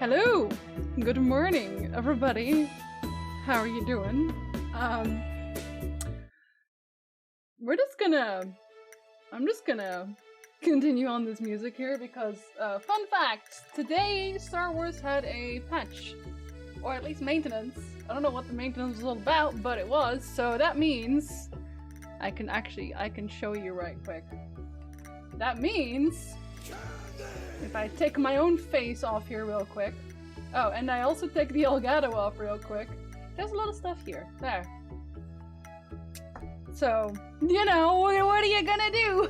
Hello! Good morning, everybody. How are you doing? I'm just gonna continue on this music here because, fun fact, today Star Wars had a patch. Or at least maintenance. I don't know what the maintenance was all about, but it was, so that means I can show you right quick. That means if I take my own face off here real quick. Oh, and I also take the Elgato off real quick. There's a lot of stuff here. There. So, you know, what are you gonna do?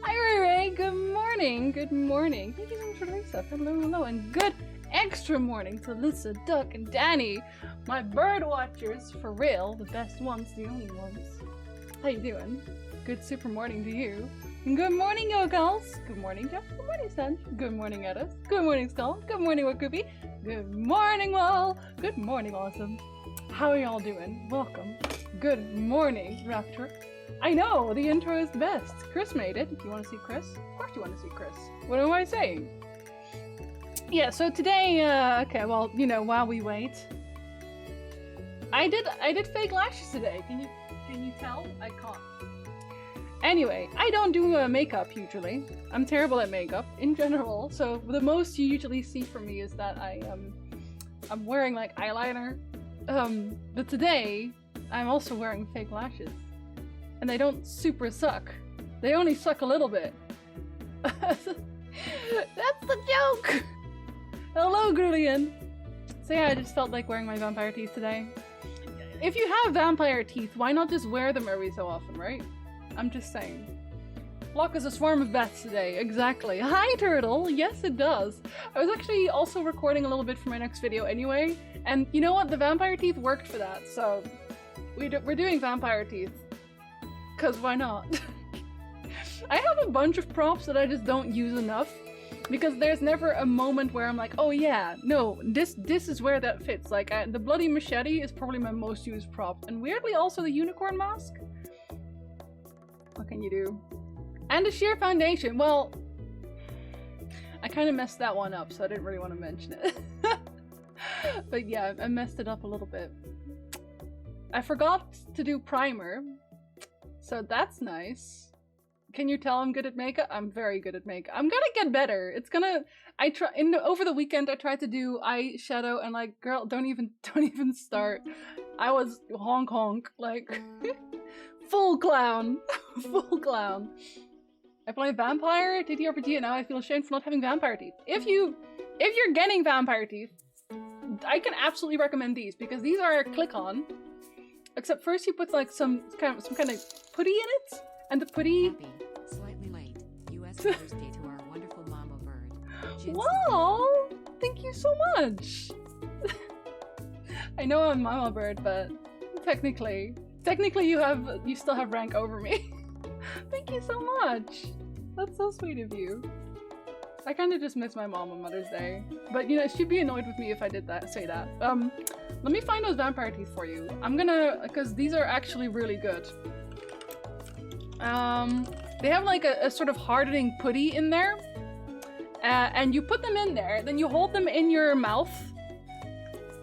Hi, Ray Ray. Good morning. Good morning. Thank you so much for the resub. Hello, hello. And good extra morning to Lisa, Duck, and Danny. My bird watchers, for real. The best ones, the only ones. How you doing? Good super morning to you. Good morning, yo girls. Good morning, Jeff. Good morning, Stan. Good morning, Edis. Good morning, Skull. Good morning, Wakubi. Good morning, Wall. Good morning, Awesome. How are y'all doing? Welcome. Good morning, Raptor. I know, the intro is the best. Chris made it. If you want to see Chris, of course you want to see Chris. What am I saying? Yeah, so today, okay, well, you know, while we wait. I did fake lashes today. Can you tell? I can't. Anyway, I don't do makeup usually. I'm terrible at makeup in general, so the most you usually see from me is that I'm wearing like eyeliner. But today I'm also wearing fake lashes. And they don't super suck. They only suck a little bit. That's the joke! Hello, Grulian! So yeah, I just felt like wearing my vampire teeth today. If you have vampire teeth, why not just wear them every so often, right? I'm just saying. Flock is a swarm of bats today. Exactly. Hi, Turtle! Yes, it does. I was actually also recording a little bit for my next video anyway, and you know what? The vampire teeth worked for that, so we're doing vampire teeth. Cause why not? I have a bunch of props that I just don't use enough, because there's never a moment where I'm like, oh yeah, no, this is where that fits. Like, the bloody machete is probably my most used prop, and weirdly also the unicorn mask. What can you do? And the sheer foundation. Well, I kind of messed that one up, so I didn't really want to mention it. But yeah, I messed it up a little bit. I forgot to do primer, so that's nice. Can you tell I'm good at makeup? I'm very good at makeup. I'm gonna get better. It's gonna. Over the weekend I tried to do eyeshadow, and like, girl, don't even start. I was honk like. Full clown! Full clown. I play vampire, TTRPG, and now I feel ashamed for not having vampire teeth. If you're getting vampire teeth, I can absolutely recommend these, because these are a click on. Except first you put like some kind of putty in it, and the putty. Happy, slightly late. U.S. Mother's Day to our wonderful mama bird. Wow! Thank you so much. I know I'm mama bird, but technically you still have rank over me. Thank you so much. That's so sweet of you. I kind of just miss my mom on Mother's Day, but you know, she'd be annoyed with me if I did say that. Let me find those vampire teeth for you. I'm gonna, because these are actually really good. They have like a sort of hardening putty in there, and you put them in there, then you hold them in your mouth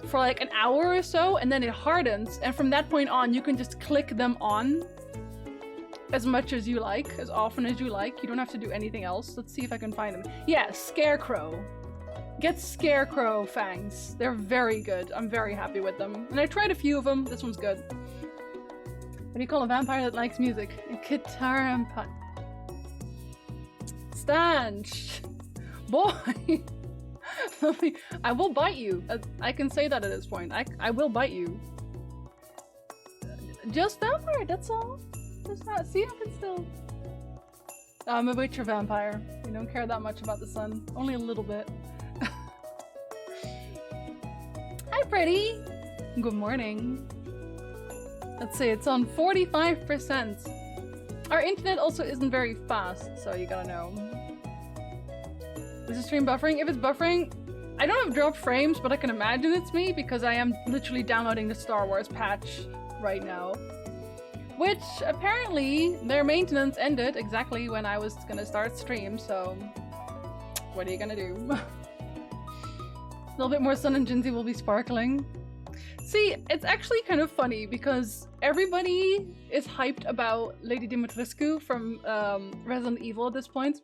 for like an hour or so, and then it hardens, and from that point on you can just click them on as much as you like, as often as you like. You don't have to do anything else. Let's see if I can find them. Yeah, Scarecrow. Get Scarecrow fangs. They're very good. I'm very happy with them. And I tried a few of them. This one's good. What do you call a vampire that likes music? A guitar and Stan! Boy! I will bite you. I can say that at this point. I will bite you. Just vampire, that's all. Just not. See, I can still. I'm a Witcher vampire. We don't care that much about the sun. Only a little bit. Hi, pretty. Good morning. Let's see, it's on 45%. Our internet also isn't very fast, so you gotta know. Is the stream buffering? If it's buffering, I don't have dropped frames, but I can imagine it's me because I am literally downloading the Star Wars patch right now. Which, apparently, their maintenance ended exactly when I was gonna start stream, so... what are you gonna do? A little bit more sun and Jinsey will be sparkling. See, it's actually kind of funny because everybody is hyped about Lady Dimitrescu from Resident Evil at this point.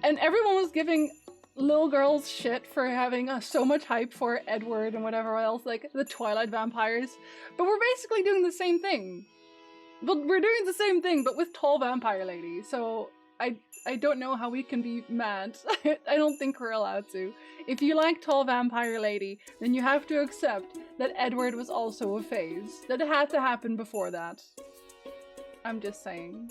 And everyone was giving little girls shit for having so much hype for Edward and whatever else, like the Twilight vampires. But we're basically doing the same thing. But we're doing the same thing, but with tall vampire lady. So I don't know how we can be mad. I don't think we're allowed to. If you like tall vampire lady, then you have to accept that Edward was also a phase. That it had to happen before that. I'm just saying.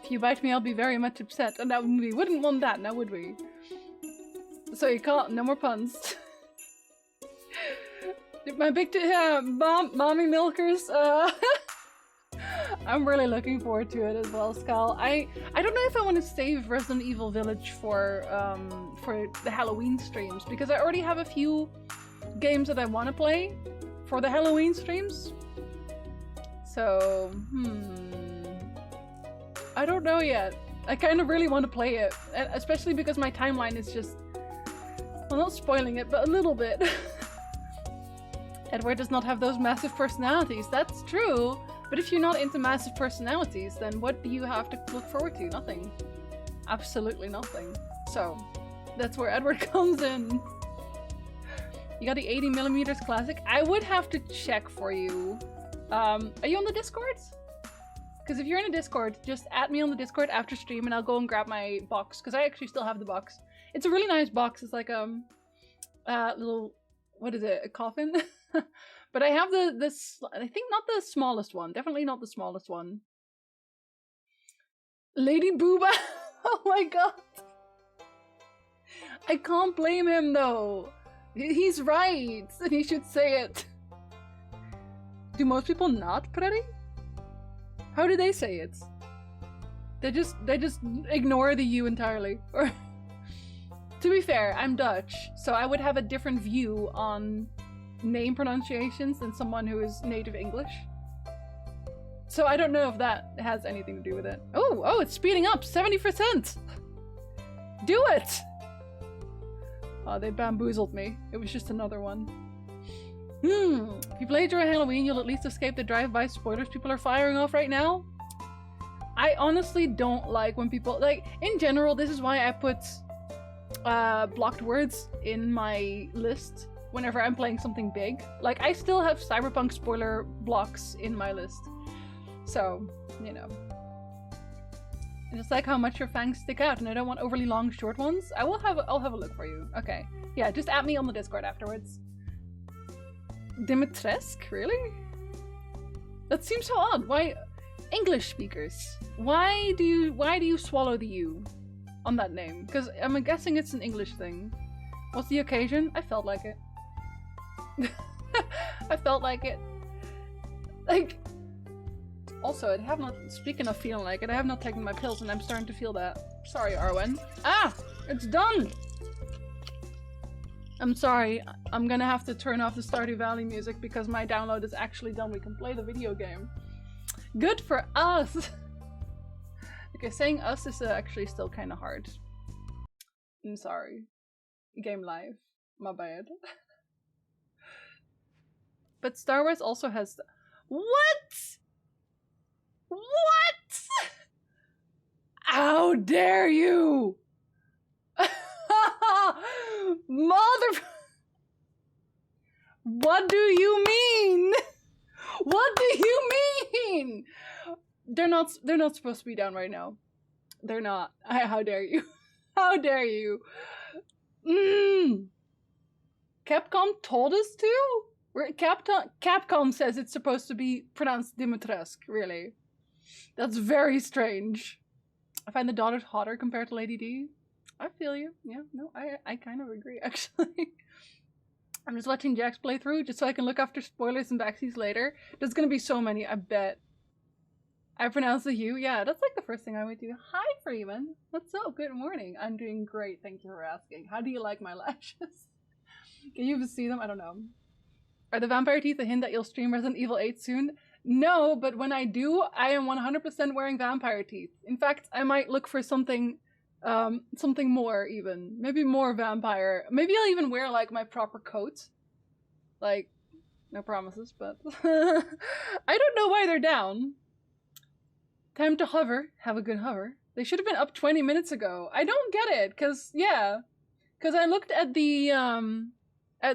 If you bite me, I'll be very much upset, and that we wouldn't want that, now would we? So you can't, no more puns. My big mommy milkers, I'm really looking forward to it as well, Skal. I don't know if I want to save Resident Evil Village for the Halloween streams, because I already have a few games that I want to play for the Halloween streams. So, I don't know yet. I kind of really want to play it, especially because my timeline is just, well, not spoiling it, but a little bit. Edward does not have those massive personalities, that's true. But if you're not into massive personalities, then what do you have to look forward to? Nothing. Absolutely nothing. So, that's where Edward comes in. You got the 80mm classic? I would have to check for you. Are you on the Discord? Because if you're in a Discord, just add me on the Discord after stream and I'll go and grab my box. Because I actually still have the box. It's a really nice box. It's like a little, what is it, a coffin? But I have this, I think not the smallest one. Definitely not the smallest one. Lady Booba! Oh my god! I can't blame him though. He's right, and he should say it. Do most people not, Pretty? How do they say it? They just ignore the U entirely. Or to be fair, I'm Dutch, so I would have a different view on name pronunciations than someone who is native English. So I don't know if that has anything to do with it. Oh, it's speeding up, 70%! Do it! Oh, they bamboozled me. It was just another one. If you play during Halloween, you'll at least escape the drive-by spoilers people are firing off right now. I honestly don't like when people, like, in general, this is why I put blocked words in my list whenever I'm playing something big. Like, I still have Cyberpunk spoiler blocks in my list. So, you know. And it's like how much your fangs stick out, and I don't want overly long, short ones. I'll have a look for you. Okay. Yeah, just add me on the Discord afterwards. Dimitrescu? Really? That seems so odd. Why? English speakers. Why do you swallow the U on that name? Because I'm guessing it's an English thing. What's the occasion? I felt like it. I felt like it. Like, also, I have not, speaking of feeling like it, I have not taken my pills and I'm starting to feel that. Sorry, Arwen. Ah! It's done! I'm sorry, I'm gonna have to turn off the Stardew Valley music because my download is actually done. We can play the video game. Good for us! Okay, saying us is actually still kind of hard. I'm sorry. Game live. My bad. But Star Wars also has... What?! What?! How dare you! Mother... What do you mean? What do you mean? They're not supposed to be down right now. They're not. How dare you? How dare you? Capcom told us to? Capcom says it's supposed to be pronounced Dimitrescu, really. That's very strange. I find the daughters hotter compared to Lady D. I feel you. Yeah, no, I kind of agree, actually. I'm just watching Jax play through just so I can look after spoilers and backseats later. There's gonna be so many, I bet. I pronounce the U. Yeah, that's like the first thing I would do. Hi, Freeman. What's up? Good morning. I'm doing great. Thank you for asking. How do you like my lashes? Can you even see them? I don't know. Are the vampire teeth a hint that you'll stream Resident Evil 8 soon? No, but when I do, I am 100% wearing vampire teeth. In fact, I might look for something Something more even. Maybe more vampire. Maybe I'll even wear like my proper coat. Like, no promises, but I don't know why they're down. Time to hover. Have a good hover. They should have been up 20 minutes ago. I don't get it, cause yeah. Cause I looked at the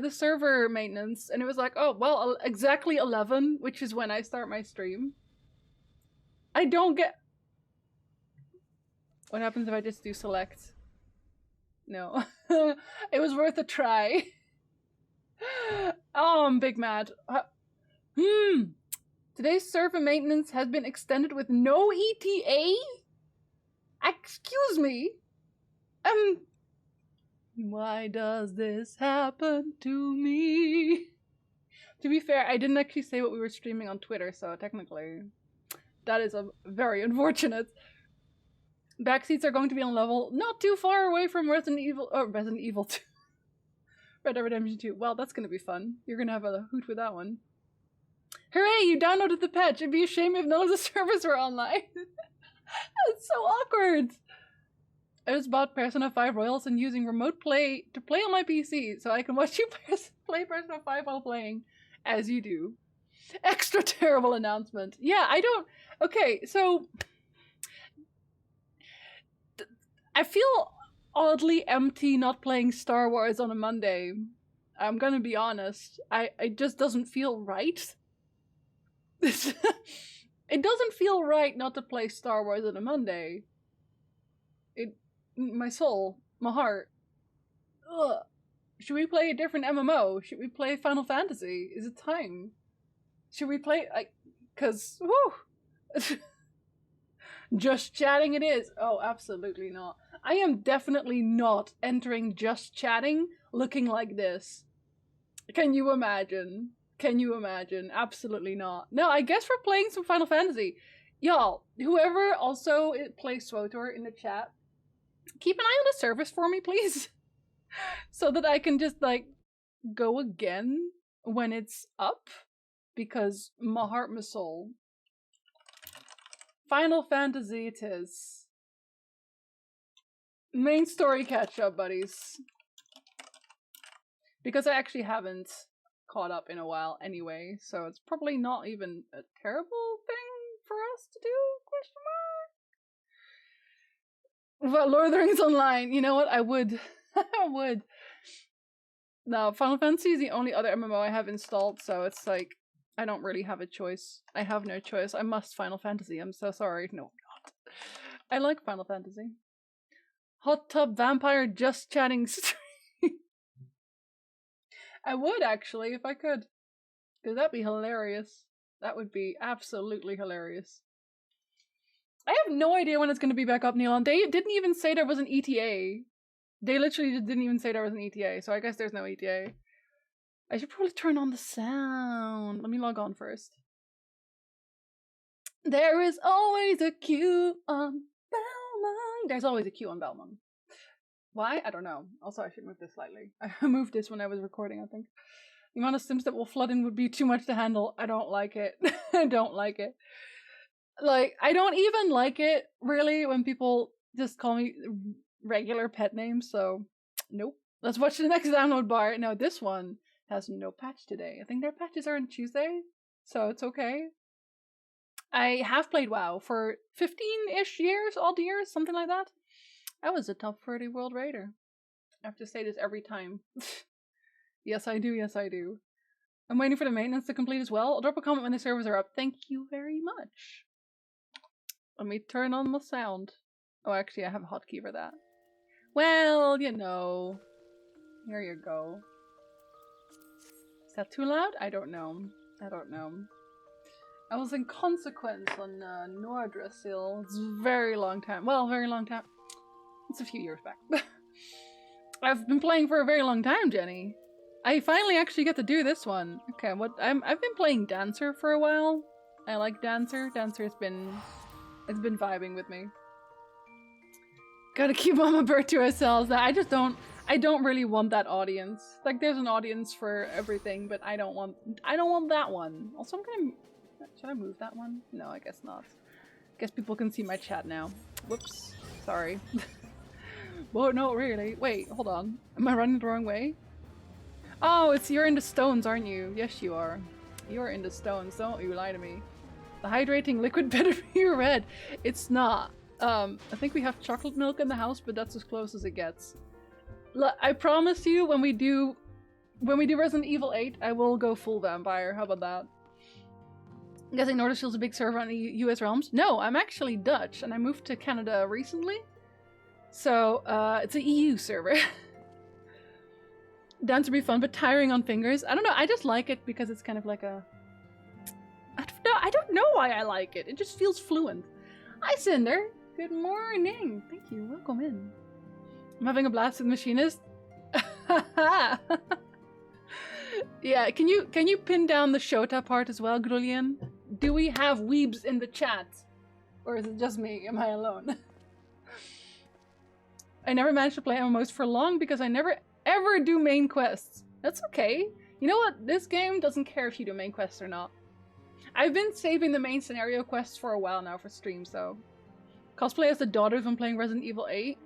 server maintenance and it was like, oh well, exactly 11, which is when I start my stream. I don't get. What happens if I just do select? No. It was worth a try. Oh, I'm big mad. Today's server maintenance has been extended with no ETA? Excuse me? Why does this happen to me? To be fair, I didn't actually say what we were streaming on Twitter, so technically that is a very unfortunate. Backseats are going to be on level not too far away from Resident Evil 2. Red Dead Redemption 2. Well, that's gonna be fun. You're gonna have a hoot with that one. Hooray, you downloaded the patch. It'd be a shame if none of the servers were online. That's so awkward. I just bought Persona 5 Royals and using remote play to play on my PC so I can watch you play Persona 5 while playing, as you do. Extra terrible announcement. Yeah, I don't... Okay, so... I feel oddly empty not playing Star Wars on a Monday. I'm gonna be honest. It just doesn't feel right. It doesn't feel right not to play Star Wars on a Monday. My soul, my heart. Ugh. Should we play a different MMO? Should we play Final Fantasy? Is it time? Should we play, cause, whew. Just chatting it is. Oh, absolutely not. I am definitely not entering just chatting looking like this. Can you imagine? Can you imagine? Absolutely not. No, I guess we're playing some Final Fantasy. Y'all, whoever also plays SWTOR in the chat, keep an eye on the service for me, please. So that I can just, like, go again when it's up. Because my heart, my soul. Final Fantasy it is. Main story catch up, buddies. Because I actually haven't caught up in a while anyway, so it's probably not even a terrible thing for us to do, question mark? But Lord of the Rings Online, you know what? I would. I would. No, Final Fantasy is the only other MMO I have installed, so it's like, I don't really have a choice. I have no choice. I must Final Fantasy. I'm so sorry. No, I'm not. I like Final Fantasy. Hot Tub Vampire Just Chatting stream. I would actually, if I could. Because that'd be hilarious. That would be absolutely hilarious. I have no idea when it's going to be back up, Neil. And they didn't even say there was an ETA. They literally just didn't even say there was an ETA, so I guess there's no ETA. I should probably turn on the sound. Let me log on first. There is always a queue on Belmont. There's always a queue on Belmont. Why? I don't know. Also, I should move this slightly. I moved this when I was recording, I think. The amount of sims that will flood in would be too much to handle. I don't like it. I don't like it. Like, I don't even like it, really, when people just call me regular pet names, so nope. Let's watch the next download bar. No, this one has no patch today. I think their patches are on Tuesday, so it's okay. I have played WoW for 15-ish years, odd years, something like that. I was a top 30 world raider. I have to say this every time. Yes, I do. Yes, I do. I'm waiting for the maintenance to complete as well. I'll drop a comment when the servers are up. Thank you very much. Let me turn on the sound. Oh, actually, I have a hotkey for that. Well, you know. Here you go. Is that too loud? I don't know. I don't know. I was in Consequence on Nordrassil. It's a very long time. Well, very long time. It's a few years back. I've been playing for a very long time, Jenny. I finally actually get to do this one. Okay, I've been playing Dancer for a while. I like Dancer. Dancer's been vibing with me. Gotta keep Mama Bird to ourselves. I don't really want that audience. Like, there's an audience for everything, but I don't want that one. Also, should I move that one? No, I guess not. Guess people can see my chat now. Whoops. Sorry. Well, no, really. Wait, hold on. Am I running the wrong way? Oh, you're in the stones, aren't you? Yes, you are. You're in the stones. Don't you lie to me. The hydrating liquid better be red. It's not. I think we have chocolate milk in the house, but that's as close as it gets. I promise you, when we do Resident Evil 8, I will go full vampire. How about that? I'm guessing Nordershield's a big server on the US realms. No, I'm actually Dutch, and I moved to Canada recently. So, it's an EU server. Dance would be fun, but tiring on fingers. I don't know, I just like it because it's kind of like a... I don't know why I like it. It just feels fluent. Hi, Cinder. Good morning. Thank you. Welcome in. I'm having a blast with Machinist. Yeah, can you pin down the Shota part as well, Grulian? Do we have weebs in the chat? Or is it just me? Am I alone? I never managed to play MMOs for long because I never ever do main quests. That's okay. You know what? This game doesn't care if you do main quests or not. I've been saving the main scenario quests for a while now for streams, so... Cosplay as the daughter when playing Resident Evil 8?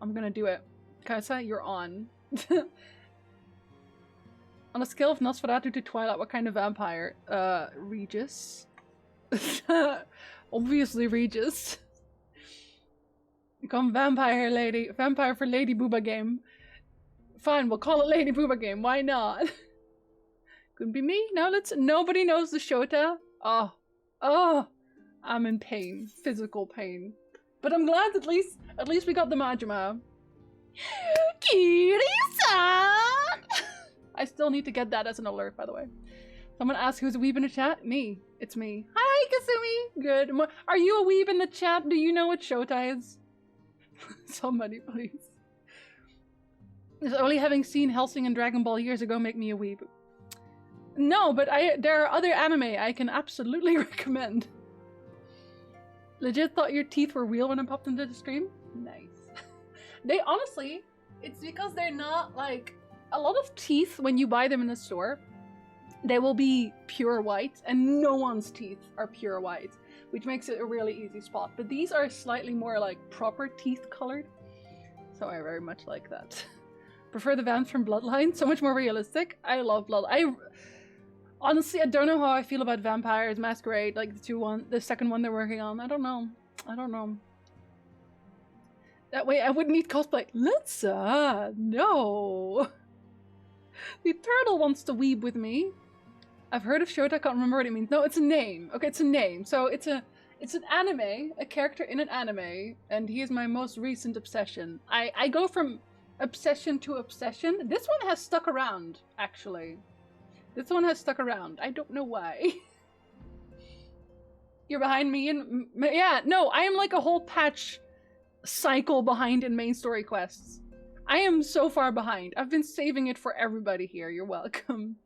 I'm gonna do it. Kaisa, you're on. On a scale of Nosferatu to Twilight, what kind of vampire? Regis. Obviously Regis. Become vampire lady. Vampire for Lady Booba game. Fine, we'll call it Lady Booba game. Why not? Couldn't be me. Now nobody knows the Shota. Oh, I'm in pain. Physical pain. But I'm glad at least we got the Majima. Kiri-san! I still need to get that as an alert, by the way. Someone asked who's a weeb in the chat? Me. It's me. Hi, Kasumi. Good. Are you a weeb in the chat? Do you know what Shota is? Somebody, please. Does only having seen Hellsing and Dragon Ball years ago make me a weeb? No, but there are other anime I can absolutely recommend. Legit thought your teeth were real when I popped into the stream? Nice. They honestly, it's because they're not like... A lot of teeth, when you buy them in the store, they will be pure white, and no one's teeth are pure white, which makes it a really easy spot. But these are slightly more like proper teeth colored, so I very much like that. Prefer the vamps from Bloodline, so much more realistic. I love honestly, I don't know how I feel about Vampires Masquerade, like the second one they're working on. I don't know. That way I wouldn't need cosplay. Litsa, no. The turtle wants to weeb with me. I've heard of Shota, I can't remember what it means. No, it's a name. Okay, it's a name. So it's an anime, a character in an anime, and he is my most recent obsession. I go from obsession to obsession. This one has stuck around, actually. This one has stuck around. I don't know why. You're behind me and... Yeah, no, I am like a whole patch cycle behind in main story quests. I am so far behind. I've been saving it for everybody here. You're welcome.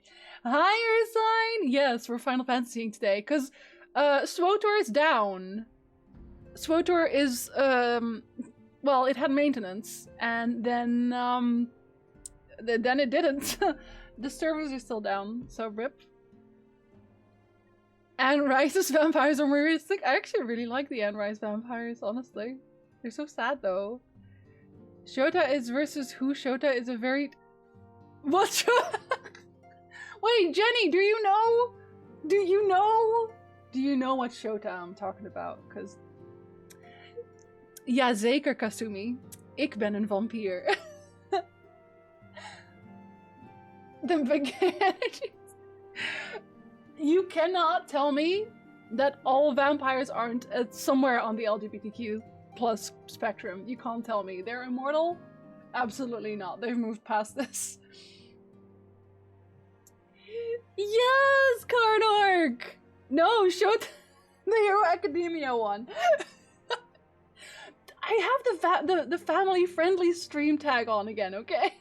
Hi, Ursine! Yes, we're Final Fantasying today, because SWTOR is down. SWTOR is, well, it had maintenance, and then it didn't. The servers are still down, so rip. Anne Rice's vampires are more realistic. I actually really like the Anne Rice vampires, honestly. They're so sad, though. Shota is versus who? Shota is a very... What? Wait, Jenny, do you know? Do you know what Shota I'm talking about? Because... Ja, zeker, Kasumi. Ik ben een vampier. The beginning. You cannot tell me that all vampires aren't somewhere on the LGBTQ plus spectrum. You can't tell me. They're immortal? Absolutely not. They've moved past this. Yes, Karnark! No, show the Hero Academia one. I have the family-friendly stream tag on again, okay?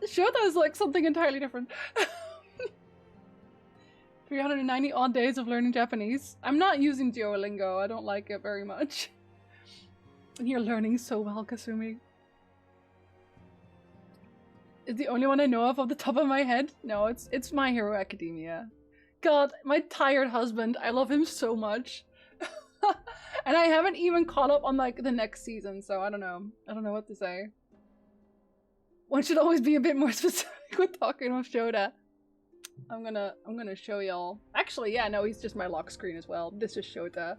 Shota is like something entirely different. 390 odd days of learning Japanese. I'm not using Duolingo. I don't like it very much. You're learning so well, Kasumi. It's the only one I know of the top of my head. No, it's My Hero Academia. God, my tired husband. I love him so much. And I haven't even caught up on like the next season, so I don't know. I don't know what to say. One should always be a bit more specific with talking of Shota. I'm gonna show y'all. Actually, yeah, no, he's just my lock screen as well. This is Shota.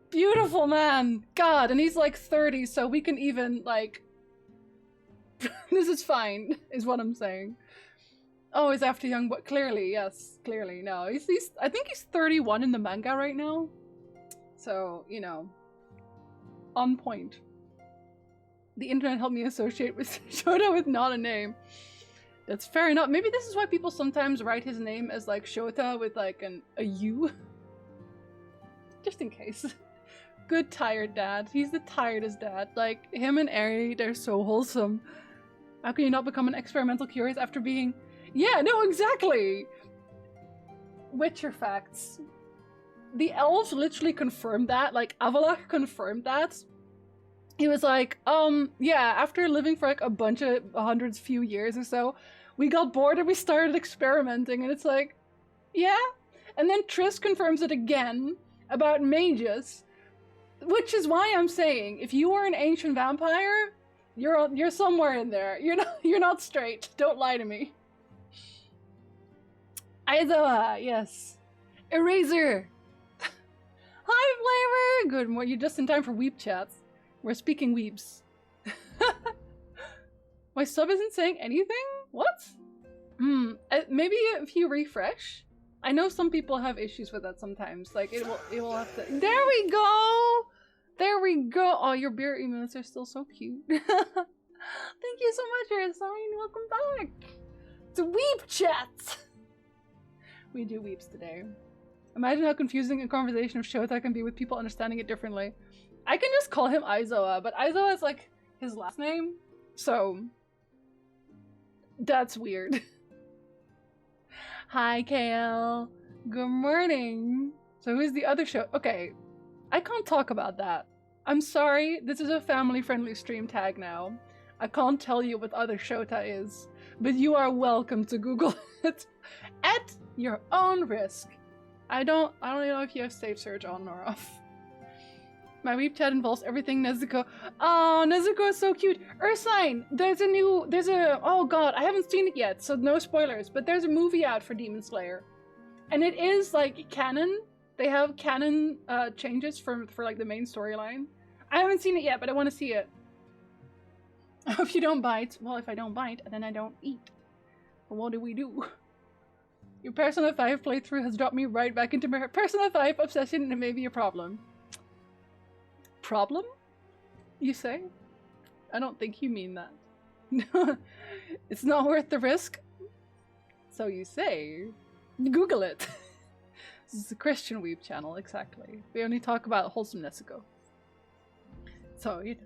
Beautiful man! God, and he's like 30, so we can even, like... This is fine, is what I'm saying. Oh, he's after young boy. Clearly, yes. Clearly, no. He's I think he's 31 in the manga right now. So, you know. On point. The internet helped me associate with Shota with not a name. That's fair enough. Maybe this is why people sometimes write his name as like Shota with like a U. Just in case. Good tired dad. He's the tiredest dad. Like, him and Eri, they're so wholesome. How can you not become an experimental curious after being... Yeah, no, exactly! Witcher facts. The elves literally confirmed that. Like, Avalak confirmed that. He was like, yeah, after living for like a bunch of few years or so, we got bored and we started experimenting. And it's like, yeah? And then Triss confirms it again about mages. Which is why I'm saying, if you are an ancient vampire, you're somewhere in there. You're not straight. Don't lie to me. Aizawa, yes. Eraser. Hi, Flavor. Good morning. You're just in time for weep chats. We're speaking weeps. My sub isn't saying anything? What? Maybe if you refresh. I know some people have issues with that sometimes. Like it will have to. There we go. There we go. Oh, your beer emotes are still so cute. Thank you so much, Ursine. Welcome back to Weep Chats. We do weeps today. Imagine how confusing a conversation of Shota can be with people understanding it differently. I can just call him Aizawa, but Aizawa is like his last name, so that's weird. Hi, KL. Good morning. So who's the other show? Okay, I can't talk about that. I'm sorry, this is a family-friendly stream tag now. I can't tell you what other Shota is, but you are welcome to Google it at your own risk. I don't even know if you have safe search on or off. My weep chat involves everything Nezuko. Oh, Nezuko is so cute. Ursine, oh god, I haven't seen it yet, so no spoilers, but there's a movie out for Demon Slayer. And it is like canon. They have canon changes for like the main storyline. I haven't seen it yet, but I want to see it. I hope you don't bite. Well, if I don't bite, then I don't eat. But what do we do? Your Persona 5 playthrough has dropped me right back into my Persona 5 obsession, and it may be a problem. Problem? You say? I don't think you mean that. It's not worth the risk? So you say. Google it. This is a Christian Weep channel, exactly. We only talk about wholesome Nezuko. So, you know.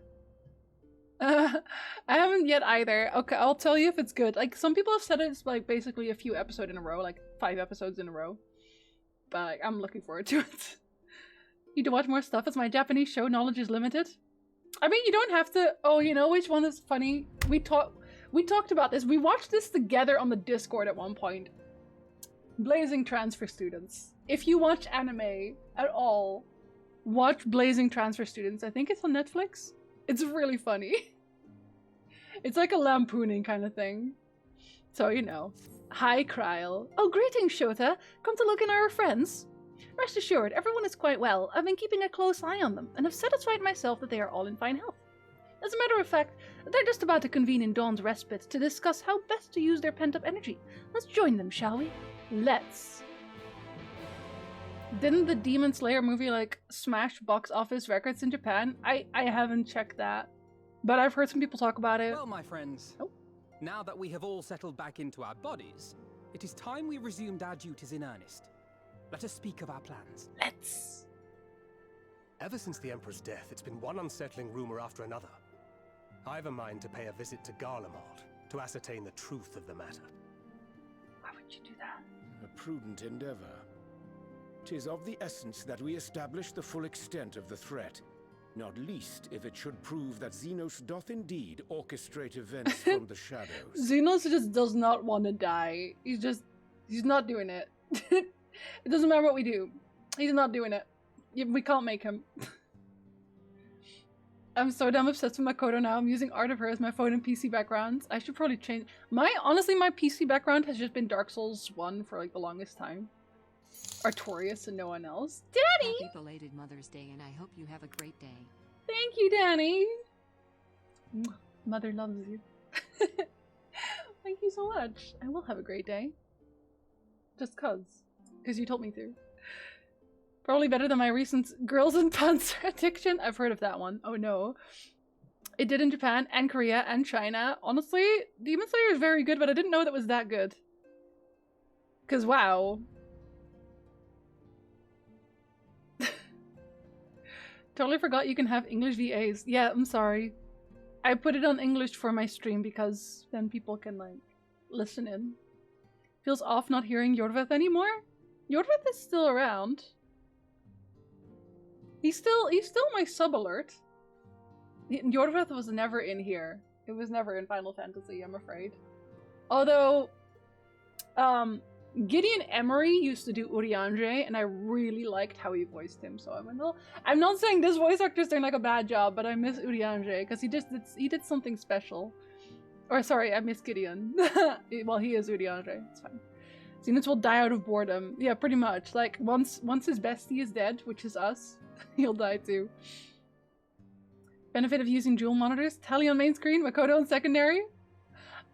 I haven't yet either. Okay, I'll tell you if it's good. Like, some people have said it's like basically a few episodes in a row, like 5 episodes in a row. But like, I'm looking forward to it. Need to watch more stuff as my Japanese show knowledge is limited. I mean, you don't have to. Oh, you know which one is funny? We talked about this. We watched this together on the Discord at one point. Blazing Transfer Students. If you watch anime at all, watch Blazing Transfer Students. I think it's on Netflix. It's really funny. It's like a lampooning kind of thing. So, you know. Hi, Kryl. Oh, greetings, Shota. Come to look in our friends. Rest assured, everyone is quite well. I've been keeping a close eye on them, and have satisfied myself that they are all in fine health. As a matter of fact, they're just about to convene in Dawn's Respite to discuss how best to use their pent-up energy. Let's join them, shall we? Let's. Didn't the Demon Slayer movie, like, smash box office records in Japan? I haven't checked that, but I've heard some people talk about it. Well, my friends, now that we have all settled back into our bodies, it is time we resumed our duties in earnest. Let us speak of our plans. Let's. Ever since the Emperor's death, it's been one unsettling rumor after another. I've a mind to pay a visit to Garlemald to ascertain the truth of the matter. Why would you do that? A prudent endeavor. 'Tis of the essence that we establish the full extent of the threat, not least if it should prove that Xenos doth indeed orchestrate events from the shadows. Xenos just does not want to die. He's not doing it. It doesn't matter what we do. He's not doing it. We can't make him. I'm so damn obsessed with Makoto now. I'm using art of her as my phone and PC backgrounds. I should probably change honestly my PC background has just been Dark Souls 1 for like the longest time. Artorias and no one else. Danny! Happy belated Mother's Day, and I hope you have a great day. Thank you, Danny. Mother loves you. Thank you so much. I will have a great day. Just cause you told me to. Probably better than my recent Girls in Pants addiction. I've heard of that one. Oh no. It did in Japan and Korea and China. Honestly, Demon Slayer is very good, but I didn't know that was that good. Cause wow. Totally forgot you can have English VAs. Yeah, I'm sorry. I put it on English for my stream because then people can like listen in. Feels off not hearing Yorveth anymore. Yorveth is still around. He's still my sub alert. Yorveth was never in here. It was never in Final Fantasy, I'm afraid. Although, Gideon Emery used to do Urianger, and I really liked how he voiced him. So I'm not saying this voice actor's doing like a bad job, but I miss Urianger because he did something special. Or sorry, I miss Gideon. Well, he is Urianger. It's fine. Zenith will die out of boredom. Yeah, pretty much. Like once his bestie is dead, which is us, he'll die too. Benefit of using dual monitors: Tally on main screen, Makoto on secondary.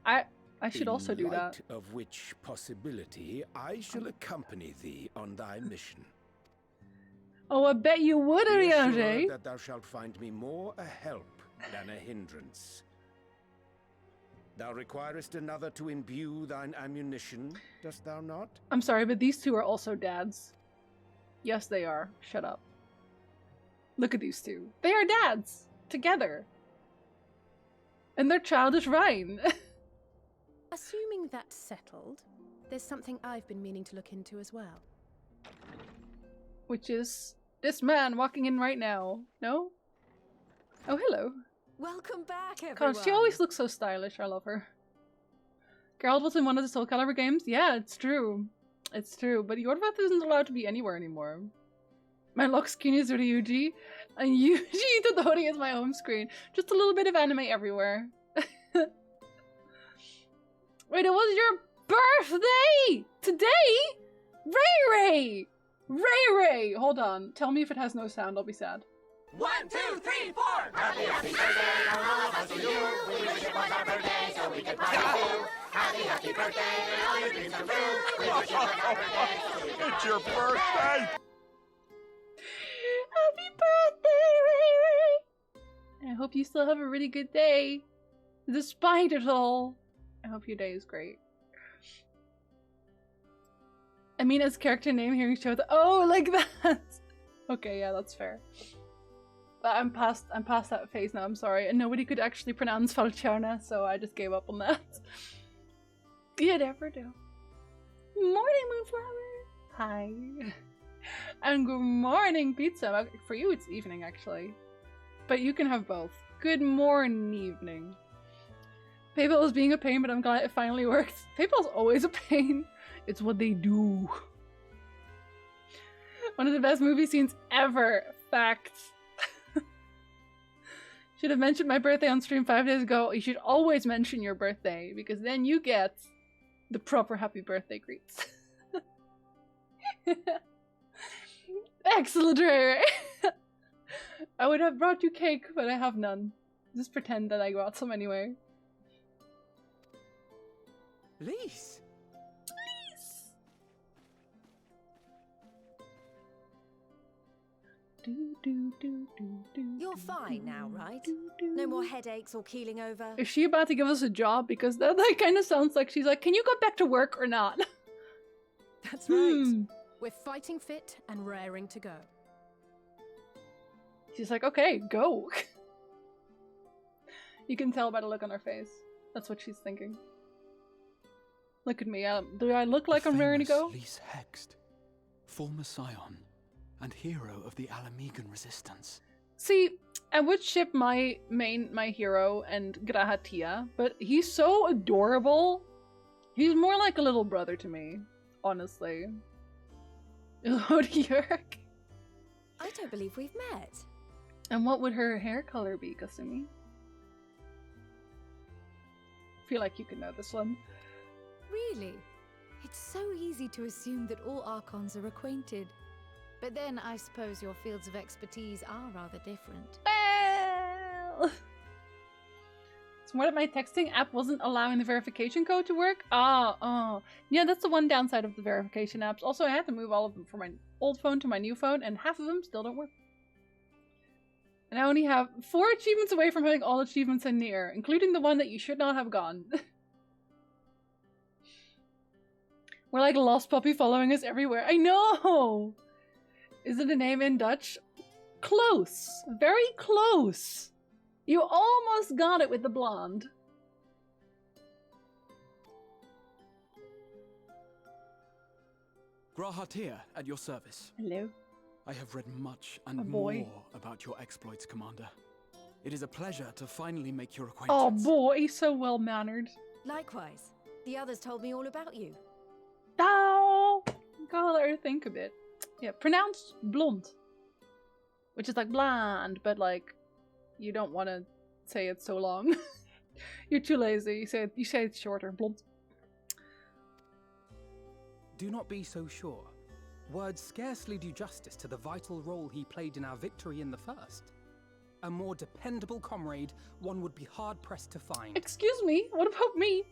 I should also do that. In light of which possibility, I shall accompany thee on thy mission. Oh, I bet you would, Be assured Urianger. that thou shalt find me more a help than a hindrance. Thou requirest another to imbue thine ammunition, dost thou not? I'm sorry, but these two are also dads. Yes, they are. Shut up. Look at these two. They are dads! Together! And they're childish Rhine. Assuming that's settled, there's something I've been meaning to look into as well. Which is this man walking in right now. No? Oh, hello. Welcome back, everyone. God, she always looks so stylish. I love her. Geralt was in one of the Soul Calibur games. Yeah, it's true. It's true. But Yorvath isn't allowed to be anywhere anymore. My lock screen is Ryuji, and Yuji Todori is my home screen. Just a little bit of anime everywhere. Wait, it was your birthday! Today? Ray Ray! Ray Ray! Hold on. Tell me if it has no sound, I'll be sad. 1, 2, 3, 4. Happy, happy birthday from all of us to you. We wish it was our birthday so we could party too. Happy, happy birthday and all your dreams come true. We wish it was our birthday so we could It's your birthday! Happy birthday, Ray Ray! I hope you still have a really good day. Despite it all. I hope your day is great. I mean, as character name here, you show the oh, like that. Okay, yeah, that's fair. But I'm past that phase now. I'm sorry, and nobody could actually pronounce Falciana, so I just gave up on that. You never do. Morning, Moonflower. Hi. And good morning, pizza. For you, it's evening actually, but you can have both. Good morning, evening. PayPal is being a pain, but I'm glad it finally worked. PayPal's always a pain. It's what they do. One of the best movie scenes ever. Facts. Should have mentioned my birthday on stream 5 days ago. You should always mention your birthday, because then you get the proper happy birthday greets. Excellent, Ray. I would have brought you cake, but I have none. Just pretend that I got some anyway. Lise! You're fine now, right? No more headaches or keeling over? Is she about to give us a job? Because that kind of sounds like she's like, can you go back to work or not? That's right. We're fighting fit and raring to go. She's like, okay, go. You can tell by the look on her face. That's what she's thinking. Look at me. Do I look like I'm raring to go? Lise Hext, former scion and hero of the Alamegan resistance. See, I would ship my hero and Grahatia, but he's so adorable. He's more like a little brother to me, honestly. Zodiark. I don't believe we've met. And what would her hair color be, Kasumi? Feel like you could know this one. Really? It's so easy to assume that all Archons are acquainted. But then I suppose your fields of expertise are rather different. Well, it's more that my texting app wasn't allowing the verification code to work. Yeah, that's the one downside of the verification apps. Also, I had to move all of them from my old phone to my new phone, and half of them still don't work. And I only have 4 achievements away from having all achievements in Nier, including the one that you should not have gone. We're like a lost puppy following us everywhere. I know! Is it a name in Dutch? Close. Very close. You almost got it with the blonde. Grahatir, at your service. Hello. I have read much and boy. more about your exploits, Commander. It is a pleasure to finally make your Oh acquaintance. boy, he's so well mannered. Likewise. The others told me all about you. Oh, gotta let her think a bit. Yeah, pronounced blonde, which is like blonde, but like you don't want to say it so long. You're too lazy. You say it's shorter, blonde. Do not be so sure. Words scarcely do justice to the vital role he played in our victory in the first. A more dependable comrade one would be hard-pressed to find. Excuse me, what about me?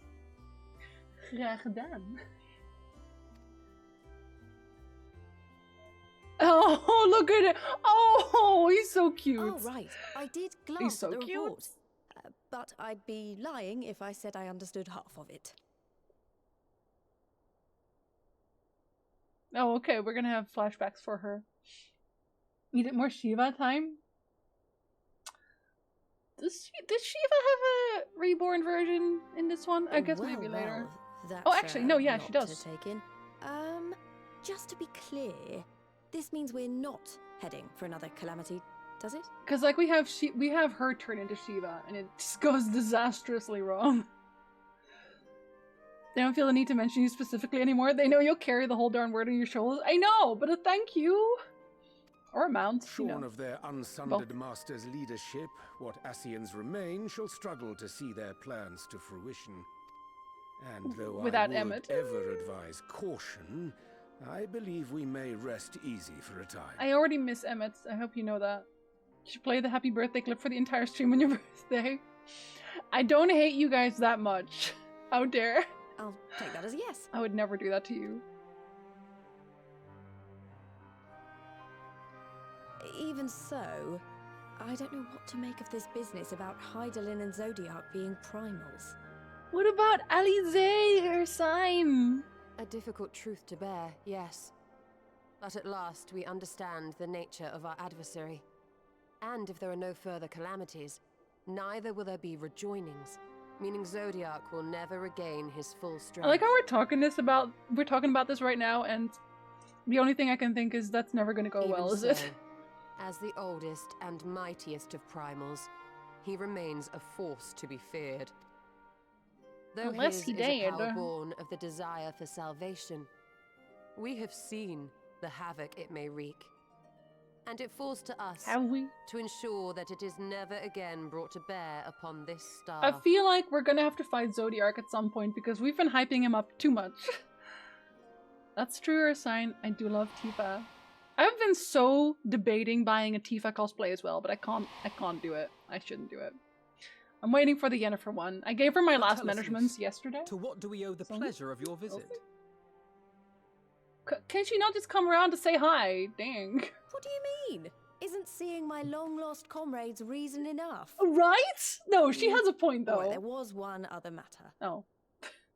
Graag gedaan. Oh, look at it! Oh, he's so cute. Oh, right. I did glance He's so at the cute. report. But I'd be lying if I said I understood half of it. Oh, okay, we're gonna have flashbacks for her. Needed more Shiva time? Does Shiva have a reborn version in this one? I guess maybe later. That's, Oh, actually, no, yeah, lot she does. To take in. Just to be clear, this means we're not heading for another calamity, does it? Because like we have her turn into Shiva, and it just goes disastrously wrong. They don't feel the need to mention you specifically anymore. They know you'll carry the whole darn word on your shoulders. I know, but a thank you. Or a mount, Shorn you know. of their unsundered master's leadership, what Ascians remain shall struggle to see their plans to fruition. And though Without I would Emmett. ever advise caution, I believe we may rest easy for a time. I already miss Emmett. I hope you know that. You should play the happy birthday clip for the entire stream on your birthday. I don't hate you guys that much. How dare. I'll take that as a yes. I would never do that to you. Even so, I don't know what to make of this business about Hydaelyn and Zodiark being primals. What about Alize or Sign? A difficult truth to bear, yes. But at last we understand the nature of our adversary. And if there are no further calamities, neither will there be rejoinings, meaning Zodiark will never regain his full strength. I like how we're talking about this right now, and the only thing I can think is that's never gonna go Even well, is so, it? As the oldest and mightiest of primals, he remains a force to be feared. Though Unless his he is a did. power born of the desire for salvation, we have seen the havoc it may wreak. And it falls to us Have we? to ensure that it is never again brought to bear upon this star. I feel like we're gonna have to fight Zodiark at some point because we've been hyping him up too much. That's true or a sign. I do love Tifa. I've been so debating buying a Tifa cosplay as well, but I can't do it. I shouldn't do it. I'm waiting for the Yennefer one. I gave her my last Tell us, measurements Luce, yesterday. To what do we owe the pleasure of your visit? Can she not just come around to say hi? Dang. What do you mean? Isn't seeing my long-lost comrades reason enough? Right? No, she has a point though. Right, there was one other matter. Oh.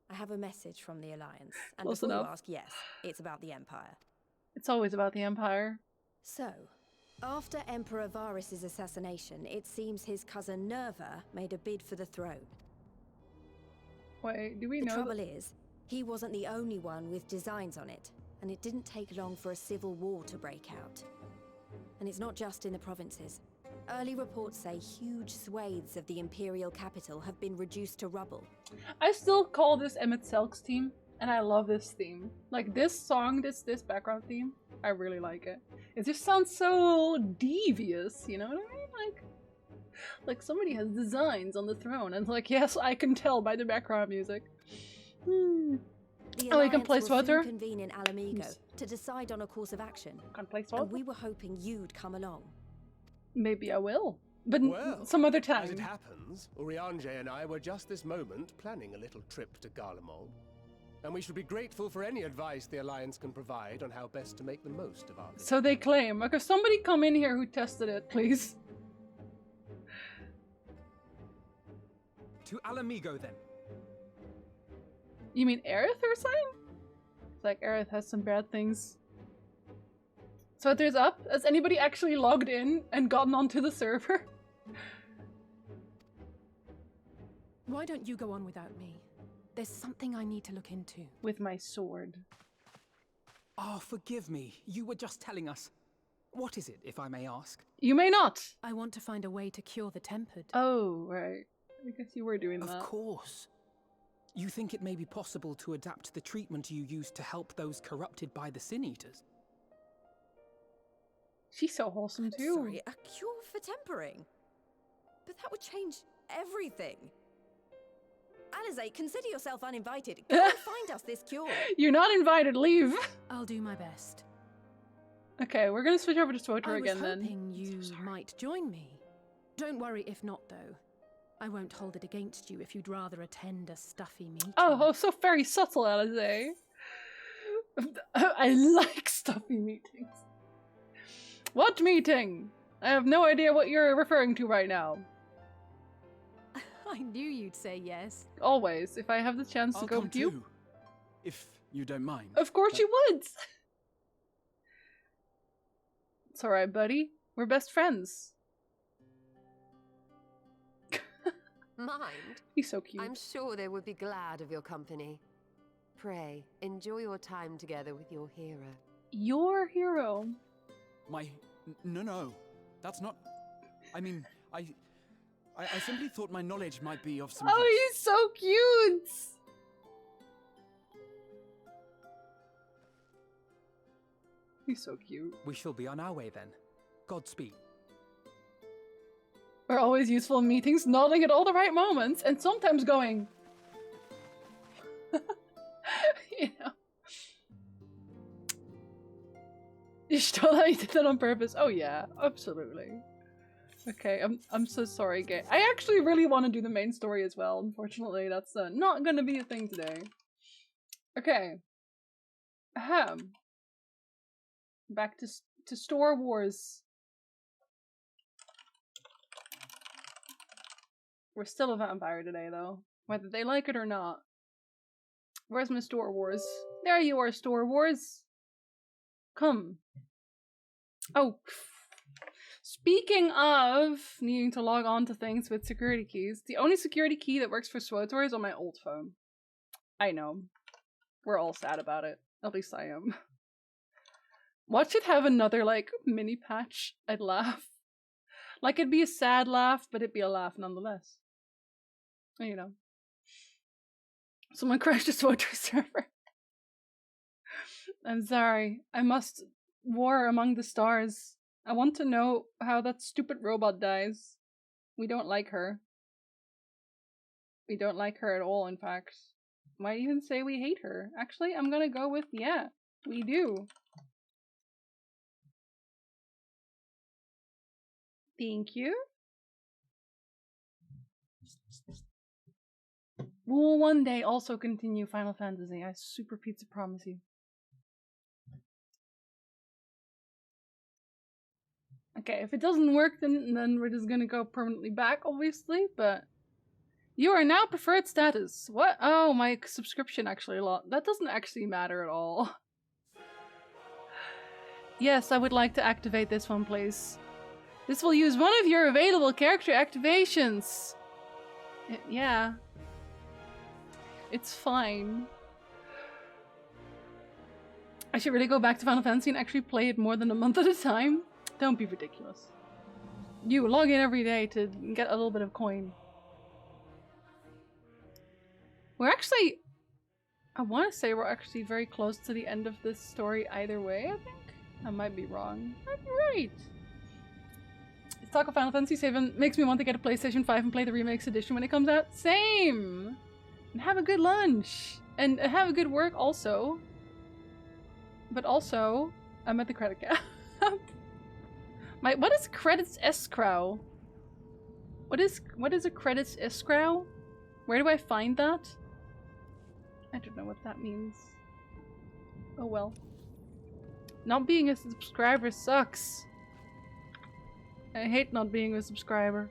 I have a message from the Alliance. And Close before enough. you ask, yes, it's about the Empire. It's always about the Empire. So, after Emperor Varys' assassination, it seems his cousin Nerva made a bid for the throne. Wait, do we The know? trouble is, he wasn't the only one with designs on it, and it didn't take long for a civil war to break out. And it's not just in the provinces. Early reports say huge swathes of the Imperial capital have been reduced to rubble. I still call this Emmett Selk's theme, and I love this theme. Like this song, this background theme. I really like it. It just sounds so devious, you know what I mean? Like somebody has designs on the throne, and like, yes, I can tell by the background music. The Oh, you can Alliance play will Swother? soon convene in Alamigo to decide on a course of action. Can play And Swother? we were hoping you'd come along. Maybe I will, but Well, some other as time. it happens, Urianger and I were just this moment planning a little trip to Garlemald. And we should be grateful for any advice the Alliance can provide on how best to make the most of our visit. So they claim. Okay, somebody come in here who tested it, please. To Alamigo, then. You mean Aerith or something? It's like Aerith has some bad things. So there's up. Has anybody actually logged in and gotten onto the server? Why don't you go on without me? There's something I need to look into. With my sword. Oh, forgive me. You were just telling us. What is it, if I may ask? You may not. I want to find a way to cure the tempered. Oh, right. I guess you were doing that. Of course. You think it may be possible to adapt the treatment you use to help those corrupted by the Sin Eaters? She's so wholesome too. Sorry, a cure for tempering? But that would change everything. Alizé, consider yourself uninvited. Go and find us this cure. You're not invited, leave. I'll do my best. Okay, we're gonna switch over to Swotor I was again then. hoping you might join me. Don't worry if not, though. I won't hold it against you if you'd rather attend a stuffy meeting. Oh, so very subtle, Alizé. I like stuffy meetings. What meeting? I have no idea what you're referring to right now. I knew you'd say yes. Always, if I have the chance to I'll go come with you. too, if you don't mind. Of course you would! It's alright, buddy. We're best friends. Mind? He's so cute. I'm sure they would be glad of your company. Pray, enjoy your time together with your hero. Your hero? No. That's not... I mean, I simply thought my knowledge might be of some use. Oh, he's so cute! He's so cute. We shall be on our way then. Godspeed. We're always useful in meetings, nodding at all the right moments, and sometimes going... you know. You totally did that on purpose. Oh yeah, absolutely. Okay, I'm so sorry, Gay. I actually really want to do the main story as well. Unfortunately, that's not gonna be a thing today. Okay. Ahem. Back to Star Wars. We're still a vampire today, though, whether they like it or not. Where's my Star Wars? There you are, Star Wars. Come. Oh. Speaking of needing to log on to things with security keys, the only security key that works for SWTOR is on my old phone. I know. We're all sad about it. At least I am. Watch it have another, like, mini patch. I'd laugh. Like, it'd be a sad laugh, but it'd be a laugh nonetheless. You know. Someone crashed a SWTOR server. I'm sorry. I must war among the stars. I want to know how that stupid robot dies. We don't like her. We don't like her at all, in fact. Might even say we hate her. Actually, I'm gonna go with, yeah, we do. Thank you. We will one day also continue Final Fantasy. I super pizza promise you. Okay, if it doesn't work, then we're just gonna go permanently back, obviously, but... You are now preferred status. What? Oh, my subscription actually a lot. That doesn't actually matter at all. Yes, I would like to activate this one, please. This will use one of your available character activations. Yeah. It's fine. I should really go back to Final Fantasy and actually play it more than a month at a time. Don't be ridiculous. You log in every day to get a little bit of coin. We're actually... I want to say we're actually very close to the end of this story either way, I think. I might be wrong. Might be right. Talk of Final Fantasy VII makes me want to get a PlayStation 5 and play the Remix Edition when it comes out. Same! And have a good lunch! And have a good work also. But also, I'm at the credit cap. What is credits escrow? What is a credits escrow? Where do I find that? I don't know what that means. Oh well. Not being a subscriber sucks. I hate not being a subscriber.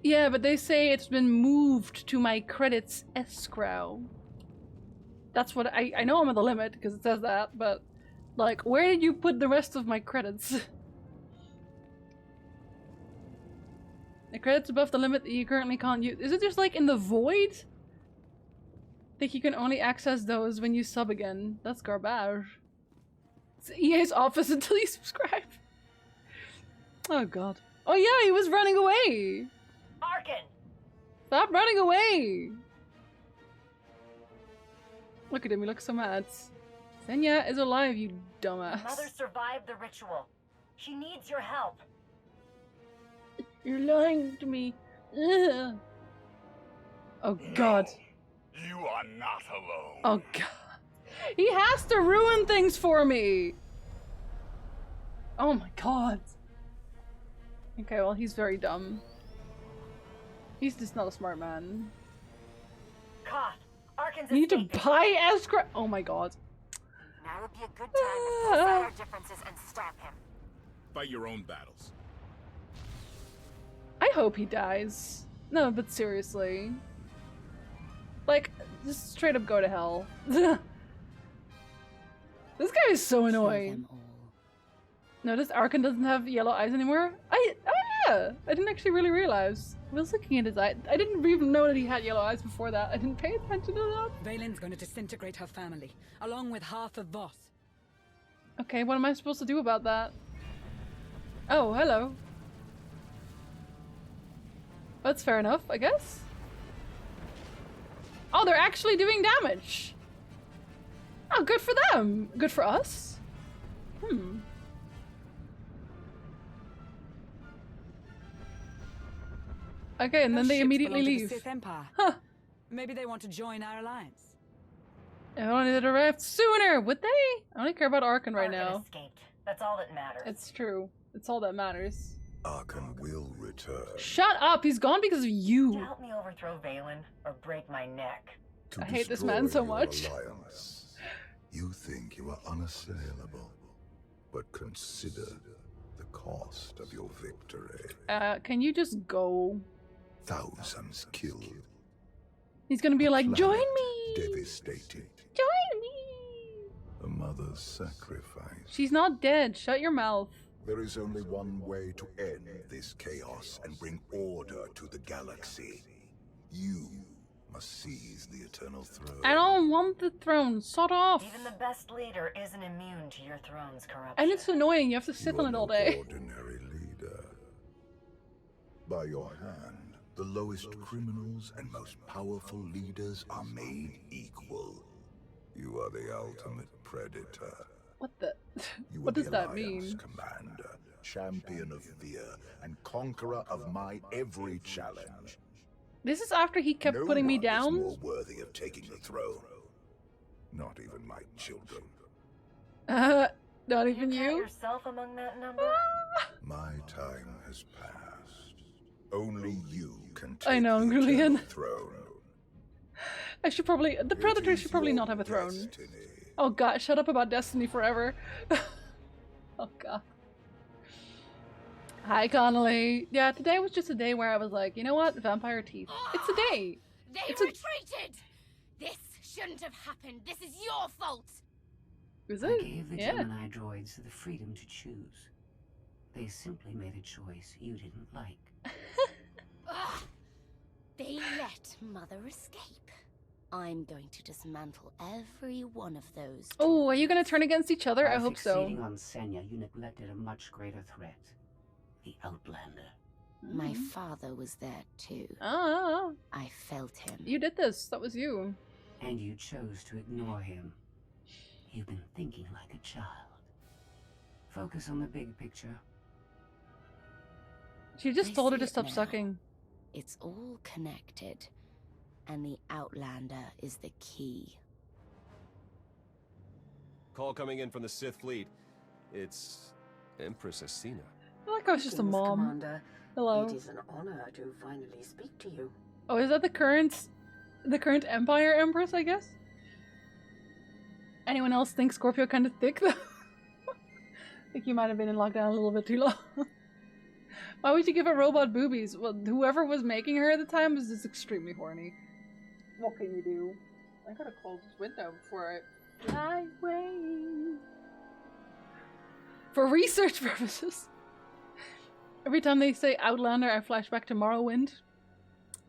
Yeah, but they say it's been moved to my credits escrow. That's what I know I'm at the limit because it says that, but like, where did you put the rest of my credits? The credits above the limit that you currently can't use. Is it just like in the void? I think you can only access those when you sub again. That's garbage. It's EA's office until you subscribe. Oh god. Oh yeah, he was running away! Arkin! Stop running away! Look at him, he looks so mad. Senya is alive, you dumbass. Mother survived the ritual. She needs your help. You're lying to me. Ugh. Oh god. You are not alone. Oh god. He has to ruin things for me! Oh my god. Okay, well he's very dumb. He's just not a smart man. Koth, Arkin's You need to escaping. buy escrow. Oh my god. Now would be a good time to put aside our differences and stop him. Fight your own battles. I hope he dies. No, but seriously. Like, just straight up go to hell. This guy is so annoying. Notice Arkin doesn't have yellow eyes anymore? Oh yeah! I didn't actually really realize. I was looking at his eye. I didn't even know that he had yellow eyes before that. I didn't pay attention to that. Valen's going to disintegrate her family, along with half of Voss. Okay, what am I supposed to do about that? Oh, hello. That's fair enough, I guess. Oh, they're actually doing damage. Oh, good for them. Good for us. Hmm. Okay, and then Those they ships immediately belong to leave. the Sith Empire. Huh. Maybe they want to join our alliance. If only they'd arrived sooner, would they? I only care about Arkin right Arkin now. escaped. That's all that matters. It's true. It's all that matters. Arkin will return. Shut up! He's gone because of To you! help me overthrow Valen or break my neck. To I hate this man so destroy your much. alliance. You think you are unassailable, but consider the cost of your victory. Can you just go? Thousands killed. He's gonna be like, Planet join me! Devastated. Join me! A mother's sacrifice. She's not dead. Shut your mouth. There is only one way to end this chaos and bring order to the galaxy. You must seize the Eternal Throne. I don't want the throne. Sod off. Even the best leader isn't immune to your throne's corruption. And it's annoying. You have to sit You on are it all no day. ordinary leader. By your hand, the lowest criminals and most powerful leaders are made equal. You are the ultimate predator. What the? You What are does the that Alliance mean? Commander, champion of fear, and conqueror of my every challenge. This is after he kept No putting me one down? is more worthy of taking the throne. Not even my children. Not even Count you? yourself among that number? My time has passed. Only you can take I know, the Julian. eternal throne. I should probably. The Predator is should probably your not have a throne. destiny. Oh god, shut up about Destiny forever. Oh god. Hi, Connolly. Yeah, today was just a day where I was like, you know what? Vampire teeth. It's a day. They It's a- retreated! This shouldn't have happened. This is your fault! Is I it? gave the Yeah. Gemini droids the freedom to choose. They simply made a choice you didn't like. Ugh. They let Mother escape. I'm going to dismantle every one of those. Oh, are you gonna turn against each other? I By hope so. fixating on Senya, you neglected a much greater threat. The Outlander. My father was there too. Ah. I felt him. You did this. That was you. And you chose to ignore him. You've been thinking like a child. Focus on the big picture. She just I told her see to it stop now. sucking. It's all connected. And the Outlander is the key. Call coming in from the Sith fleet. It's Empress Asina. I like how it's just a Greetings, mom. Commander. Hello. It is an honor to finally speak to you. Oh, is that the current Empire Empress, I guess? Anyone else think Scorpio kind of thick, though? I think you might have been in lockdown a little bit too long. Why would you give her robot boobies? Well, whoever was making her at the time was just extremely horny. What can you do? I gotta close this window before I fly away. For research purposes. Every time they say Outlander, I flash back to Morrowind.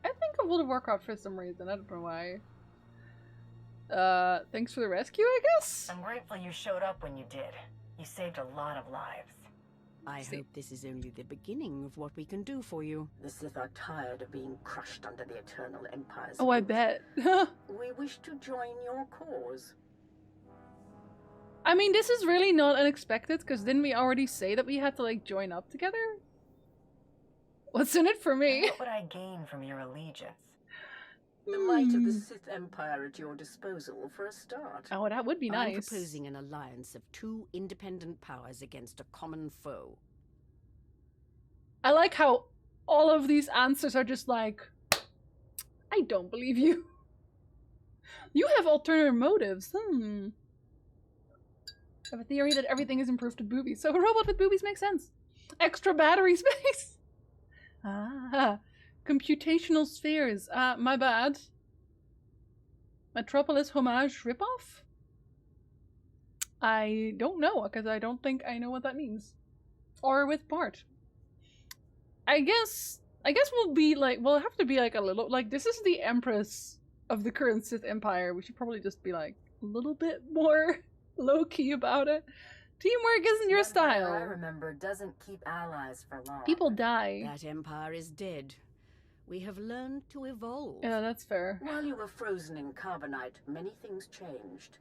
I think of World of Warcraft for some reason. I don't know why. Thanks for the rescue, I guess? I'm grateful you showed up when you did. You saved a lot of lives. I hope this is only the beginning of what we can do for you. The Sith are tired of being crushed under the Eternal Empire's Oh, I boot. bet. We wish to join your cause. I mean, this is really not unexpected, because didn't we already say that we had to, like, join up together? What's in it for me? What would I gain from your allegiance? The might of the Sith Empire at your disposal for a start. Oh, that would be I'm nice. proposing an alliance of two independent powers against a common foe. I like how all of these answers are just like, I don't believe you. You have alternative motives. I have a theory that everything is improved with boobies, so a robot with boobies makes sense. Extra battery space. Ah, computational spheres. My bad. Metropolis homage ripoff? I don't know, because I don't think I know what that means. Or with Bart. I guess we'll be like, we'll have to be like a little, like, this is the Empress of the current Sith Empire. We should probably just be like a little bit more low-key about it. Teamwork isn't your I style. remember doesn't keep allies for long. People die. That empire is dead. We have learned to evolve. Yeah, that's fair. While you were frozen in carbonite, many things changed.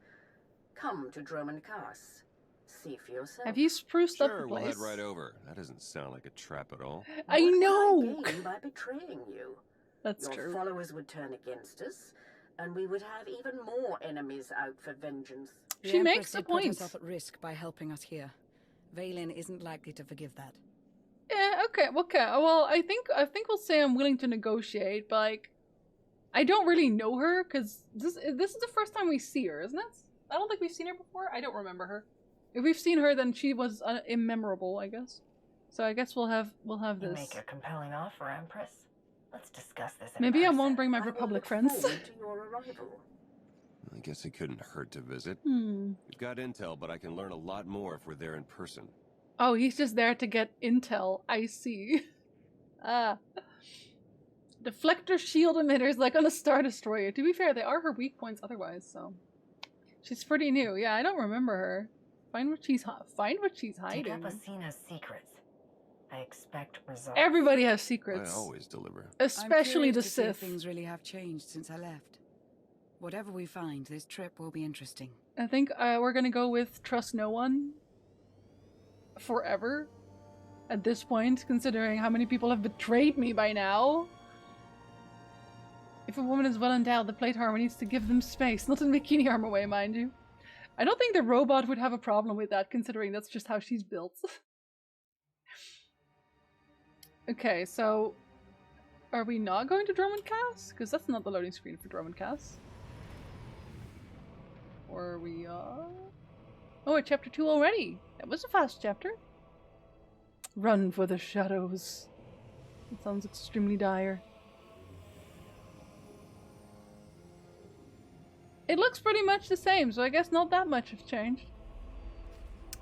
Come to Droman Cass. See for yourself. Have you spruced up the Sure, we'll place? head right over. That doesn't sound like a trap at all. I What know! would I gain by betraying you? That's Your true. followers would turn against us, and we would have even more enemies out for vengeance. She makes the Empress did put point. herself at risk by helping us here. Valen isn't likely to forgive that. Yeah, okay. Well, I think we'll say I'm willing to negotiate, but like, I don't really know her because this is the first time we see her, isn't it? I don't think we've seen her before. I don't remember her. If we've seen her, then she was immemorable, I guess. So I guess we'll have You this. make a compelling offer, Empress. Let's discuss this in Maybe I person. won't bring my Republic friends. Forward to your arrival. I guess it couldn't hurt to visit. We've got intel, but I can learn a lot more if we're there in person. Oh, he's just there to get intel. I see. Ah. Deflector shield emitters like on a Star Destroyer. To be fair, they are her weak points otherwise, so. She's pretty new. Yeah, I don't remember her. Find what she's Dig hiding. up Asina's secrets. I expect results. Everybody has secrets. I always deliver. Especially I'm the curious to see if Sith. things really have changed since I left. Whatever we find, this trip will be interesting. I think we're gonna go with trust no one. Forever. At this point, considering how many people have betrayed me by now. If a woman is well endowed, the plate armor needs to give them space. Not in bikini armor way, mind you. I don't think the robot would have a problem with that, considering that's just how she's built. Okay, so are we not going to Droman Cass? Because that's not the loading screen for Droman Cass. Or we are? Oh, at chapter 2 already. That was a fast chapter. Run for the shadows. It sounds extremely dire. It looks pretty much the same, so I guess not that much has changed.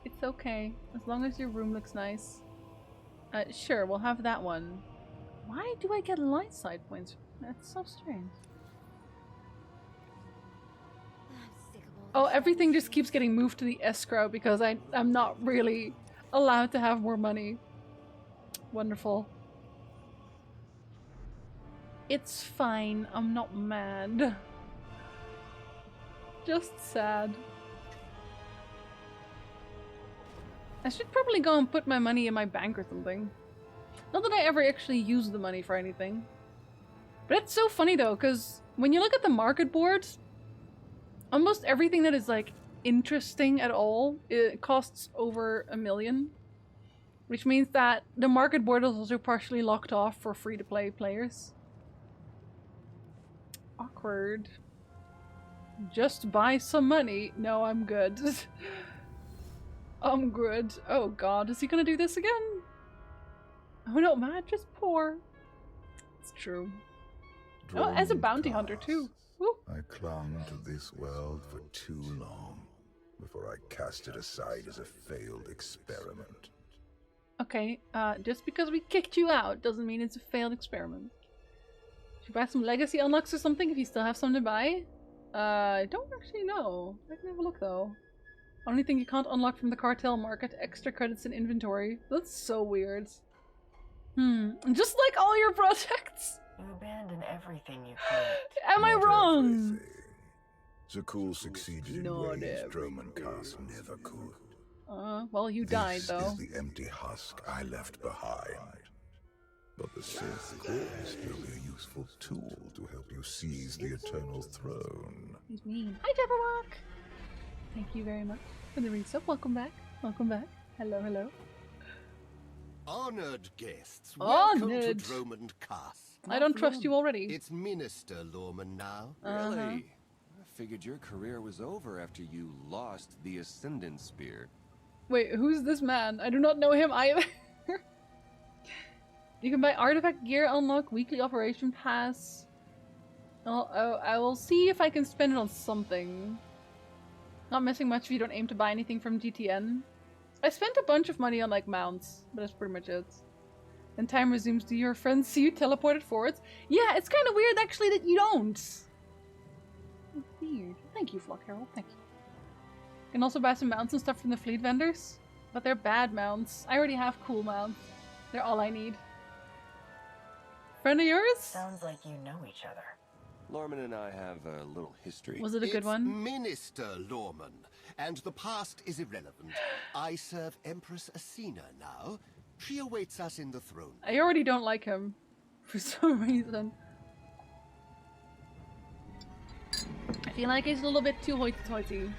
It's okay, as long as your room looks nice. Sure, we'll have that one. Why do I get light side points? That's so strange. Oh, everything just keeps getting moved to the escrow because I'm not really allowed to have more money. Wonderful. It's fine. I'm not mad. Just sad. I should probably go and put my money in my bank or something. Not that I ever actually use the money for anything. But it's so funny though, because when you look at the market board, almost everything that is like interesting at all, it costs over $1 million. Which means that the market board is also partially locked off for free-to-play players. Awkward. Just buy some money. No, I'm good. I'm good. Oh god, is he gonna do this again? Oh no, man, just poor. It's true. Oh, as a bounty hunter too. Woo. I clung to this world for too long before I cast it aside as a failed experiment. Okay, just because we kicked you out doesn't mean it's a failed experiment. Should you buy some legacy unlocks or something if you still have some to buy? I don't actually know. I can have a look though. Only thing you can't unlock from the cartel market, extra credits in inventory. That's so weird. Just like all your projects. You abandon everything you could. Am I wrong? Zakul succeeded in ways Dromenkast never could. Well, you died though. This is the empty husk I left behind. But the Sith could still be a useful tool to help you seize the Eternal Throne. He's mean. Hi, Jabberwock! Thank you very much for the resub. Welcome back. Welcome back. Hello, hello. Honored guests, Honored. welcome to Dromenkast. I don't trust you already. It's Minister Lorman now. Really? I figured your career was over after you lost the Ascendant Spear. Wait, who's this man? I do not know him either. You can buy artifact gear, unlock weekly operation pass. I will see if I can spend it on something. Not missing much if you don't aim to buy anything from GTN. I spent a bunch of money on like mounts, but that's pretty much it. Then time resumes. Do your friends see you teleported forwards? Yeah, it's kind of weird actually that you don't. It's weird. Thank you, Flock Herald. Thank you. You can also buy some mounts and stuff from the fleet vendors, but they're bad mounts. I already have cool mounts. They're all I need. Friend of yours? Sounds like you know each other. Lorman and I have a little history. Was it a good one? Minister Lorman, and the past is irrelevant. I serve Empress Asina now. She awaits us in the throne. I already don't like him for some reason. I feel like he's a little bit too hoity-toity.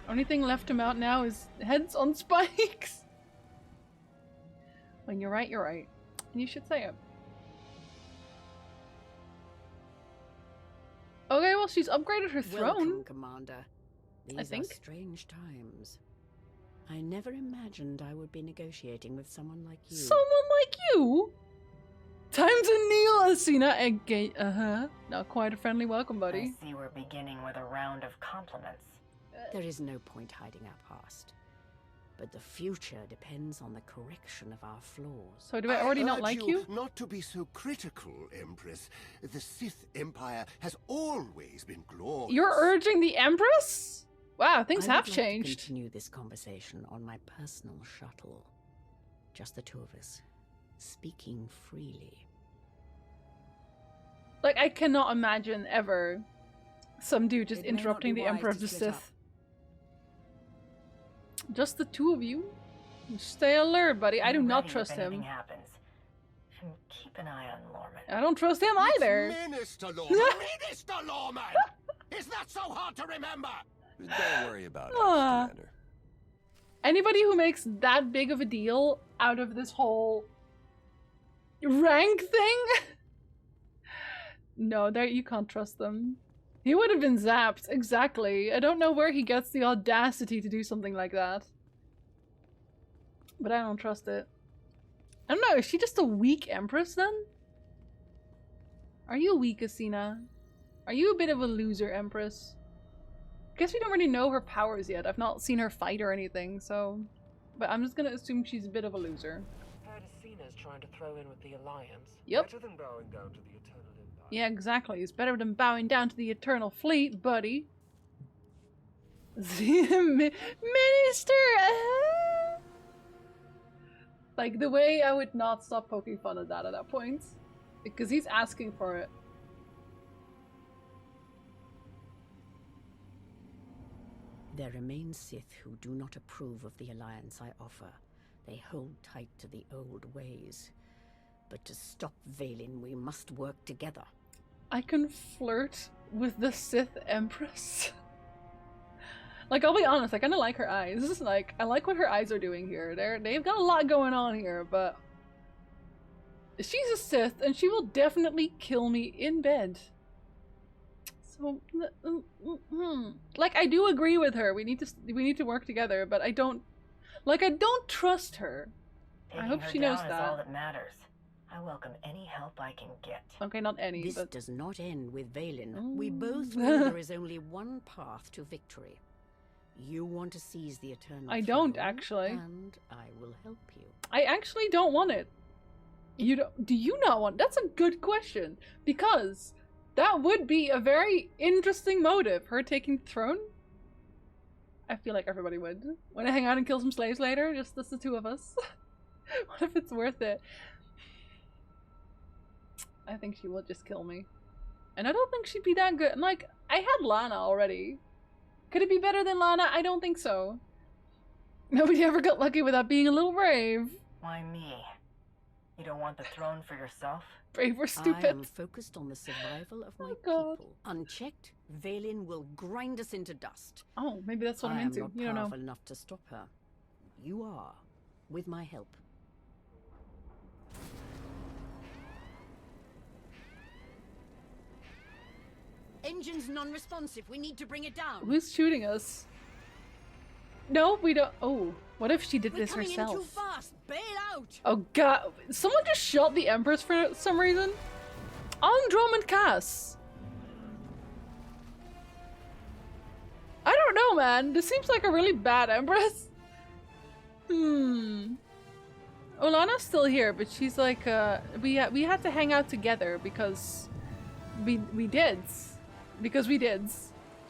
Only thing left to mount now is heads on spikes. When you're right, you're right. And you should say it. Okay, well, she's upgraded her throne. Welcome, Commander. These I think. Are strange times. I never imagined I would be negotiating with someone like you. Someone like you? Time to kneel, Asina. Again, Not quite a friendly welcome, buddy. I see we're beginning with a round of compliments. There is no point hiding our past. But the future depends on the correction of our flaws. So do I already not like you? Not to be so critical, Empress. The Sith Empire has always been glorious. You're urging the Empress? Wow, things have I would like changed. to continue this conversation on my personal shuttle. Just the two of us, speaking freely. Like, I cannot imagine ever some dude just It may not interrupting be the wise Emperor of to the split up. Sith. Just the two of you? Stay alert, buddy. I do Be not ready trust if anything him. happens. And keep an eye on Lorman. I don't trust him either. Minister Lorman! Minister Lorman! Is that so hard to remember? Don't worry about it, Ah. Commander. Anybody who makes that big of a deal out of this whole rank thing? No, there you can't trust them. He would have been zapped, exactly. I don't know where he gets the audacity to do something like that. But I don't trust it. I don't know, is she just a weak Empress then? Are you weak, Asina? Are you a bit of a loser, Empress? Guess we don't really know her powers yet. I've not seen her fight or anything, so... But I'm just gonna assume she's a bit of a loser. Heard Asina's trying to throw in with the Alliance. Yep. Better than bowing down to the Eternal Empire. Yeah, exactly. It's better than bowing down to the Eternal Fleet, buddy. Minister! Like, the way I would not stop poking fun at that point. Because he's asking for it. There remain Sith who do not approve of the alliance I offer. They hold tight to the old ways. But to stop Vaylin, we must work together. I can flirt with the Sith Empress. Like, I'll be honest, I kind of like her eyes. Like, I like what her eyes are doing here. They've got a lot going on here, but she's a Sith, and she will definitely kill me in bed. So, like, I do agree with her. We need to work together, but I don't trust her. Taking I hope her she knows down that. is all that matters. I welcome any help I can get. Okay, not any. This but... does not end with Vaylin. We both know there is only one path to victory. You want to seize the Eternal I don't, Throne, actually. And I will help you. I actually don't want it. You don't? Do you not want? That's a good question, because that would be a very interesting motive. Her taking the throne. I feel like everybody would. Want to hang out and kill some slaves later? Just the two of us. What if it's worth it? I think she will just kill me. And I don't think she'd be that good. Like, I had Lana already. Could it be better than Lana? I don't think so. Nobody ever got lucky without being a little brave. Why me? You don't want the throne for yourself? Brave or stupid? I am focused on the survival of my people. Unchecked, Vaylin will grind us into dust. Oh, maybe that's what I'm into. You don't I am not know. powerful enough to stop her. You are, with my help. Engine's non-responsive. We need to bring it down. Who's shooting us? No, we don't. Oh, what if she did We're this coming herself? in too fast. Bail out. Oh god, someone just shot the Empress for some reason? On Drummond Cass. I don't know, man. This seems like a really bad Empress. Olana's still here, but she's like, we had to hang out together because we did. Because we did.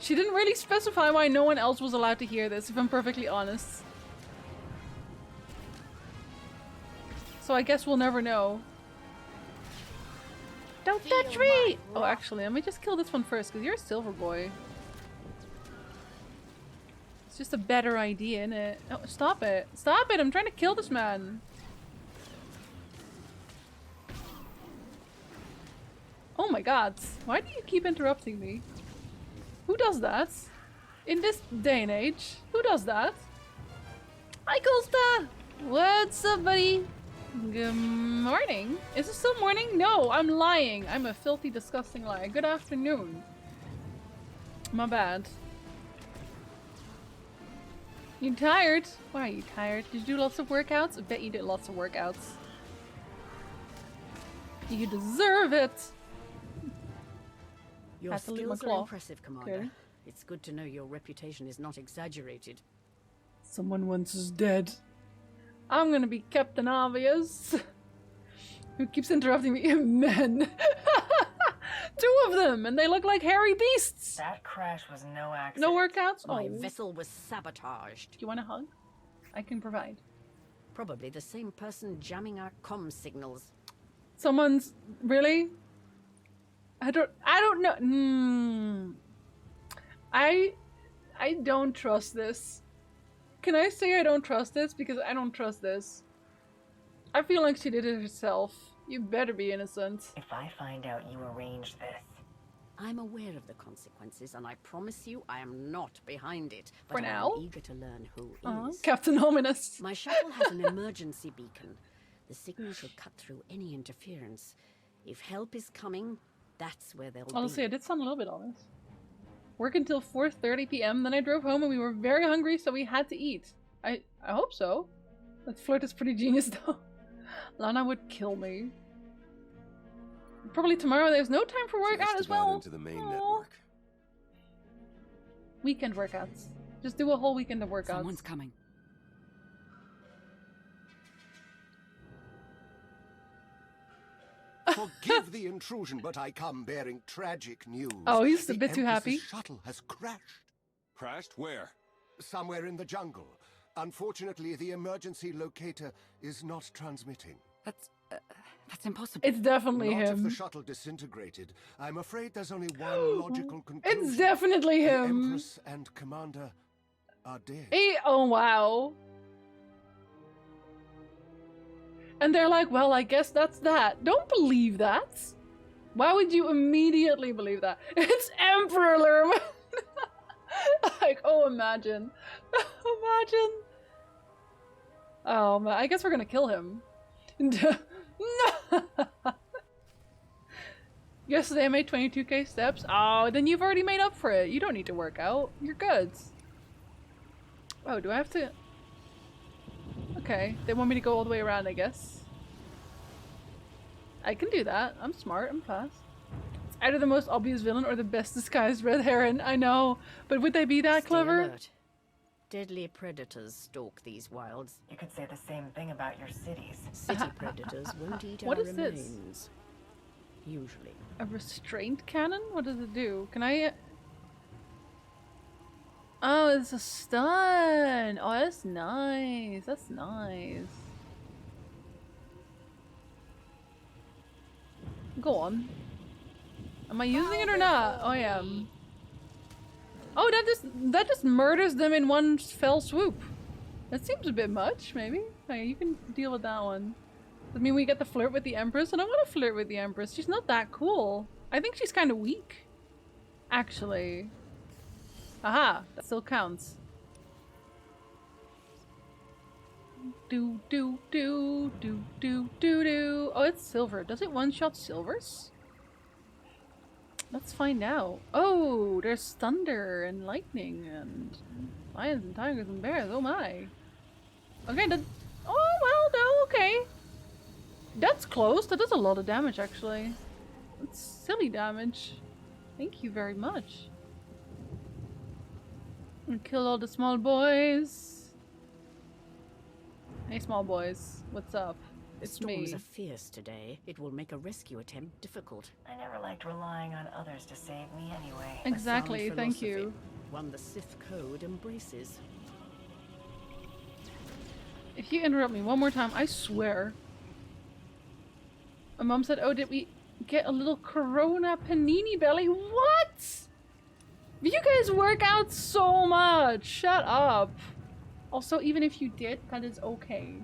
She didn't really specify why no one else was allowed to hear this, if I'm perfectly honest. So I guess we'll never know. Don't touch me! Oh, actually, let me just kill this one first, because you're a silver boy. It's just a better idea, innit? Oh, stop it. Stop it! I'm trying to kill this man. Oh my god. Why do you keep interrupting me? Who does that? In this day and age? Who does that? Hi, Costa! What's up, buddy? Good morning. Is it still morning? No, I'm lying. I'm a filthy, disgusting liar. Good afternoon. My bad. You tired? Why are you tired? Did you do lots of workouts? I bet you did lots of workouts. You deserve it! Your Had to leave my skills are claw. impressive, Commander. Okay. It's good to know your reputation is not exaggerated. Someone once is dead. I'm gonna be Captain Obvious. Who keeps interrupting me? Men! Two of them! And they look like hairy beasts! That crash was no accident. No workouts? My Oh. vessel was sabotaged. Do you want a hug? I can provide. Probably the same person jamming our comm signals. Someone's... Really? I don't know. I don't trust this. Can I say I don't trust this? Because I don't trust this. I feel like she did it herself. You better be innocent. If I find out you arranged this... I'm aware of the consequences, and I promise you I am not behind it. But For now? I'm eager to learn who is. Captain Ominous. My shuttle has an emergency beacon. The signal should cut through any interference. If help is coming, that's where they'll Honestly, be. I did sound a little bit honest. Work until 4:30 p.m. Then I drove home and we were very hungry, so we had to eat. I hope so. That flirt is pretty genius, though. Lana would kill me. Probably tomorrow there's no time for workout Just as about well. into the main Aw. network. Weekend workouts. Just do a whole weekend of workouts. Someone's coming. Forgive the intrusion, but I come bearing tragic news. Oh, he's a The bit too happy. Empress's shuttle has crashed. Crashed where? Somewhere in the jungle. Unfortunately, the emergency locator is not transmitting. That's impossible. It's definitely Not if him. the shuttle disintegrated. I'm afraid there's only one logical conclusion. It's definitely The him. Empress and Commander are dead. Oh, wow. And they're like, well, I guess that's that. Don't believe that. Why would you immediately believe that? It's Emperor Lerman. Like, oh, imagine. Imagine. Oh, man. I guess we're gonna kill him. No. Yesterday I made 22k steps. Oh, then you've already made up for it. You don't need to work out. You're good. Oh, do I have to... Okay, they want me to go all the way around, I guess. I can do that. I'm smart. I'm fast. It's either the most obvious villain or the best disguised Red Heron. I know, but would they be that Stay clever? alert. Deadly predators stalk these wilds. You could say the same thing about your cities. City predators won't eat What our is this? remains. Usually. A restraint cannon? What does it do? Can I... Oh, it's a stun! Oh, that's nice. That's nice. Go on. Am I using it or not? Oh, I am. Oh, that just murders them in one fell swoop. That seems a bit much, maybe. Okay, you can deal with that one. I mean, we get to flirt with the Empress. I don't want to flirt with the Empress. She's not that cool. I think she's kind of weak. Actually. Aha, that still counts. Do do do do do do do. Oh, it's silver. Does it one-shot silvers? Let's find out. Oh, there's thunder and lightning and lions and tigers and bears. Oh my. Okay, that... Oh, well, no, okay. That's close. That does a lot of damage, actually. That's silly damage. Thank you very much. And kill all the small boys. Hey, small boys. What's up? It's The storms me. are fierce today. It will make a rescue attempt difficult. I never liked relying on others to save me anyway. Exactly, A sound thank philosophy, you. One the Sith Code embraces. If you interrupt me one more time, I swear. My mom said, oh, did we get a little Corona panini belly? What? You guys work out so much. Shut up. Also, even if you did, that is okay.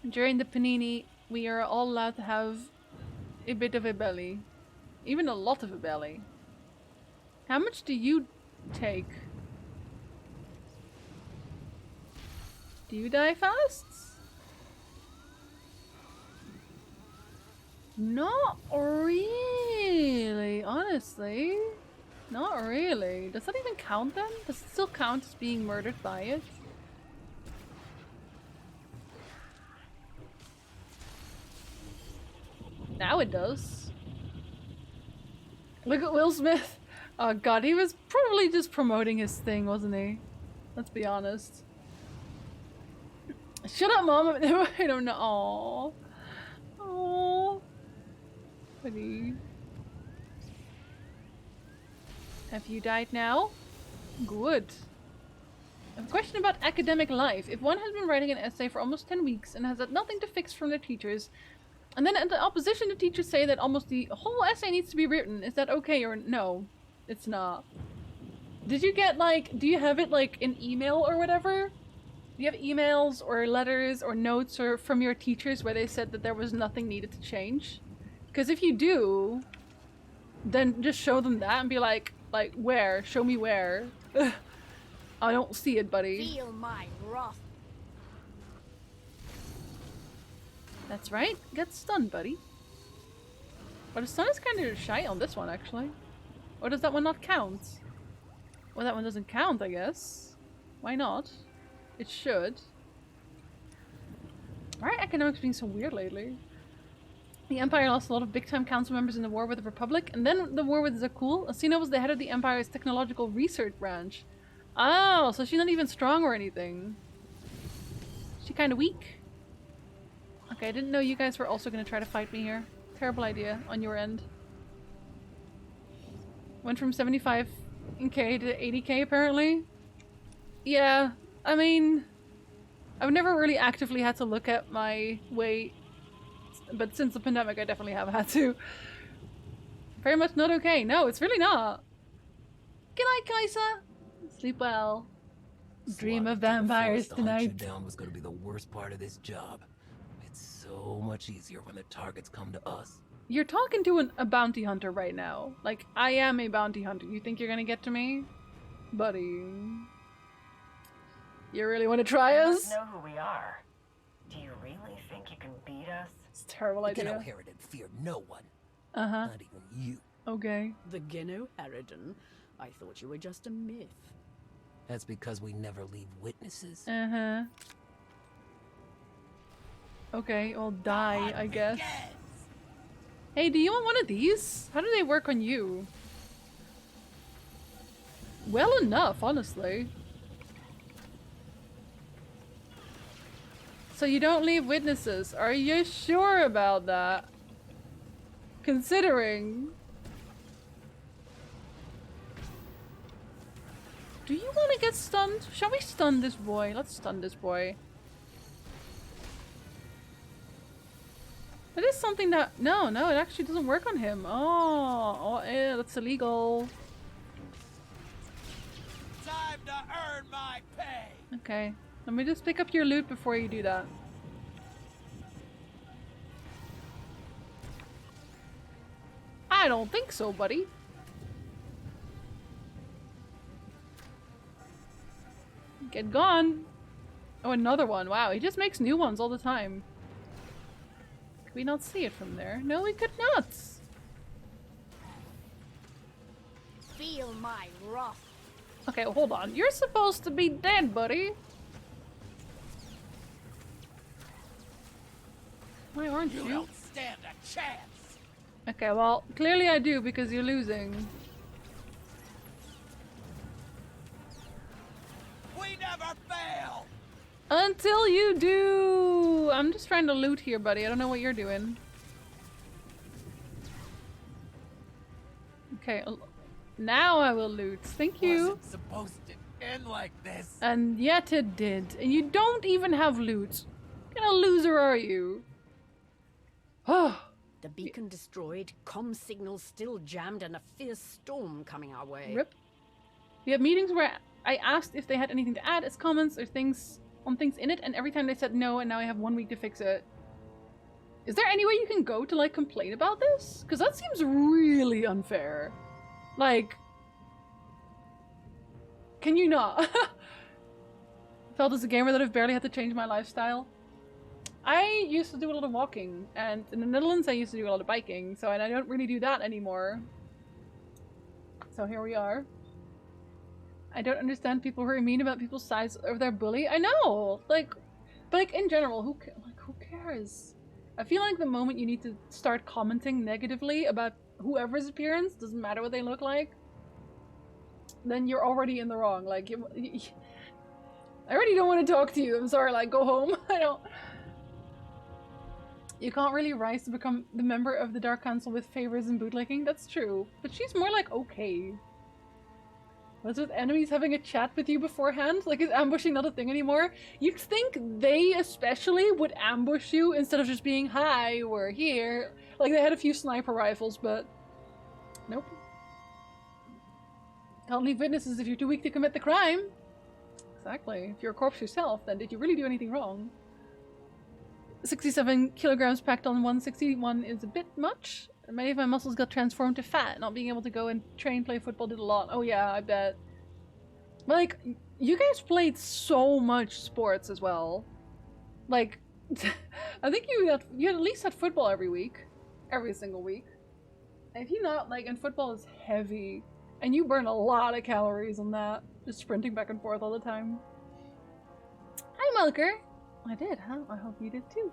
During the panini, we are all allowed to have a bit of a belly. Even a lot of a belly. How much do you take? Do you die fast? Not really, honestly. Not really. Does that even count then? Does it still count as being murdered by it? Now it does. Look at Will Smith. Oh god, he was probably just promoting his thing, wasn't he? Let's be honest. Shut up, Mom. I don't know. Aww. Aww. Buddy. Have you died now? Good. I have a question about academic life. If one has been writing an essay for almost 10 weeks and has had nothing to fix from their teachers, and then at the opposition the teachers say that almost the whole essay needs to be written, is that okay or no? It's not. Did you get like, do you have it like in email or whatever? Do you have emails or letters or notes or from your teachers where they said that there was nothing needed to change? Because if you do, then just show them that and be like where? Show me where. I don't see it, buddy. Feel my wrath. That's right. Get stunned, buddy. But the stun is kind of shy on this one, actually. Or does that one not count? Well, that one doesn't count, I guess. Why not? It should. Why are academics being so weird lately? The Empire lost a lot of big-time council members in the war with the Republic, and then the war with Zakul. Asina was the head of the Empire's technological research branch. Oh, so she's not even strong or anything. She kind of weak. Okay, I didn't know you guys were also going to try to fight me here. Terrible idea on your end. Went from 75k to 80k apparently. Yeah, I mean... I've never really actively had to look at my weight, but since the pandemic I definitely have had to. Very much not okay. No, it's really not. Good night, Kaisa. Sleep well. Dream of vampires tonight. Down was going to be the worst part of this job. It's so much easier when the targets come to us. You're talking to a bounty hunter right now. Like, I am a bounty hunter. You think you're gonna get to me? Buddy. You really want to try You us? must know who we are. Do you really think you can beat us? It's a terrible idea. Geno Harridan feared no one. Uh-huh. Not even you. Okay. The Geno Harridan? I thought you were just a myth. That's because we never leave witnesses. Uh-huh. Okay, I'll die, I guess. Hey, do you want one of these? How do they work on you? Well enough, honestly. So you don't leave witnesses. Are you sure about that? Considering... Do you want to get stunned? Shall we stun this boy? Let's stun this boy. That is something that... No, it actually doesn't work on him. Oh, that's illegal. Time to earn my pay. Okay, let me just pick up your loot before you do that. I don't think so, buddy. Get gone. Oh, another one. Wow, he just makes new ones all the time. Could we not see it from there? No, we could not. Feel my wrath. Okay, well, hold on. You're supposed to be dead, buddy. Why aren't you? You don't stand a chance. Okay, well, clearly I do because you're losing. We never fail. Until you do! I'm just trying to loot here, buddy. I don't know what you're doing. Okay, now I will loot. Thank you. Wasn't supposed to end like this. And yet it did. And you don't even have loot. What kind of loser are you? Oh. The beacon destroyed, comm signals still jammed, and a fierce storm coming our way. Rip. We have meetings where I asked if they had anything to add as comments or things on things in it, and every time they said no, and now I have 1 week to fix it. Is there any way you can go to, like, complain about this? Because that seems really unfair. Like... Can you not? Felt as a gamer that I've barely had to change my lifestyle. I used to do a lot of walking, and in the Netherlands I used to do a lot of biking, so I don't really do that anymore. So here we are. I don't understand people who are mean about people's size or their bully. I know! Like, but like in general, who cares? I feel like the moment you need to start commenting negatively about whoever's appearance, doesn't matter what they look like, then you're already in the wrong. Like, I already don't want to talk to you. I'm sorry, like, go home. I don't... You can't really rise to become the member of the Dark Council with favors and bootlicking. That's true. But she's more like, okay. What's with enemies having a chat with you beforehand? Like, is ambushing not a thing anymore? You'd think they especially would ambush you instead of just being, hi, we're here. Like, they had a few sniper rifles, but... Nope. Can't leave witnesses if you're too weak to commit the crime. Exactly. If you're a corpse yourself, then did you really do anything wrong? 67 kilograms packed on 161 is a bit much. Many of my muscles got transformed to fat. Not being able to go and train, play football did a lot. Oh yeah, I bet. But like, you guys played so much sports as well. Like, I think you at least had football every week. Every single week. And if you not, like, and football is heavy. And you burn a lot of calories on that. Just sprinting back and forth all the time. Hi, Melker. I did, huh? I hope you did too.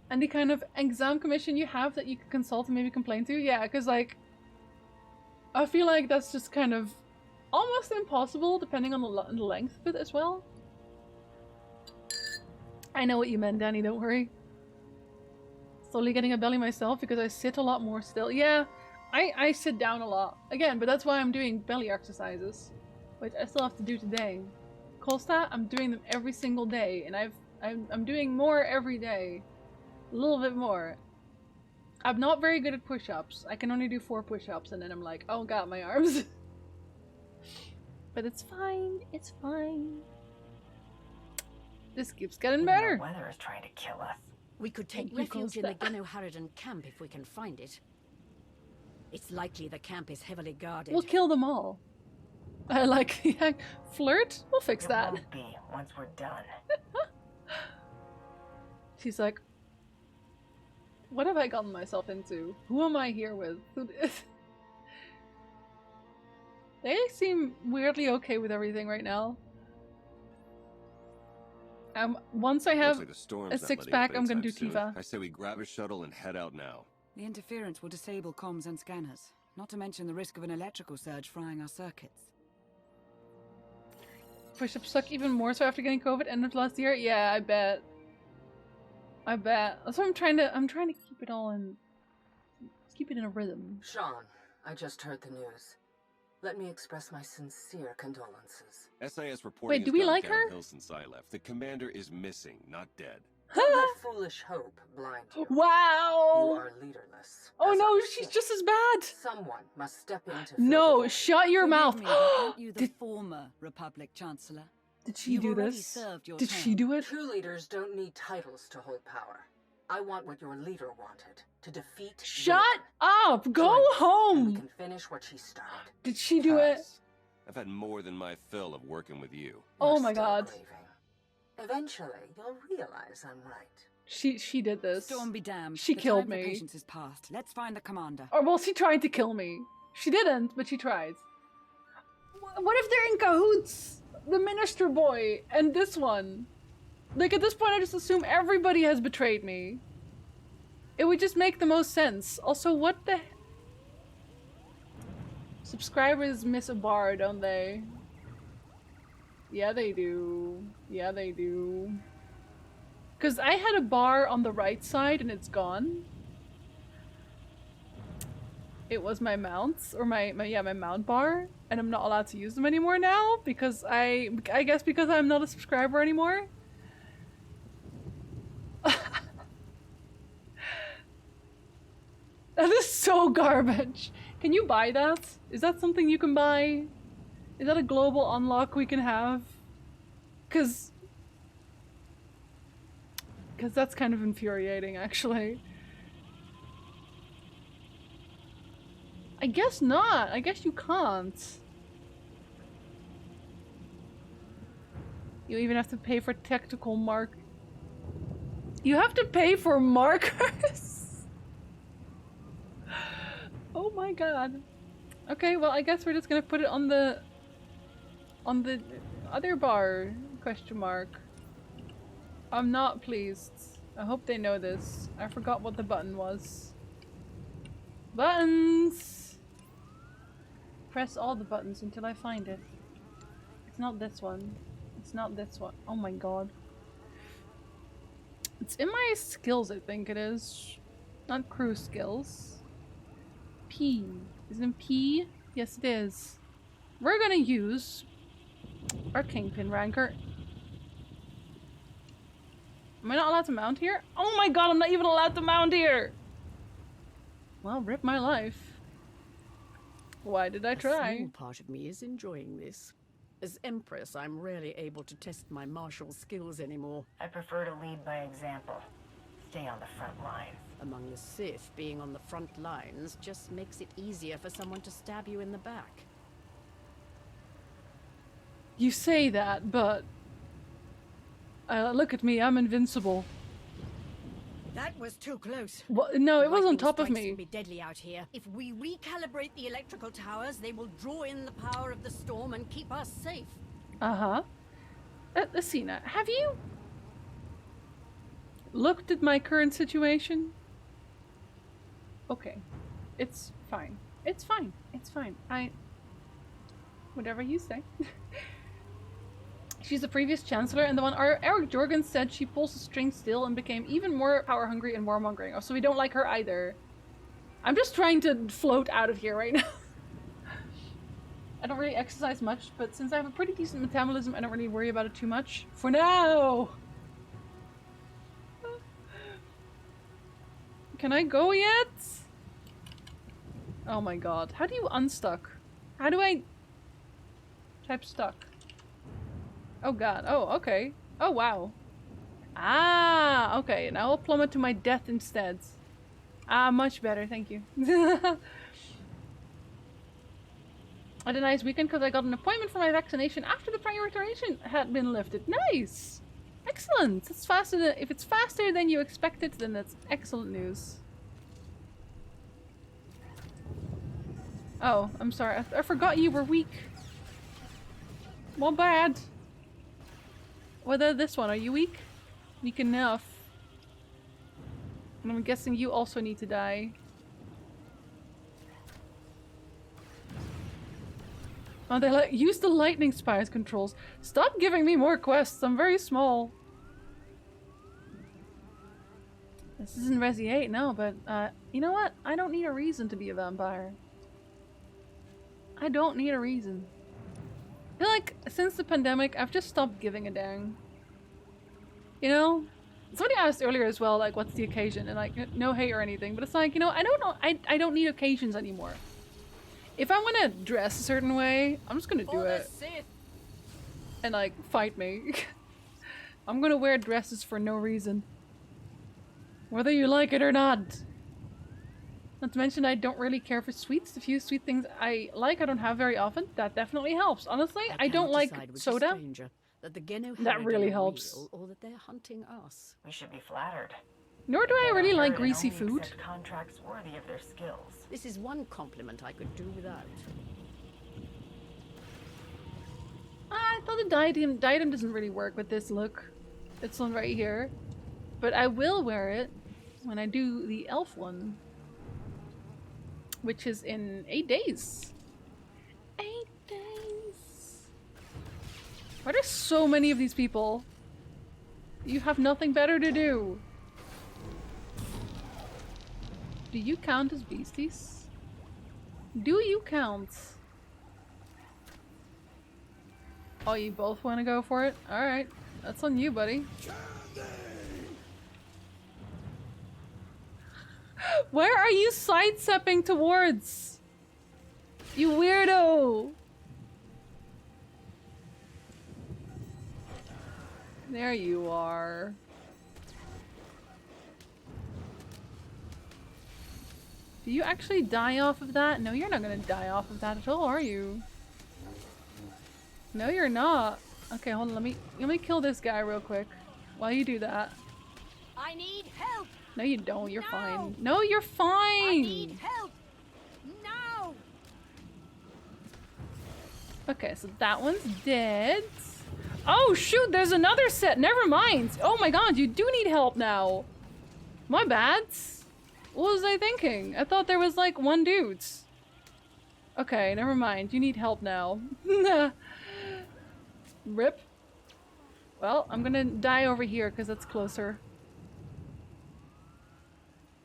Any kind of exam commission you have that you could consult and maybe complain to? Yeah, because like, I feel like that's just kind of almost impossible depending on the length of it as well. I know what you meant, Danny, don't worry. Slowly getting a belly myself because I sit a lot more still. Yeah, I sit down a lot. Again, but that's why I'm doing belly exercises, which I still have to do today. Kolstad, I'm doing them every single day, and I'm doing more every day. A little bit more. I'm not very good at push-ups. I can only do 4 push-ups, and then I'm like, oh god, my arms. But it's fine. It's fine. This keeps getting better. The weather is trying to kill us. We could take refuge in the Geno Harridan camp if we can find it. It's likely the camp is heavily guarded. We'll kill them all. I like the flirt. We'll fix that. It won't be once we're done. She's like, what have I gotten myself into? Who am I here with? They seem weirdly okay with everything right now. Once I have Looks like the storm's a not 6-pack, letting up I'm gonna do anytime soon. Tifa. I say we grab a shuttle and head out now. The interference will disable comms and scanners, not to mention the risk of an electrical surge frying our circuits. Push-ups suck even more so after getting COVID end of last year? Yeah, I bet. I bet. That's what I'm trying to keep it all in, keep it in a rhythm. Sean, I just heard the news. Let me express my sincere condolences. SAS reporting Wait, do has we gone like her? downhill since I left. The commander is missing, not dead. Don't let foolish hope blind you. Wow! You are leaderless. Oh as no, are she's the just as bad! Someone must step in to fill No, the shut your mouth! Me, but aren't you the former Republic Chancellor? Did she You've do already this? served your Did term. she do it? True leaders don't need titles to hold power. I want what your leader wanted, to defeat Shut Valen. up! Go Join me, and we home! can finish what she started. Did she do it? I've had more than my fill of working with you. Oh You're my still god. grieving. Eventually, you'll realize I'm right. She did this. Storm be damned. She The killed time for me. patience is past. Let's find the commander. Or well, she tried to kill me. She didn't, but she tried. What if they're in cahoots? The minister boy and this one. Like at this point I just assume everybody has betrayed me. It would just make the most sense. Also, what the... Subscribers miss a bar, don't they? Yeah, they do. Yeah, they do. Because I had a bar on the right side and it's gone. It was my mounts, or my mount bar, and I'm not allowed to use them anymore now because I guess because I'm not a subscriber anymore. That is so garbage. Can you buy that? Is that something you can buy? Is that a global unlock we can have? Cause that's kind of infuriating, actually. I guess not. I guess you can't. You even have to pay for tactical mark. You have to pay for markers? Oh my god. Okay, well I guess we're just gonna put it on the other bar, question mark. I'm not pleased. I hope they know this. I forgot what the button was. Buttons! Press all the buttons until I find it. It's not this one. It's not this one. Oh my god. It's in my skills, I think it is. Not crew skills. P. Isn't P? Yes, it is. We're gonna use our Kingpin ranker. Am I not allowed to mount here? Oh my god, I'm not even allowed to mount here! Well, rip my life. Why did I try? A small part of me is enjoying this. As Empress, I'm rarely able to test my martial skills anymore. I prefer to lead by example. Stay on the front lines. Among the Sith, being on the front lines just makes it easier for someone to stab you in the back. You say that, but... look at me, I'm invincible. That was too close. Well, no, it was on Lightning top of strikes me. can be deadly out here. If we recalibrate the electrical towers, they will draw in the power of the storm and keep us safe. Uh-huh. Asina, have you looked at my current situation? Okay. It's fine. It's fine. It's fine. Whatever you say. She's the previous chancellor and the one Eric Jorgens said she pulls the strings still and became even more power hungry and warmongering. Oh, so we don't like her either. I'm just trying to float out of here right now. I don't really exercise much, but since I have a pretty decent metabolism, I don't really worry about it too much. For now! Can I go yet? Oh my god. How do you unstuck? How do I... type stuck? Oh god. Oh, okay. Oh wow. Ah, okay. Now I'll plummet to my death instead. Ah, much better. Thank you. I had a nice weekend because I got an appointment for my vaccination after the prioritization had been lifted. Nice! Excellent! It's faster than, if it's faster than you expected, then that's excellent news. Oh, I'm sorry. I forgot you were weak. Well, bad. Whether this one, are you weak? Weak enough. And I'm guessing you also need to die. Oh, they like use the lightning spires controls. Stop giving me more quests. I'm very small. This isn't Resi 8, no, but you know what? I don't need a reason to be a vampire. I don't need a reason. I feel like since the pandemic, I've just stopped giving a dang. You know? Somebody asked earlier as well, like, what's the occasion? And like, no hate or anything, but it's like, you know, I don't know. I don't need occasions anymore. If I want to dress a certain way, I'm just gonna do it. And like, fight me. I'm gonna wear dresses for no reason. Whether you like it or not. Not to mention I don't really care for sweets. The few sweet things I like I don't have very often. That definitely helps. Honestly, I don't like soda. That the Geno that really helps. Real, or that they're hunting us. We should be flattered. Nor do I really like greasy food. Contracts worthy of their skills. This is one compliment I could do without. I thought the diadem doesn't really work with this look. It's one right here. But I will wear it when I do the elf one. Which is in 8 days. 8 days. Why are there so many of these people? You have nothing better to do. Do you count as beasties? Do you count? Oh, you both want to go for it? Alright. That's on you, buddy. Where are you sidestepping towards? You weirdo! There you are. Do you actually die off of that? No, you're not gonna die off of that at all, are you? No, you're not. Okay, hold on. Let me kill this guy real quick while you do that. I need help. No, you don't. You're fine. No, you're fine. I need help. No. Okay, so that one's dead. Oh shoot! There's another set. Never mind. Oh my god, you do need help now. My bad. What was I thinking? I thought there was like one dude. Okay, never mind. You need help now. Rip. Well, I'm gonna die over here because that's closer.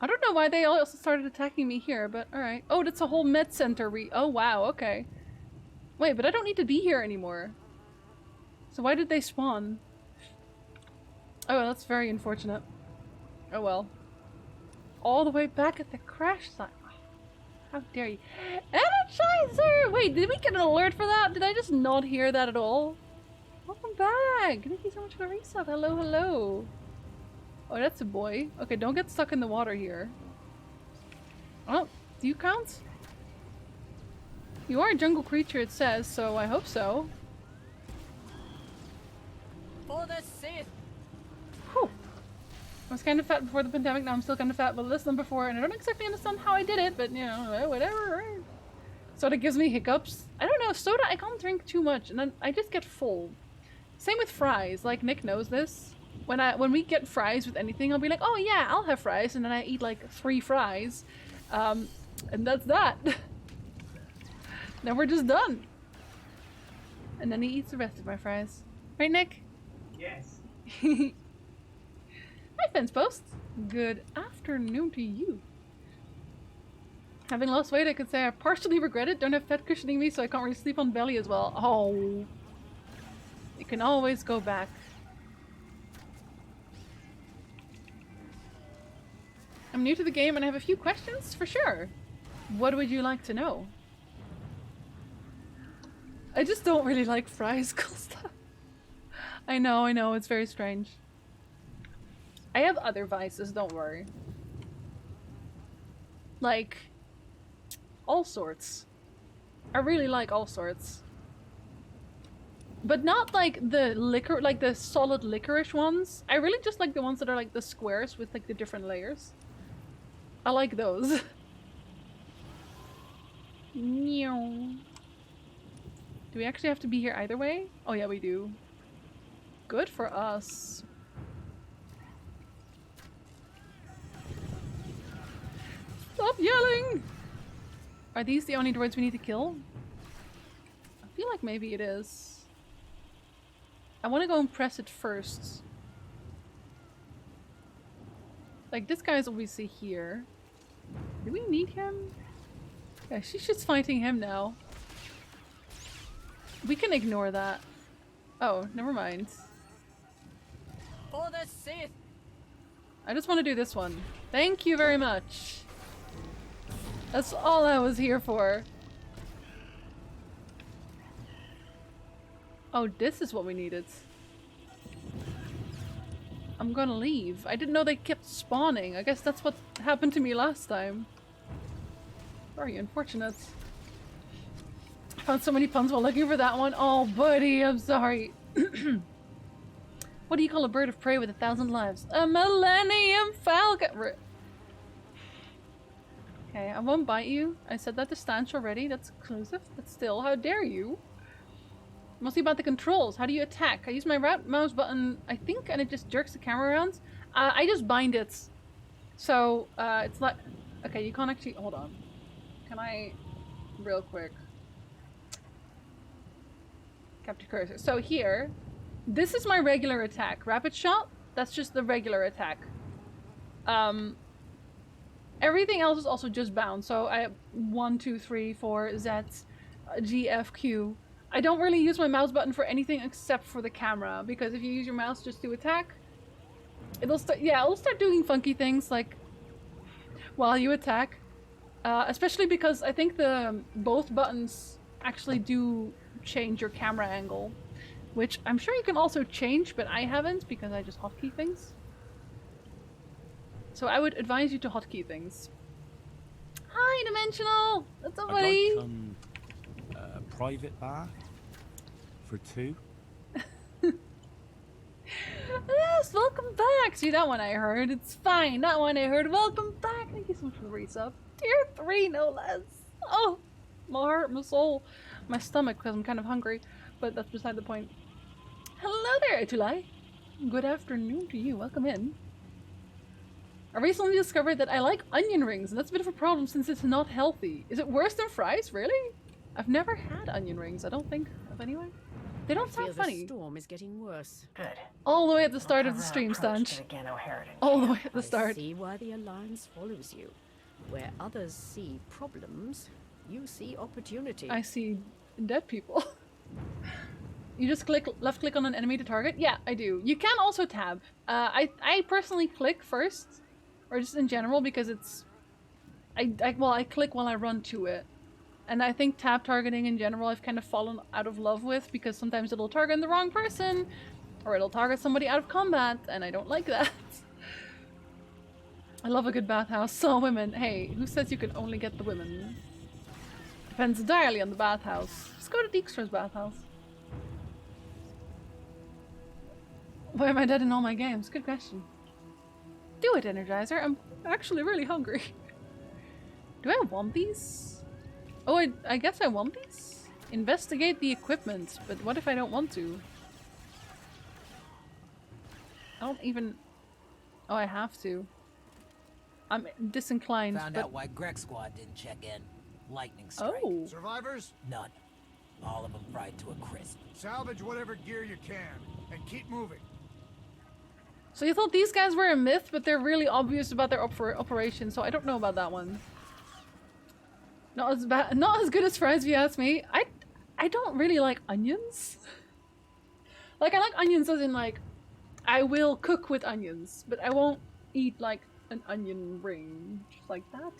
I don't know why they also started attacking me here, but alright. Oh, that's a whole med center oh wow, okay. Wait, but I don't need to be here anymore. So why did they spawn? Oh, well, that's very unfortunate. Oh well. All the way back at the crash site. How dare you. Energizer! Wait, did we get an alert for that? Did I just not hear that at all? Welcome back! Thank you so much for the resub. Hello, hello. Oh, that's a boy. Okay, don't get stuck in the water here. Oh, do you count? You are a jungle creature, it says, so I hope so. For the Sith. Whew. I was kind of fat before the pandemic, now I'm still kind of fat, but less than before, and I don't exactly understand how I did it, but you know, whatever. Soda gives me hiccups. I don't know, soda I can't drink too much, and then I just get full. Same with fries, like Nick knows this. When we get fries with anything, I'll be like, oh yeah, I'll have fries, and then I eat like 3 fries. And that's that. Then we're just done. And then he eats the rest of my fries. Right, Nick? Yes. Hi, Fence Post. Good afternoon to you. Having lost weight, I could say I partially regret it. Don't have fat cushioning me, so I can't really sleep on belly as well. Oh. You can always go back. I'm new to the game and I have a few questions, for sure. What would you like to know? I just don't really like fries stuff. I know, it's very strange. I have other vices, don't worry. Like, all sorts. I really like all sorts. But not like the liquor, like the solid licorice ones. I really just like the ones that are like the squares with like the different layers. I like those. Meow. Do we actually have to be here either way? Oh yeah, we do. Good for us. Stop yelling! Are these the only droids we need to kill? I feel like maybe it is. I want to go and press it first. Like, this guy is obviously here. Do we need him? Yeah, she's just fighting him now. We can ignore that. Oh, never mind. For the Sith! I just want to do this one. Thank you very much. That's all I was here for. Oh, this is what we needed. I'm gonna leave. I didn't know they kept spawning. I guess that's what happened to me last time. Very unfortunate. I found so many puns while looking for that one. Oh, buddy, I'm sorry. What do you call a bird of prey with 1,000 lives? A Millennium Falcon! Okay, I won't bite you. I said that to Stanch already. That's exclusive. But still, how dare you? Mostly about the controls. How do you attack? I use my right mouse button, I think, and it just jerks the camera around. I just bind it. So, it's like... Okay, you can't actually... Hold on. Can I... Real quick. Capture cursor. So here, this is my regular attack. Rapid shot, that's just the regular attack. Everything else is also just bound. So I have 1, 2, 3, 4, Z, G, F, Q. I don't really use my mouse button for anything except for the camera, because if you use your mouse just to attack, it'll start doing funky things like while you attack. Especially because I think both buttons actually do change your camera angle, which I'm sure you can also change, but I haven't because I just hotkey things. So I would advise you to hotkey things. Hi, Dimensional! What's up, buddy? I'd like private bar for 2. Yes, welcome back! See, that one I heard. It's fine. That one I heard. Welcome back! Thank you so much for the resub. Tier 3, no less. Oh, my heart, my soul, my stomach, because I'm kind of hungry. But that's beside the point. Hello there, Etulai. Good afternoon to you. Welcome in. I recently discovered that I like onion rings, and that's a bit of a problem since it's not healthy. Is it worse than fries? Really? I've never had onion rings. I don't think of anyone. They don't sound funny. The storm is getting worse. Good. All the way at the start of the stream, Stanch. All the way at the start. I see why the Alliance follows you. Where others see problems, you see opportunity. I see dead people. You just left click on an enemy to target? Yeah, I do. You can also tab. I personally click first, or just in general, because it's... I click while I run to it. And I think tab targeting in general I've kind of fallen out of love with, because sometimes it'll target the wrong person, or it'll target somebody out of combat, and I don't like that. I love a good bathhouse. So women. Hey, who says you can only get the women? Depends entirely on the bathhouse. Just go to Dijkstra's bathhouse. Why am I dead in all my games? Good question. Do it, Energizer. I'm actually really hungry. Do I want these? Oh, I guess I want these? Investigate the equipment, but what if I don't want to? I don't even... Oh, I have to. I'm disinclined, Found out why Greg Squad didn't check in. Lightning strike. Oh. Survivors? None. All of them fried to a crisp. Salvage whatever gear you can, and keep moving. So you thought these guys were a myth, but they're really obvious about their operation, so I don't know about that one. Not as bad, not as good as fries if you ask me. I don't really like onions. Like, I like onions as in, like, I will cook with onions, but I won't eat, like, an onion ring. Just like that.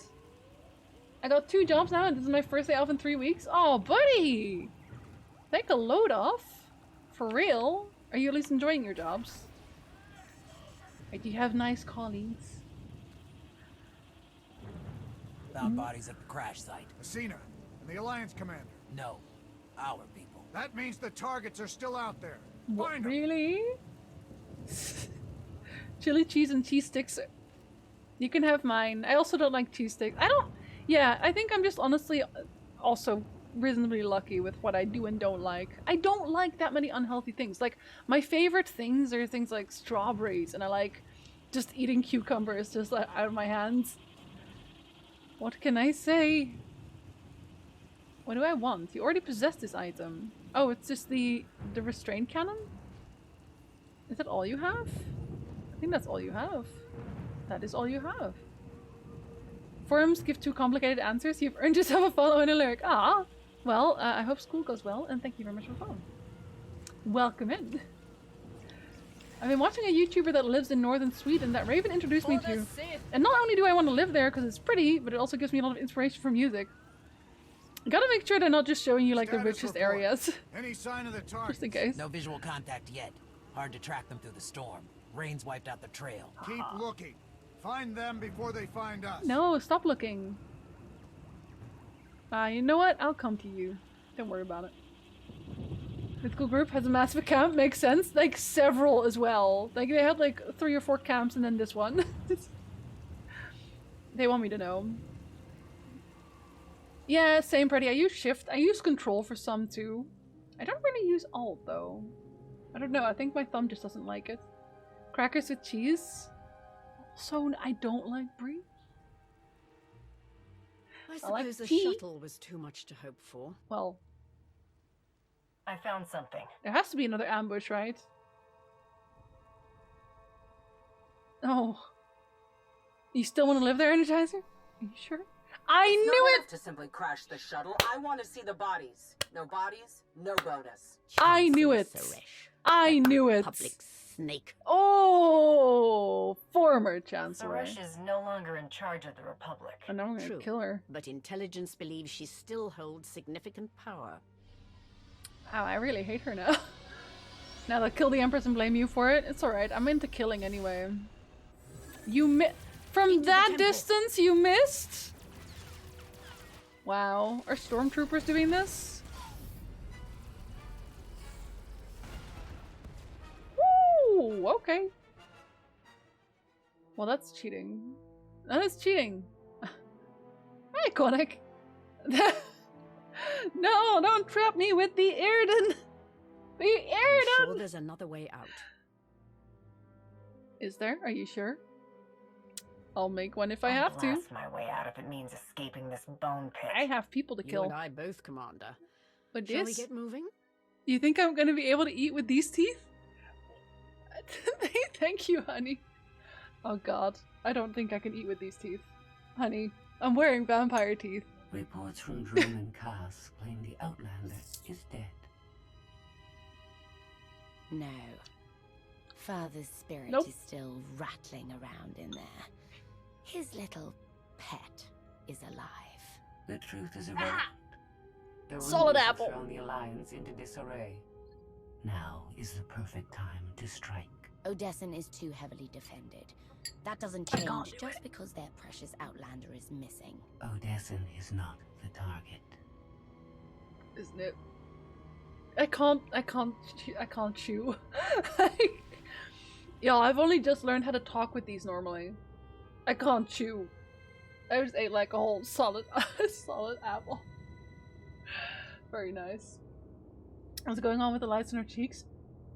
I got 2 jobs now, and this is my first day off in 3 weeks. Oh, buddy! Take a load off. For real? Are you at least enjoying your jobs? Like, do you have nice colleagues? Found bodies at the crash site. Messina, and the Alliance commander. No, our people. That means the targets are still out there. What, Find 'em. really? Chili cheese and cheese sticks. You can have mine. I also don't like cheese sticks. I don't... Yeah, I think I'm just honestly also reasonably lucky with what I do and don't like. I don't like that many unhealthy things. Like, my favorite things are things like strawberries, and I like just eating cucumbers just like out of my hands. What can I say? What do I want? You already possess this item. Oh, it's just the restraint cannon? Is that all you have? I think that's all you have. That is all you have. Forums give too complicated answers. You've earned yourself a follow and a lyric. Ah! Well, I hope school goes well, and thank you very much for the phone. Welcome in. I've been watching a YouTuber that lives in northern Sweden that Raven introduced me to. And not only do I want to live there because it's pretty, but it also gives me a lot of inspiration for music. Gotta make sure they're not just showing you like the richest areas. Any sign of the target? Just in case. No visual contact yet. Hard to track them through the storm. Rain's wiped out the trail. Keep looking. Find them before they find us. No, stop looking. You know what? I'll come to you. Don't worry about it. Mythical Group has a massive camp, makes sense. Like, several as well. Like, they had like 3 or 4 camps and then this one. They want me to know. Yeah, same pretty. I use Shift. I use Control for some too. I don't really use Alt though. I don't know, I think my thumb just doesn't like it. Crackers with cheese? Also, I don't like brie. I I like suppose the tea. shuttle was too much to hope for. Well, I found something. there has to be another ambush, right? Oh. You still want to live there, Energizer? Are you sure? I It's knew not it! enough to simply crash the shuttle. I want to see the bodies. No bodies, no bonus. I knew it! I knew it! Public snake. Oh! Former Chancellor. Suresh is no longer in charge of the Republic. And now I'm gonna True, kill her. but intelligence believes she still holds significant power. Wow, I really hate her now. Now they'll kill the Empress and blame you for it. It's alright, I'm into killing anyway. You from that distance, you missed? Wow, are stormtroopers doing this? Woo! Okay. Well, that's cheating. That is cheating. Hi, Konik. No, don't trap me with the Erden! The I'm Erden! sure there's another way out. Is there? Are you sure? I'll make one if I I'll have to. blast my way out if it means escaping this bone pit. I have people to You kill. and I both, Commander. But Shall we this? get moving? You think I'm gonna be able to eat with these teeth? Thank you, honey. Oh god. I don't think I can eat with these teeth. Honey, I'm wearing vampire teeth. Reports from Droman Kaas claim the Outlander is dead. No. Father's spirit Nope. is still rattling around in there. His little pet is alive. The truth is irrelevant. The Solid rumors have apple. thrown the Alliance into disarray. Now is the perfect time to strike. Odessen is too heavily defended. That doesn't I can't change do just because their precious Outlander is missing. Odessen is not the target. Isn't it? I can't chew. Yeah, I've only just learned how to talk with these normally. I can't chew. I just ate like a whole solid apple. Very nice. What's going on with the lights in her cheeks?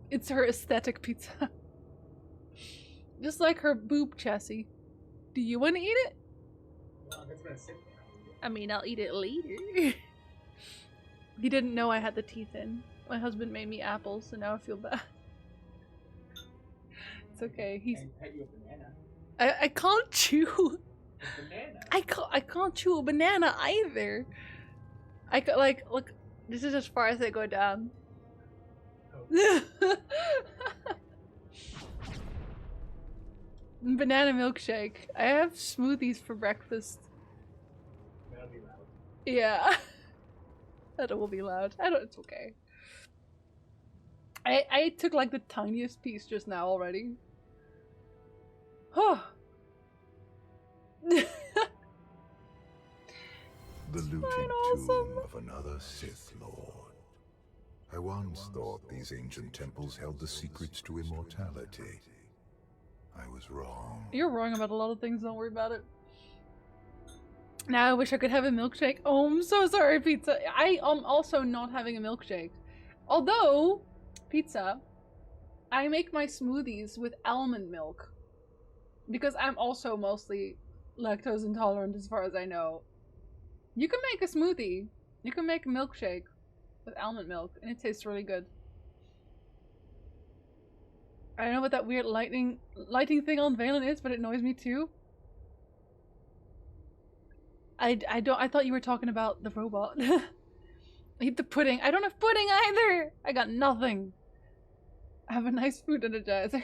It's her aesthetic pizza. Just like her boob chassis. Do you want to eat it? I mean, I'll eat it later. He didn't know I had the teeth in. My husband made me apples, so now I feel bad. It's okay. He's. I can't chew. I can't chew a banana either. Look, this is as far as they go down. Banana milkshake. I have smoothies for breakfast. That'll be loud. Yeah. That will be loud. It's okay. I took like the tiniest piece just now already. Oh. The looting tomb of another Sith Lord. I once thought these ancient temples held the secrets to immortality. I was wrong. You're wrong about a lot of things, don't worry about it. Now I wish I could have a milkshake. Oh, I'm so sorry, Pizza. I am also not having a milkshake. Although, Pizza, I make my smoothies with almond milk. Because I'm also mostly lactose intolerant as far as I know. You can make a smoothie. You can make a milkshake with almond milk and it tastes really good. I don't know what that weird lighting thing on Valen is, but it annoys me too. I thought you were talking about the robot. I eat the pudding. I don't have pudding either! I got nothing. I have a nice food energizer.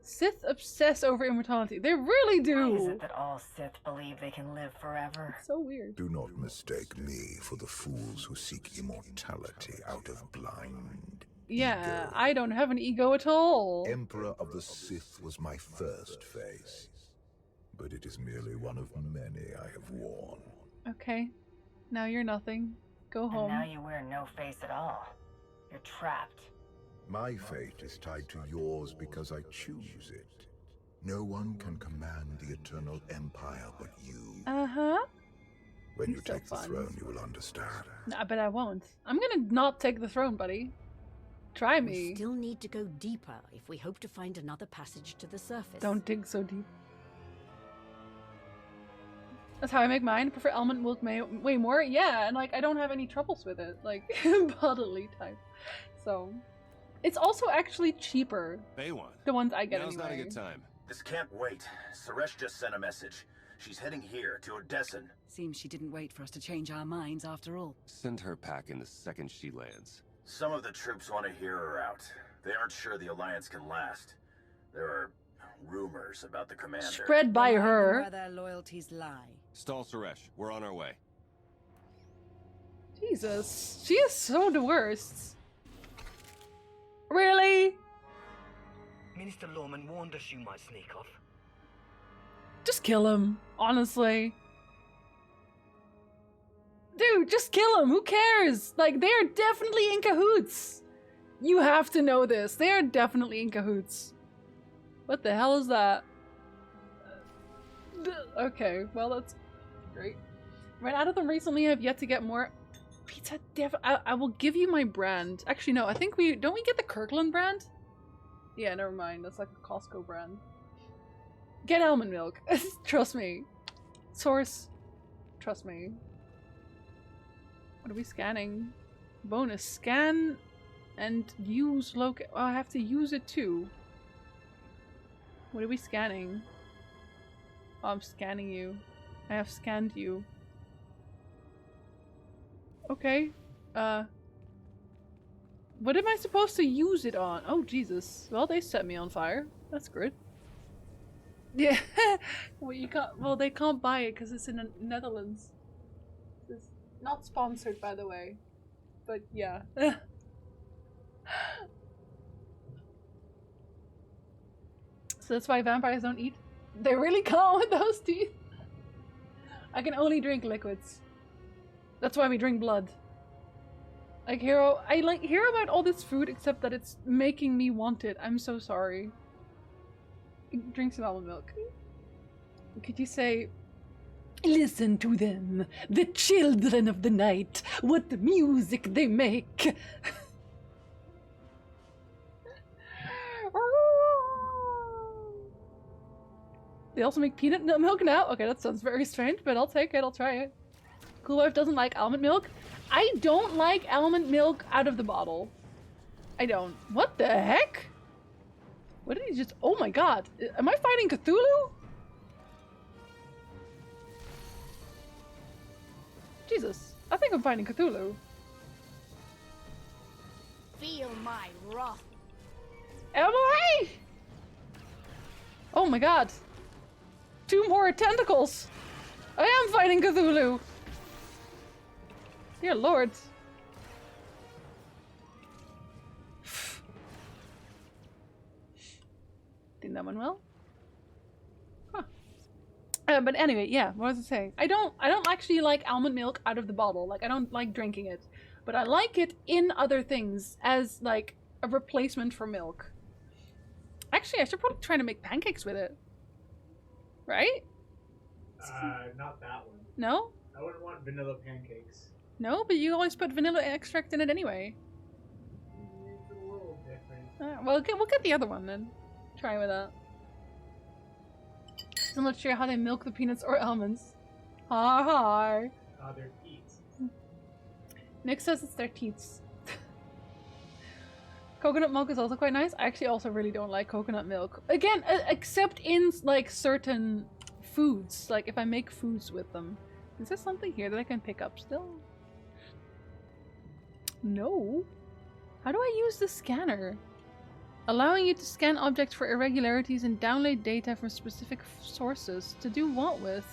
Sith obsess over immortality. They really do! Why is it that all Sith believe they can live forever? It's so weird. Do not mistake me for the fools who seek immortality out of blind. Yeah, I don't have an ego at all. Emperor of the Sith was my first face. But it is merely one of many I have worn. Okay. Now you're nothing. Go home. And now you wear no face at all. You're trapped. My fate is tied to yours because I choose it. No one can command the Eternal Empire but you. Uh-huh. When you take the throne, you will understand. Nah, but I won't. I'm gonna not take the throne, buddy. Try me. We still need to go deeper if we hope to find another passage to the surface. Don't dig so deep. That's how I make mine. I prefer almond milk way more. Yeah, and like I don't have any troubles with it, like bodily type. So, it's also actually cheaper. Baywan. The ones I get Now's anyway. not a good time. This can't wait. Suresh just sent a message. She's heading here to Odessen. Seems she didn't wait for us to change our minds after all. Send her packing the second she lands. Some of the troops want to hear her out. They aren't sure the Alliance can last. There are rumors about the commander. Spread by her. Where their loyalties lie. Stall Suresh. We're on our way. Jesus, she is so the worst. Really? Minister Lorman warned us you might sneak off. Just kill him, honestly. Dude, just kill him. Who cares? Like, they are definitely in cahoots. You have to know this. They are definitely in cahoots. What the hell is that? Okay, well, that's great. Ran out of them recently. I've yet to get more. Pizza I will give you my brand. Actually, no, I think don't we get the Kirkland brand? Yeah, never mind. That's like a Costco brand. Get almond milk. Trust me. Source. Trust me. What are we scanning? Bonus. Scan and use locate. Oh, I have to use it too. What are we scanning? Oh, I'm scanning you. I have scanned you. Okay. What am I supposed to use it on? Oh, Jesus. Well, they set me on fire. That's good. Yeah. Well, you can't. Well, they can't buy it because it's in the Netherlands. It's not sponsored, by the way. But yeah. So that's why vampires don't eat. They really can't with those teeth. I can only drink liquids. That's why we drink blood. Like Hero, I like hear about all this food except that it's making me want it. I'm so sorry. Drink some almond milk. Could you say, listen to them, the children of the night, what music they make. They also make peanut milk now? Okay, that sounds very strange, but I'll take it, I'll try it. Cool Wife doesn't like almond milk? I don't like almond milk out of the bottle. I don't. What the heck? What did he just... Oh my god. Am I fighting Cthulhu? Jesus. I think I'm fighting Cthulhu. Feel my wrath. Emily! Oh my god. 2 more tentacles. I am fighting Cthulhu. Dear lord. Think that one well? Huh. But anyway, yeah, what was I saying? I don't actually like almond milk out of the bottle. Like, I don't like drinking it. But I like it in other things as, like, a replacement for milk. Actually, I should probably try to make pancakes with it. Right? Not that one. No? I wouldn't want vanilla pancakes. No, but you always put vanilla extract in it anyway. It's a little different. Well, we'll get the other one then. Try with that. Still not sure how they milk the peanuts or almonds. Har har. Their teats. Nick says it's their teats. Coconut milk is also quite nice. I actually also really don't like coconut milk. Again, except in like certain foods. Like if I make foods with them. Is there something here that I can pick up still? No. How do I use the scanner? Allowing you to scan objects for irregularities and download data from specific sources. To do what with?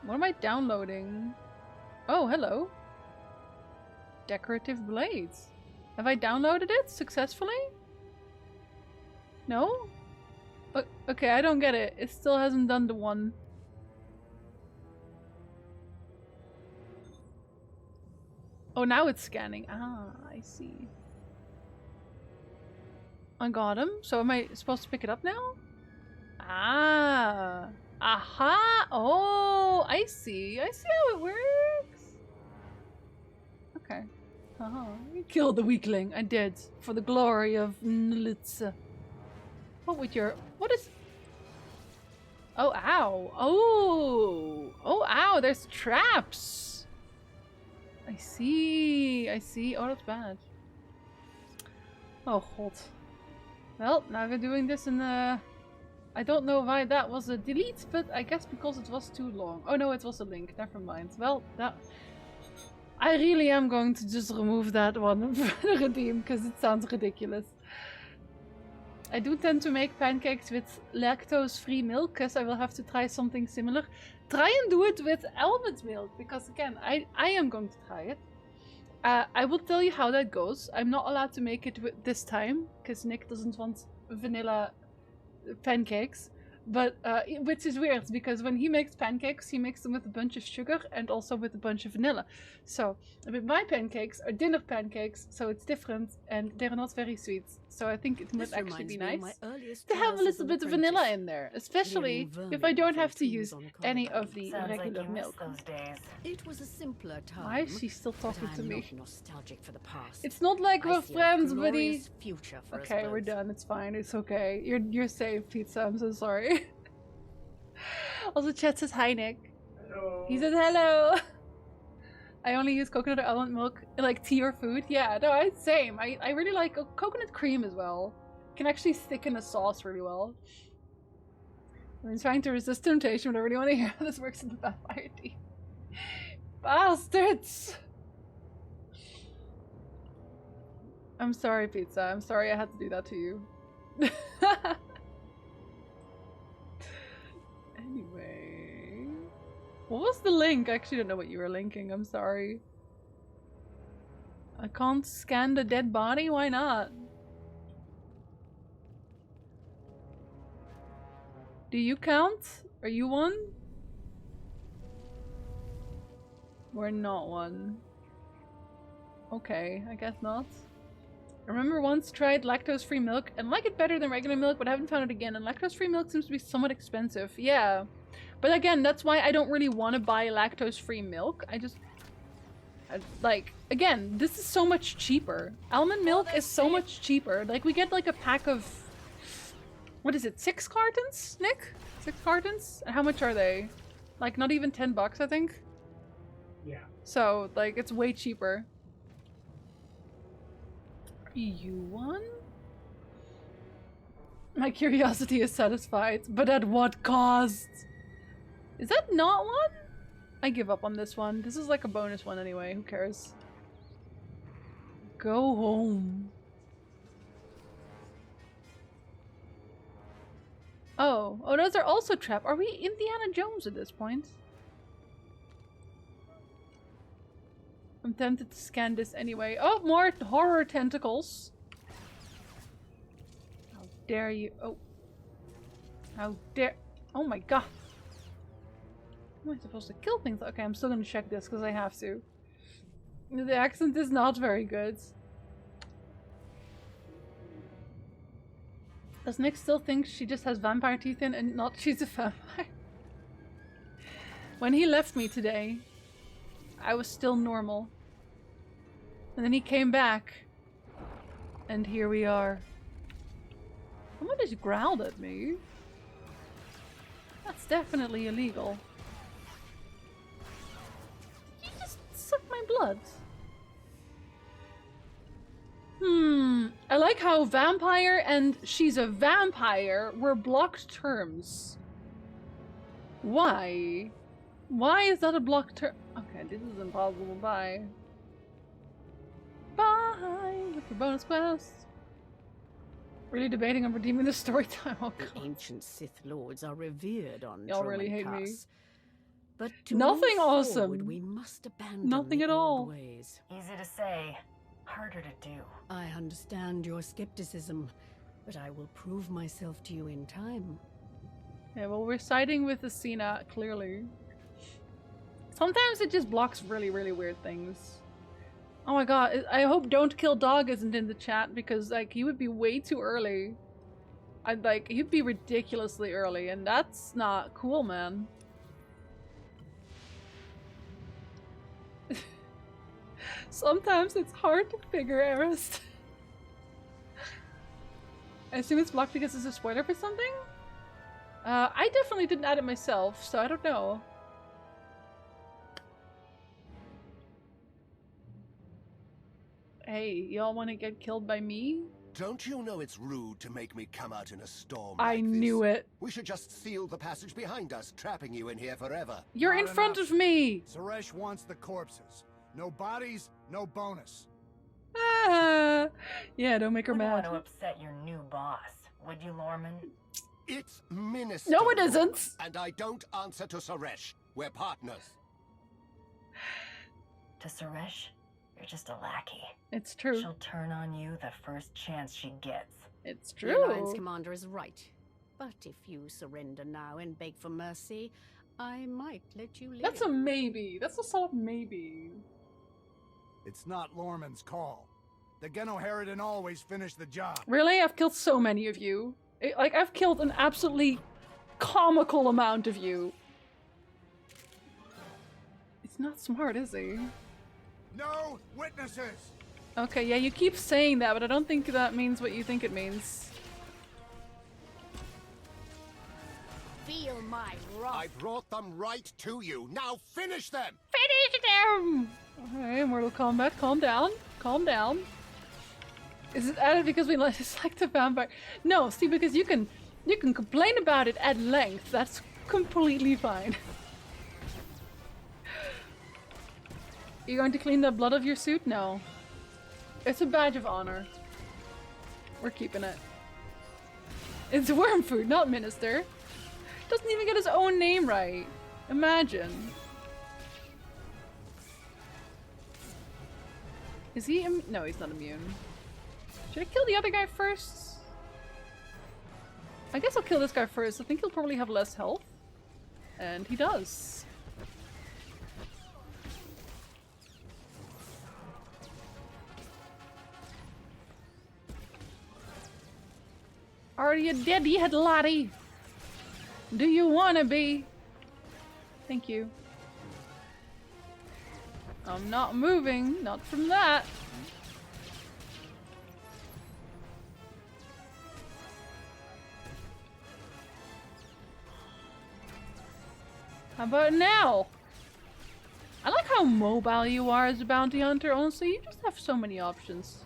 What am I downloading? Oh, hello. Decorative blades. Have I downloaded it successfully? No? Okay, I don't get it. It still hasn't done the one. Oh, now it's scanning. Ah, I see. I got him. So am I supposed to pick it up now? Ah. Aha. Oh, I see. I see how it works. Okay. You killed the weakling. I did. For the glory of Nlitz. What would your... What is... Oh, ow. Oh. Oh, ow. There's traps. I see. I see. Oh, that's bad. Oh, hold. Well, now we're doing this in the... I don't know why that was a delete, but I guess because it was too long. Oh no, it was a link. Never mind. Well, that... I really am going to just remove that one and redeem, because it sounds ridiculous. I do tend to make pancakes with lactose-free milk, because I will have to try something similar. Try and do it with almond milk, because again, I am going to try it. I will tell you how that goes. I'm not allowed to make it this time, because Nick doesn't want vanilla pancakes. But, which is weird, because when he makes pancakes, he makes them with a bunch of sugar and also with a bunch of vanilla. So, with my pancakes are dinner pancakes, so it's different, and they're not very sweet. So I think it might actually be nice to have a little bit of vanilla in there, especially if I don't have to use any of the regular milk. It was a simpler time. Why is she still talking to me? Nostalgic for the past. It's not like we're friends, buddy. Future for us Okay, we're both. done. It's fine. It's okay. You're safe, Pizza. I'm so sorry. Also, chat says hi, Nick. Hello. He says hello. I only use coconut or almond milk in like tea or food. Yeah, no, same. I really like coconut cream as well. Can actually thicken a sauce really well. I'm trying to resist temptation, but I really want to hear how this works in the vampire tea. Bastards! I'm sorry, Pizza. I'm sorry I had to do that to you. Anyway, what was the link? I actually don't know what you were linking. I'm sorry. I can't scan the dead body? Why not? Do you count? Are you one? We're not one. Okay, I guess not. I remember once tried lactose-free milk and like it better than regular milk, but I haven't found it again. And lactose-free milk seems to be somewhat expensive. Yeah. But again, that's why I don't really want to buy lactose-free milk. Like, again, this is so much cheaper. Almond milk is so much cheaper. Like, we get like a pack of... What is it? 6 cartons, Nick? 6 cartons? And how much are they? Like, not even 10 bucks, I think? Yeah. So, like, it's way cheaper. You one? My curiosity is satisfied, but at what cost? Is that not one? I give up on this one. This is like a bonus one anyway. Who cares? Go home. Oh. Oh, those are also trapped. Are we Indiana Jones at this point? I'm tempted to scan this anyway. Oh, more horror tentacles. How dare you? Oh. How dare... Oh my god. Am I supposed to kill things? Okay, I'm still gonna check this because I have to. The accent is not very good. Does Nick still think she just has vampire teeth in and not she's a vampire? When he left me today, I was still normal. And then he came back. And here we are. Someone just growled at me. That's definitely illegal. You just sucked my blood. I like how vampire and she's a vampire were blocked terms. Why? Why is that a blocked term? Okay, this is impossible. Bye. Bye! With your bonus quest. Really debating on redeeming the story time. Oh, God. The ancient Sith lords are revered on Y'all really hate me. But to Nothing move awesome. forward, we must abandon Nothing the at old all. ways. Easy to say, harder to do. I understand your skepticism, but I will prove myself to you in time. Yeah, well, we're siding with Athena, clearly. Sometimes it just blocks really, really weird things. Oh my god, I hope Don't Kill Dog isn't in the chat because, like, he would be way too early. He'd be ridiculously early, and that's not cool, man. Sometimes it's hard to figure Arist. I assume it's blocked because it's a spoiler for something? I definitely didn't add it myself, so I don't know. Hey, y'all want to get killed by me? Don't you know it's rude to make me come out in a storm I like knew this? it. We should just seal the passage behind us, trapping you in here forever. You're in front of me! Suresh wants the corpses. No bodies, no bonus. Ah, yeah, don't make her Wouldn't mad. want to upset your new boss, would you, Lorman? It's Minister. No, it isn't. Lorman, and I don't answer to Suresh. We're partners. To Suresh, you're just a lackey. It's true. She'll turn on you the first chance she gets. It's The true. Alliance commander is right. But if you surrender now and beg for mercy, I might let you live. That's a maybe. That's a solid maybe. It's not Lorman's call. The Genoheridan always finish the job. Really? I've killed so many of you. I've killed an absolutely comical amount of you. It's not smart, is he? No witnesses! Okay, yeah, you keep saying that, but I don't think that means what you think it means. Feel my wrath. I brought them right to you. Now finish them! Finish them! Alright, Mortal Kombat, calm down. Calm down. Is it added because we dislike the vampire? No, see, because you can complain about it at length. That's completely fine. You're going to clean the blood of your suit? No. It's a badge of honor. We're keeping it. It's worm food, not minister. Doesn't even get his own name right. Imagine. Is he no, he's not immune. Should I kill the other guy first? I guess I'll kill this guy first. I think he'll probably have less health. And he does. Are you dead yet, laddie? Do you wanna be? Thank you. I'm not moving, not from that. How about now? I like how mobile you are as a bounty hunter, honestly. You just have so many options.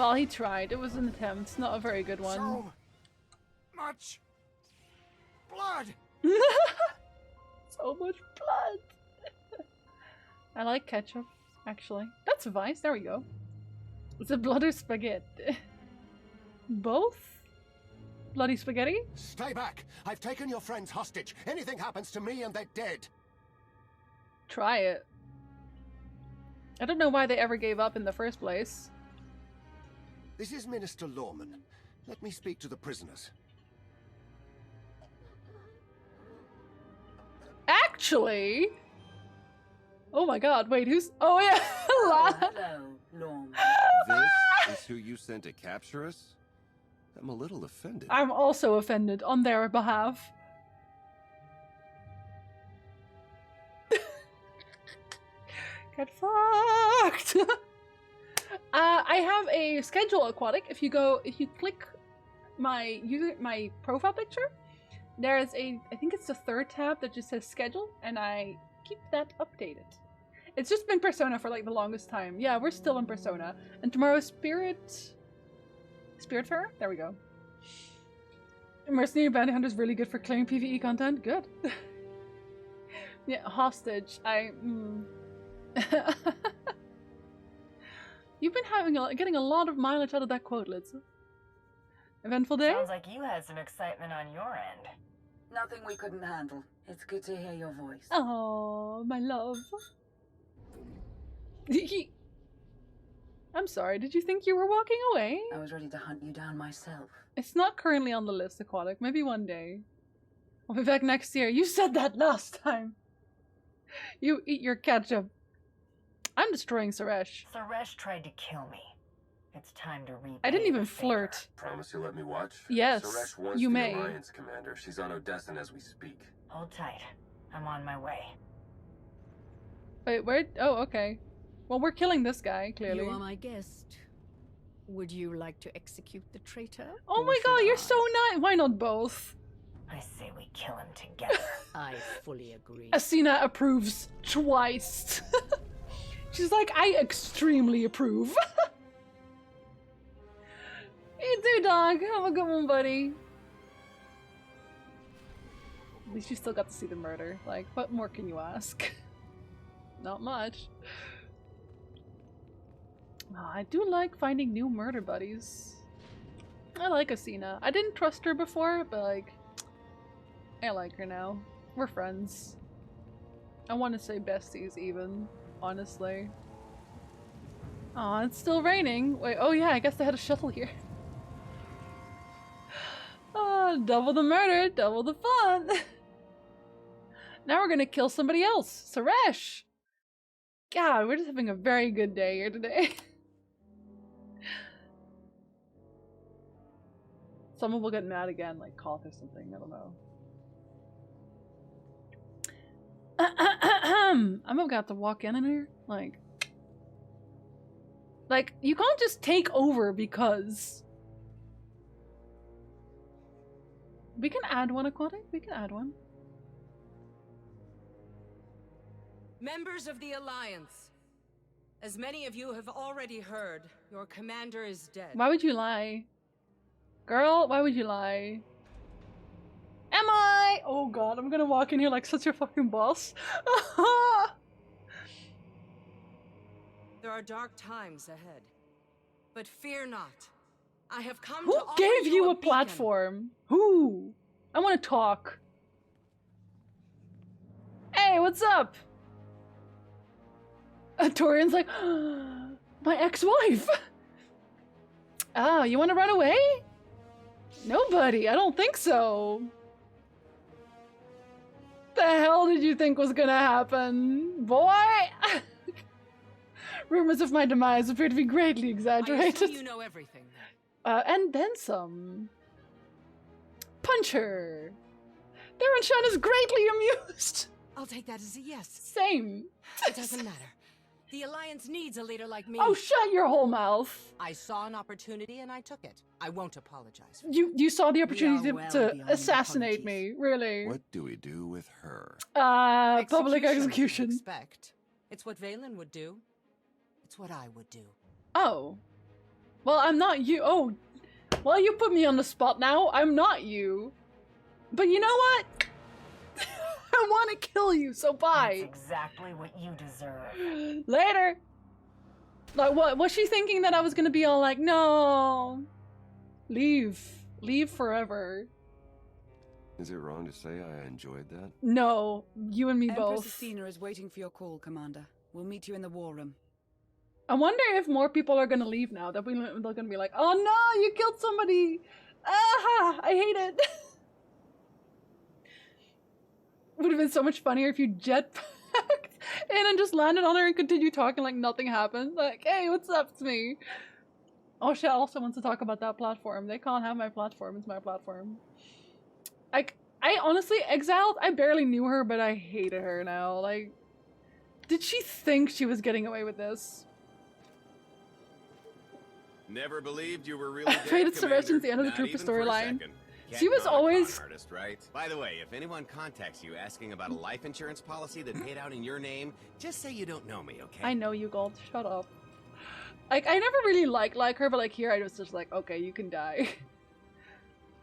Well, he tried. It was an attempt, not a very good one. So much blood. So much blood. I like ketchup, actually. That's Vice. There we go. Is it blood or spaghetti? Both? Bloody spaghetti? Stay back! I've taken your friends hostage. Anything happens to me and they're dead. Try it. I don't know why they ever gave up in the first place. This is Minister Lorman. Let me speak to the prisoners. Actually... Oh my god, wait, who's... Oh yeah! Hello, Lorman. This is who you sent to capture us? I'm a little offended. I'm also offended on their behalf. Get fucked! I have a schedule aquatic. If you click my profile picture, there's I think it's the third tab that just says schedule, and I keep that updated. It's just been Persona for like the longest time. Yeah, we're still in Persona. And tomorrow's Spiritfarer? There we go. Mercenary Bounty Hunter is really good for clearing PvE content. Good. Yeah, hostage. You've been getting a lot of mileage out of that quote, Liz. Eventful day? Sounds like you had some excitement on your end. Nothing we couldn't handle. It's good to hear your voice. Oh, my love. I'm sorry, did you think you were walking away? I was ready to hunt you down myself. It's not currently on the list, Aquatic. Maybe one day. I'll be back next year. You said that last time. You eat your ketchup. I'm destroying Suresh. Suresh tried to kill me. It's time to repay. I didn't even the favor. flirt. Promise you'll let me watch? Yes, Suresh wants you the may. Alliance commander. She's on Odessan as we speak. Hold tight. I'm on my way. Wait, where? Oh, okay. Well, we're killing this guy, clearly. You are my guest. Would you like to execute the traitor? Oh my god, you're so nice. Why not both? I say we kill him together. I fully agree. Asina approves twice. She's like, I extremely approve. You too, dog. Have a good one, buddy. At least you still got to see the murder. Like, what more can you ask? Not much. Oh, I do like finding new murder buddies. I like Asina. I didn't trust her before, but like, I like her now. We're friends. I want to say besties even, honestly. Aw, it's still raining. Wait, oh yeah, I guess they had a shuttle here. Oh, double the murder, double the fun. Now we're gonna kill somebody else. Suresh! God, we're just having a very good day here today. Someone will get mad again, like Koth or something, I don't know. I'm gonna have to walk in here, like, you can't just take over because... We can add one, Aquatic, we can add one. Members of the Alliance, as many of you have already heard, your commander is dead. Why would you lie? Girl, why would you lie? Am I? Oh god, I'm gonna walk in here like such a fucking boss. There are dark times ahead, but fear not. I have come Who to offer gave you a beacon. platform? Who? I want to talk. Hey, what's up? Torian's like, my ex-wife. Oh, you want to run away? Nobody, I don't think so. The hell did you think was gonna happen, boy? Rumors of my demise appear to be greatly I exaggerated. assume you know everything. And then some. Punch her. Darren Shan is greatly amused. I'll take that as a yes. Same. It doesn't matter. The Alliance needs a leader like me. Oh, shut your whole mouth. I saw an opportunity and I took it. I won't apologize. You saw the opportunity well to beyond assassinate me, really. What do we do with her? Public Execution, execution. you'd expect. It's what Valen would do. It's what I would do. Oh. Well, I'm not you. Oh, well, you put me on the spot now. I'm not you. But you know what? I want to kill you, so bye. That's exactly what you deserve. Later. Like, what? Was she thinking that I was gonna be all like, no, leave forever? Is it wrong to say I enjoyed that? No, you and me Empress both. Athena is waiting for your call, Commander. We'll meet you in the war room. I wonder if more people are gonna leave now. That they're gonna be like, oh no, you killed somebody. Ah, I hate it. Would have been so much funnier if you jetpacked in and just landed on her and continued talking like nothing happened. Like, hey, what's up? It's me. Oh shit, also wants to talk about that platform. They can't have my platform. It's my platform. I honestly, Exiled, I barely knew her, but I hated her now. Like, did she think she was getting away with this? Never believed you were really I hated Suresh since the end of the Trooper storyline. She was always... artist, right? By the way, if anyone contacts you asking about a life insurance policy that paid out in your name, just say you don't know me, okay? I know you, Gold. Shut up. Like, I never really liked her, but like here I was just like, okay, you can die.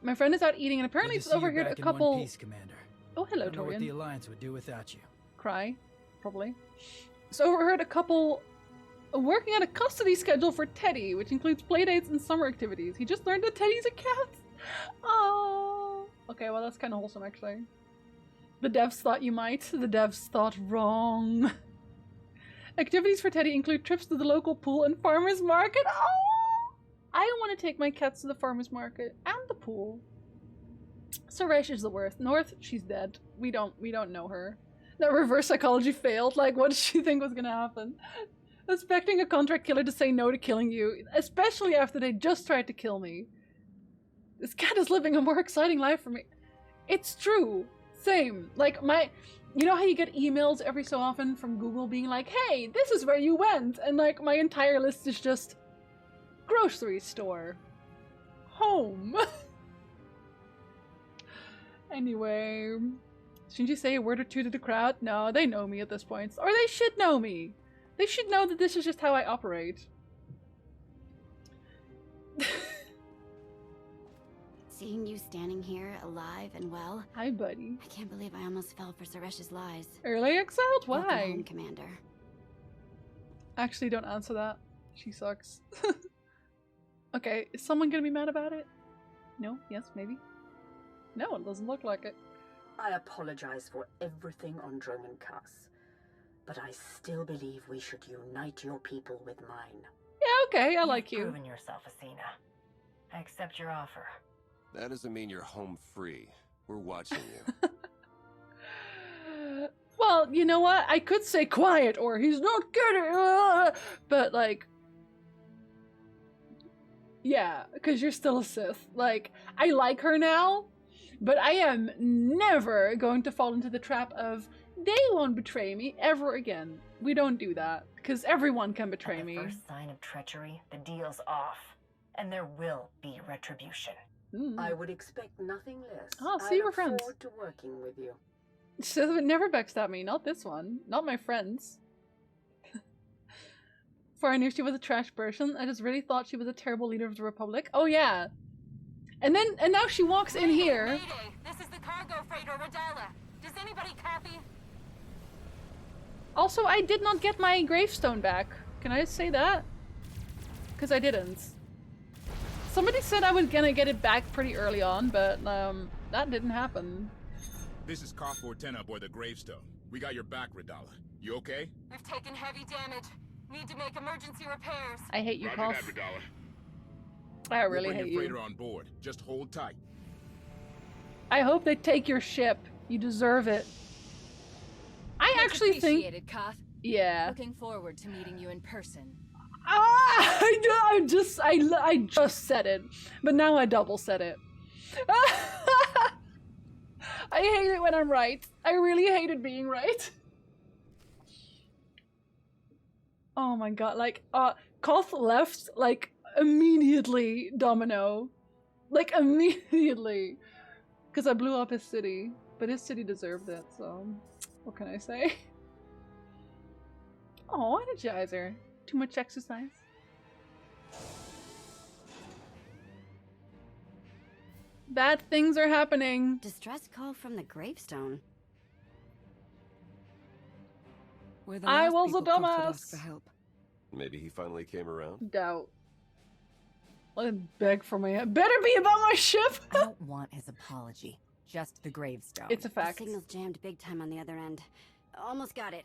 My friend is out eating, and apparently it's overheard a couple... One piece, Commander. Oh, hello, I don't know what Torian. the Alliance would do without you. Cry, probably. So overheard a couple working on a custody schedule for Teddy, which includes playdates and summer activities. He just learned that Teddy's a cat. Oh. Okay, well that's kind of wholesome actually. The devs thought you might. The devs thought wrong. Activities for Teddy include trips to the local pool and farmer's market. Oh! I want to take my cats to the farmer's market and the pool. Suresh is the worst. North, she's dead. We don't know her. That reverse psychology failed. Like, what did she think was gonna happen? Expecting a contract killer to say no to killing you, especially after they just tried to kill me. This cat is living a more exciting life for me. It's true. Same. Like, you know how you get emails every so often from Google being like, hey, this is where you went, and like my entire list is just grocery store, home. Anyway, shouldn't you say a word or two to the crowd? No, they know me at this point, or they should know me. They should know that this is just how I operate. Seeing you standing here, alive and well. Hi, buddy. I can't believe I almost fell for Suresh's lies. Early exiled? Why? Welcome home, Commander. Actually, don't answer that. She sucks. Okay, is someone gonna be mad about it? No? Yes? Maybe? No, it doesn't look like it. I apologize for everything on Droman Kaas, but I still believe we should unite your people with mine. Yeah, okay, I like you. You've proven yourself, Athena. I accept your offer. That doesn't mean you're home free. We're watching you. Well, you know what? I could say quiet or he's not good, but like, yeah, because you're still a Sith. Like, I like her now, but I am never going to fall into the trap of they won't betray me ever again. We don't do that because everyone can betray me. At the first sign of treachery, the deal's off, and there will be retribution. I would expect nothing less. Oh, see, I we're look friends. forward to working with you. Sith would never backstab me. Not this one. Not my friends. Before I knew she was a trash person, I just really thought she was a terrible leader of the Republic. Oh yeah. And now she walks in here. Mayday! This is the cargo freighter Radala. Does anybody copy? Also, I did not get my gravestone back. Can I say that? Because I didn't. Somebody said I was gonna get it back pretty early on, but that didn't happen. This is Kofor 10 aboard the Gravestone. We got your back, Radala. You okay? We've taken heavy damage. Need to make emergency repairs. I hate you, Roger Kof. that, Radala. I really We'll bring hate your you. freighter on board. Just hold tight. I hope they take your ship. You deserve it. I Much actually think... appreciated, Koth. Yeah. Looking forward to meeting you in person. Ah! I just said it, but now I double said it. I hate it when I'm right. I really hated being right. Oh my god, like, Koth left, like, immediately, Domino. Like, immediately. Because I blew up his city. But his city deserved it, so... What can I say? Oh, Energizer. Too much exercise. Bad things are happening. Distress call from the gravestone. We're the I last was a people Croft would ask dumbass. for help. Maybe he finally came around? Doubt. Let him beg for my head. Better be about my ship! I don't want his apology. Just the gravestone. It's a fact. The signal's jammed big time on the other end. Almost got it.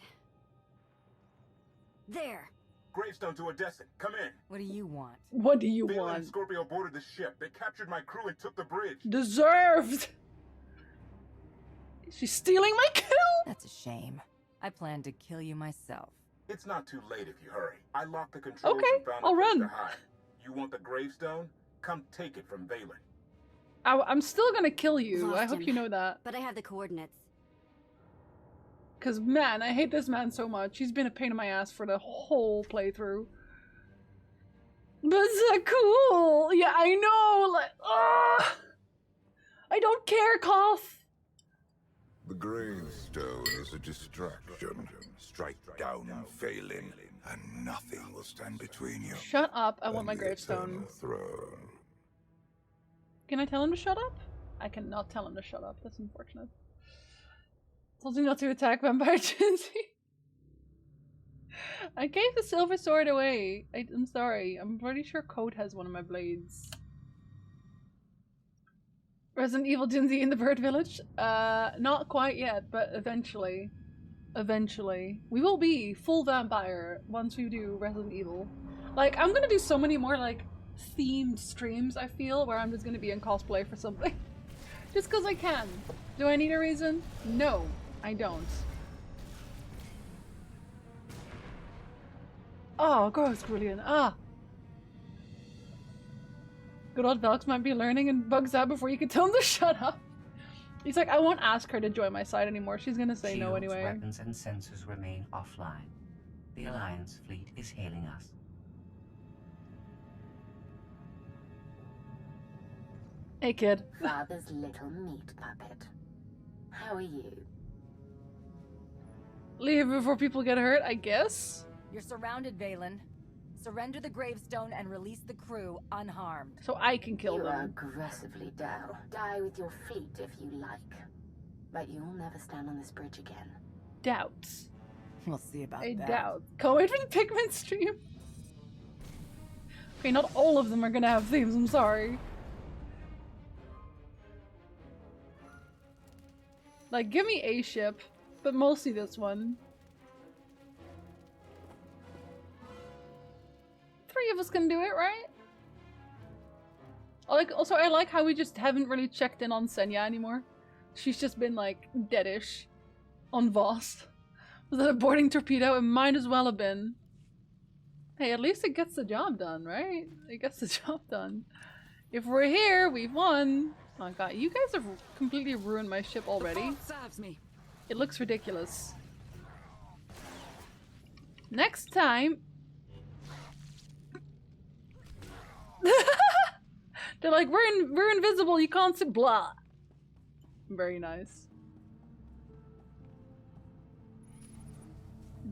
There. Gravestone to Odessa. Come in. What do you want? What do you Valen want? and Scorpio boarded the ship. They captured my crew and took the bridge. Deserved! She's stealing my kill! That's a shame. I plan to kill you myself. It's not too late if you hurry. I locked the controls Okay, and found I'll a place run. to hide. You want the gravestone? Come take it from Valen. I'm still gonna kill you. Lost I hope him. you know that. But I have the coordinates. Cause man, I hate this man so much. He's been a pain in my ass for the whole playthrough. But it's cool! Yeah, I know! Like, ugh! I don't care, Koth! The gravestone is a distraction. Strike down Phelan, and nothing will stand between you. Shut up, I want my and the gravestone. eternal throne. Can I tell him to shut up? I cannot tell him to shut up. That's unfortunate. Told you not to attack Vampire Jinsey. I gave the silver sword away. I'm sorry. I'm pretty sure Code has one of my blades. Resident Evil Jinsey in the Bird Village? Not quite yet, but eventually. Eventually. We will be full vampire once we do Resident Evil. Like, I'm gonna do so many more, like, themed streams, I feel, where I'm just gonna be in cosplay for something. Just because I can. Do I need a reason? No, I don't. Oh, gross, brilliant. Ah! Good old Velx might be learning and bugs out before you can tell him to shut up. He's like, I won't ask her to join my side anymore. She's gonna say no Shields, anyway. Weapons and sensors remain offline. The Alliance fleet is hailing us. Hey, kid. Father's little meat puppet. How are you? Leave before people get hurt, I guess? You're surrounded, Valen. Surrender the gravestone and release the crew unharmed. So I can kill You are them. aggressively down. Die with your feet if you like. But you'll never stand on this bridge again. Doubts. We'll see about I that. doubt. Can't wait for the Pikmin stream. Okay, not all of them are gonna have themes, I'm sorry. Like, give me a ship, but mostly this one. 3 of us can do it, right? Also, I like how we just haven't really checked in on Senya anymore. She's just been, like, deadish on Voss. Was that a boarding torpedo? It might as well have been. Hey, at least it gets the job done, right? It gets the job done. If we're here, we've won. Oh god, you guys have completely ruined my ship already. Serves me. It looks ridiculous. Next time... They're like, we're invisible, you can't see blah. Very nice.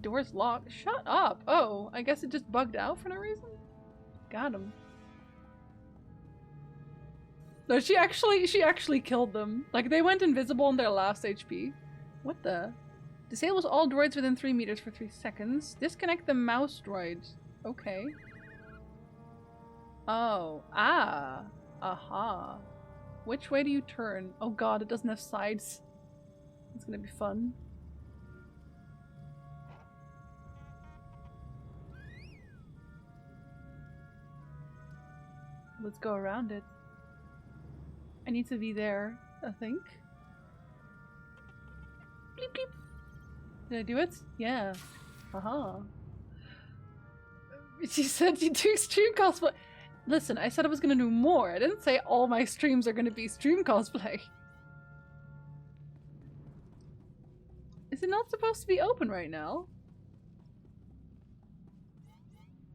Door's locked. Shut up. Oh, I guess it just bugged out for no reason. Got him. No, she actually killed them. Like, they went invisible on their last HP. What the? Disables all droids within 3 meters for 3 seconds. Disconnect the mouse droid. Okay. Oh. Ah. Aha. Which way do you turn? Oh god, it doesn't have sides. It's gonna be fun. Let's go around it. I need to be there, I think. Bleep bleep. Did I do it? Yeah. Haha. She said you do stream cosplay. Listen, I said I was gonna do more. I didn't say all my streams are gonna be stream cosplay. Is it not supposed to be open right now?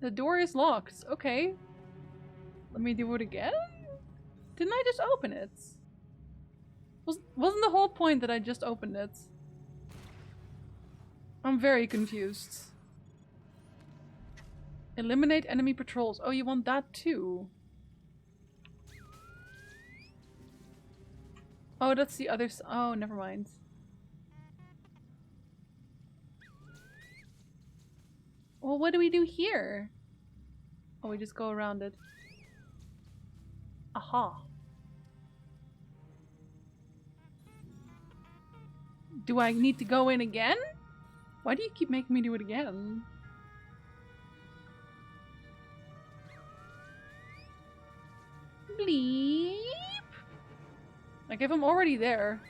The door is locked. Okay. Let me do it again? Didn't I just open it? Wasn't the whole point that I just opened it? I'm very confused. Eliminate enemy patrols. Oh, you want that too? Oh, that's the other oh, never mind. Well, what do we do here? Oh, we just go around it. Aha. Do I need to go in again? Why do you keep making me do it again? Bleep. Like, if I'm already there,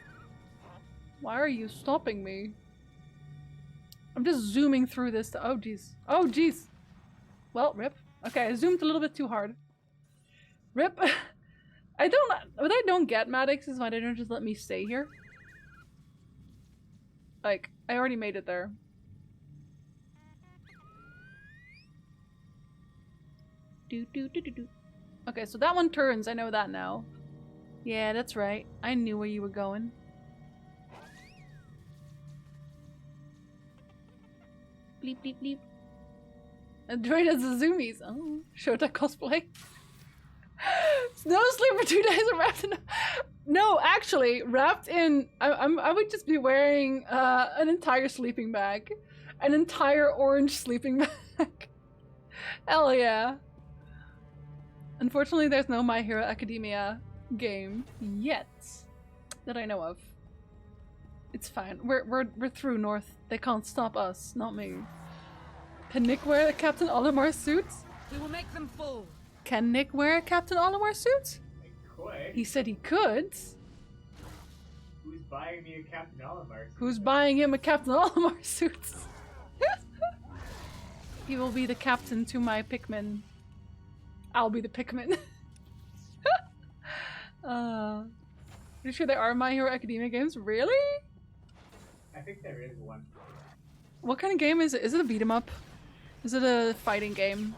why are you stopping me? I'm just zooming through this to— oh jeez. Oh jeez. Well, rip. Okay, I zoomed a little bit too hard. Rip. What I don't get, Maddox, is why they don't just let me stay here. Like, I already made it there. Okay, so that one turns. I know that now. Yeah, that's right. I knew where you were going. Bleep, bleep, bleep. A droid as a zoomies. Oh, Shota cosplay. No sleep for 2 days and wrapped in— no, actually, wrapped in— I would just be wearing an entire sleeping bag. An entire orange sleeping bag. Hell yeah. Unfortunately, there's no My Hero Academia game yet that I know of. It's fine. We're through North. They can't stop us, not me. Can Nick wear a Captain Olimar suit? We will make them full. Can Nick wear a Captain Olimar suit? Could. He said he could. Who's buying me a Captain Olimar suit? Who's buying him a Captain Olimar suit? He will be the captain to my Pikmin. I'll be the Pikmin. Pretty sure there are My Hero Academia games. Really? I think there is one. What kind of game is it? Is it a beat 'em up? Is it a fighting game?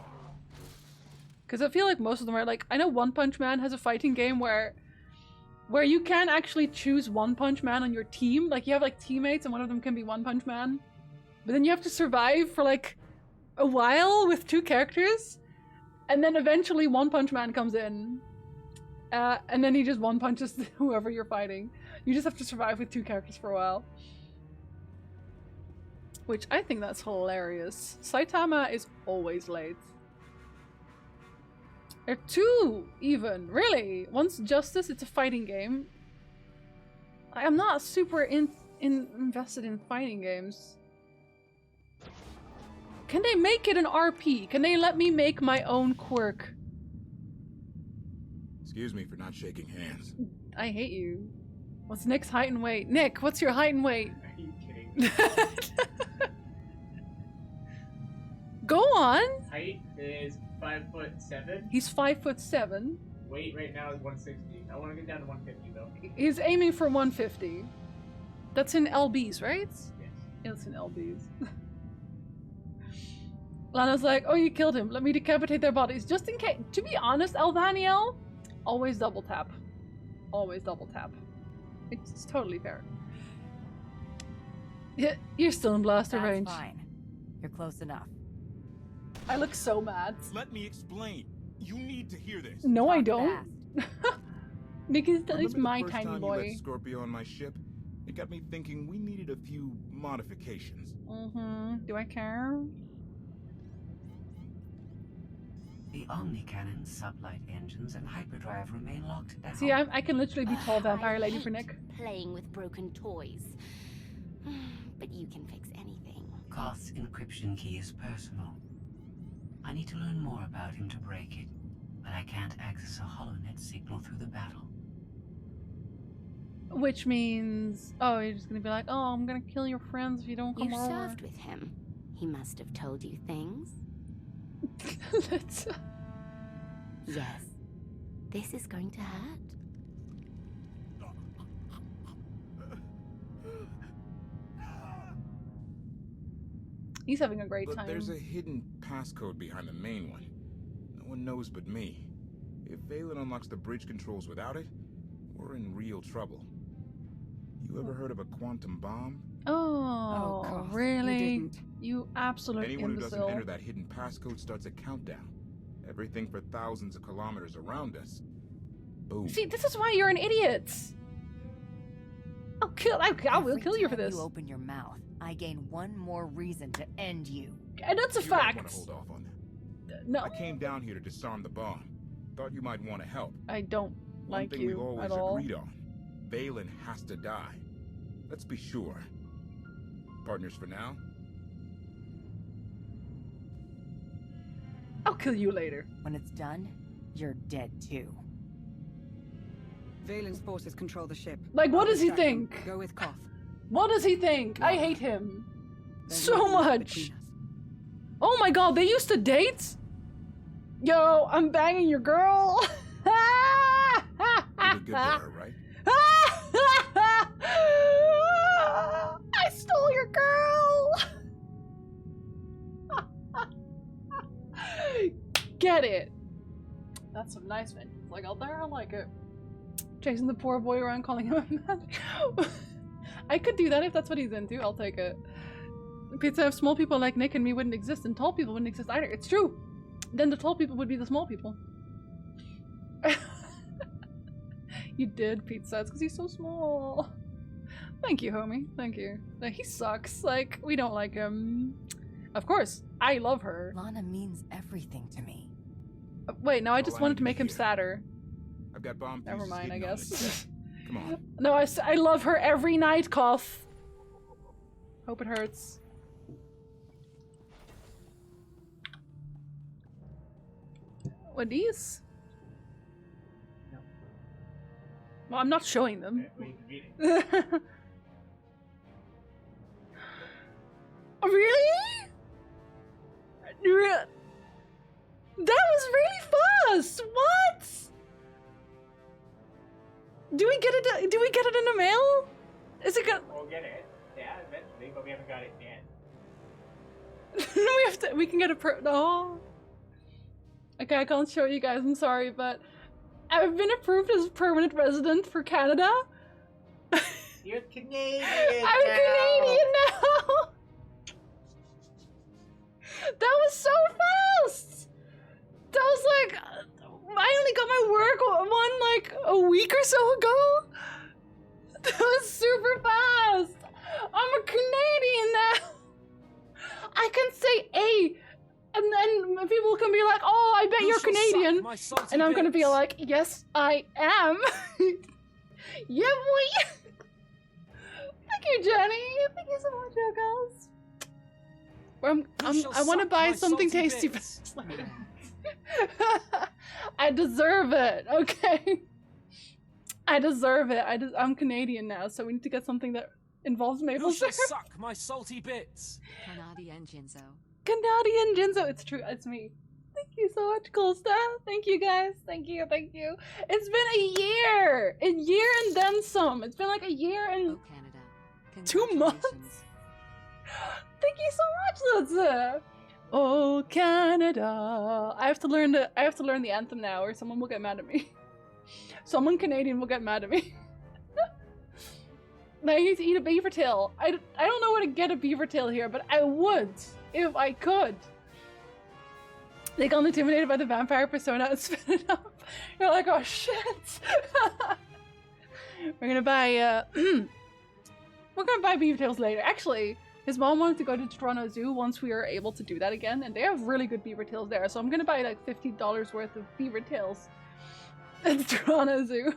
Because I feel like most of them are like— I know One Punch Man has a fighting game where you can actually choose One Punch Man on your team. Like, you have like teammates and one of them can be One Punch Man. But then you have to survive for like a while with 2 characters. And then eventually One Punch Man comes in. And then he just one punches whoever you're fighting. You just have to survive with 2 characters for a while. Which I think that's hilarious. Saitama is always late. There are 2 even, really. One's Justice, it's a fighting game. I'm not super invested in fighting games. Can they make it an RP? Can they let me make my own quirk? Excuse me for not shaking hands. I hate you. What's Nick's height and weight? Nick, what's your height and weight? Are you kidding? Go on! Height is 5'7". He's 5'7". Weight right now is 160. I want to get down to 150 though. He's aiming for 150. That's in LBs, right? Yes. Yeah, it's in LBs. Lana's like, oh, you killed him. Let me decapitate their bodies. Just in case. To be honest, Elvaniel, always double tap. Always double tap. It's totally fair. Yeah, you're still in blaster range. That's fine. You're close enough. I look so mad. Let me explain. You need to hear this. No, I don't. Because that is Remember my the first tiny time boy. You let Scorpio on my ship? It got me thinking we needed a few modifications. Mm-hmm. Do I care? The Omnicannon sublight engines and hyperdrive remain locked down. See, I can literally be tall vampire lady for Nick. Playing with broken toys. But you can fix anything. Koth's encryption key is personal. I need to learn more about him to break it, but I can't access a HoloNet signal through the battle. Which means, oh, you're just gonna be like, oh, I'm gonna kill your friends if you don't come You over. served with him. He must have told you things. Yes. This is going to hurt. He's having a great But time. there's a hidden passcode behind the main one. No one knows but me. If Valen unlocks the bridge controls without it, we're in real trouble. You ever heard of a quantum bomb? Oh, God, really? You absolute Anyone who doesn't imbecile. enter that hidden passcode starts a countdown. Everything for thousands of kilometers around us. Boom. See, this is why you're an idiot. I will kill you for this. You open your mouth, I gain one more reason to end you. And that's a You might fact. want to hold off on that. No. I came down here to disarm the bomb. Thought you might want to help. I don't like One thing we've you always at all. agreed on. Valen has to die. Let's be sure. Partners for now? I'll kill you later. When it's done, you're dead too. Valen's forces control the ship. Like, what does he Distract them. think? Go with Koth. What does he think? I hate him There's so nothing much. between us. Oh my god, they used to date? Yo, I'm banging your girl. You did good there, right? I stole your girl. Get it. That's some nice vengeance. Like out there, I like it. Chasing the poor boy around, calling him a man. I could do that if that's what he's into. I'll take it. Pizza, if small people like Nick and me wouldn't exist, and tall people wouldn't exist either. It's true. Then the tall people would be the small people. You did, Pizza. It's because he's so small. Thank you, homie. Thank you. Like, he sucks. Like, we don't like him. Of course, I love her. Lana means everything to me. Wait, no, I All just I wanted need to make him hear. sadder. I've got bomb Never fuses mind, I hidden on this guess. deck. Come on. No, I love her every night, Koth. Hope it hurts. What, these? No. Well, I'm not showing them. Really? That was really fast! What? Do we get it? Do we get it in the mail? Is it good? We'll get it. Yeah, eventually, but we haven't got it yet. We have to. We can get a no. Okay, I can't show you guys. I'm sorry, but I've been approved as a permanent resident for Canada. You're Canadian. I'm Canadian now. That was so fast. That was like I only got my work one like a week or so ago. That was super fast. I'm a Canadian now. I can say A, and then people can be like, "Oh, I bet you're Canadian," and I'm gonna be like, "Yes, I am." Yeah, boy. Thank you, Jenny. Thank you so much, girls. I want to buy something tasty. I deserve it. Okay. I deserve it. I'm Canadian now, so we need to get something that involves maple syrup. Suck my salty bits. Canadian Jinzo. Canadian Jinzo. It's true. It's me. Thank you so much, Costa. Thank you, guys. Thank you. Thank you. It's been a year. A year and then some. It's been like a year and 2 months. Thank you so much, Lutza. Oh, Canada. I have to learn the anthem now, or someone will get mad at me. Someone Canadian will get mad at me. Now I need to eat a beaver tail. I don't know where to get a beaver tail here, but I would if I could. They got intimidated by the vampire persona and spit it up. You're like, oh shit. We're gonna buy beaver tails later. Actually, his mom wanted to go to Toronto Zoo once we are able to do that again, and they have really good beaver tails there. So I'm gonna buy like $50 worth of beaver tails at Toronto Zoo.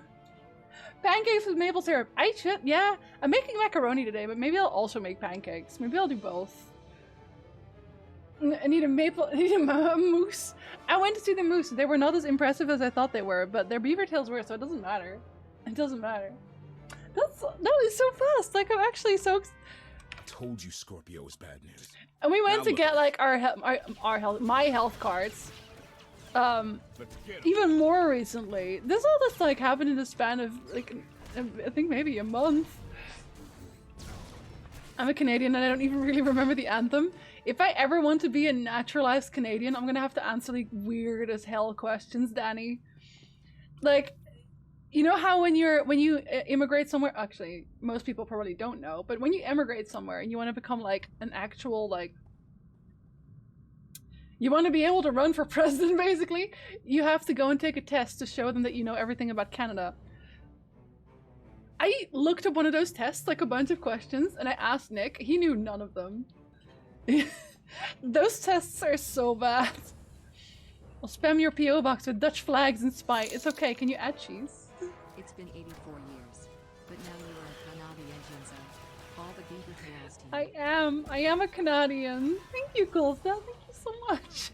Pancakes with maple syrup. I should, yeah. I'm making macaroni today, but maybe I'll also make pancakes. Maybe I'll do both. I need a moose. I went to see the moose. They were not as impressive as I thought they were, but their beaver tails were, so it doesn't matter. It doesn't matter. That was so fast. Like, I'm actually so. Told you Scorpio was bad news. And we went Now to look. get like my health cards. Even more recently. This all this like happened in the span of like I think maybe a month. I'm a Canadian and I don't even really remember the anthem. If I ever want to be a naturalized Canadian, I'm gonna have to answer like weird as hell questions, Danny. Like, you know how when you immigrate somewhere, actually most people probably don't know, but when you immigrate somewhere and you want to become like an actual like, you want to be able to run for president basically, you have to go and take a test to show them that you know everything about Canada. I looked up one of those tests, like a bunch of questions, and I asked Nick. He knew none of them. Those tests are so bad. I'll spam your PO box with Dutch flags and spite. It's okay. Can you add cheese? It's been 84 years, but now you are a Canadian, Jinzo. All the beaver tails team. I am a Canadian. Thank you, Golsta. Thank you so much.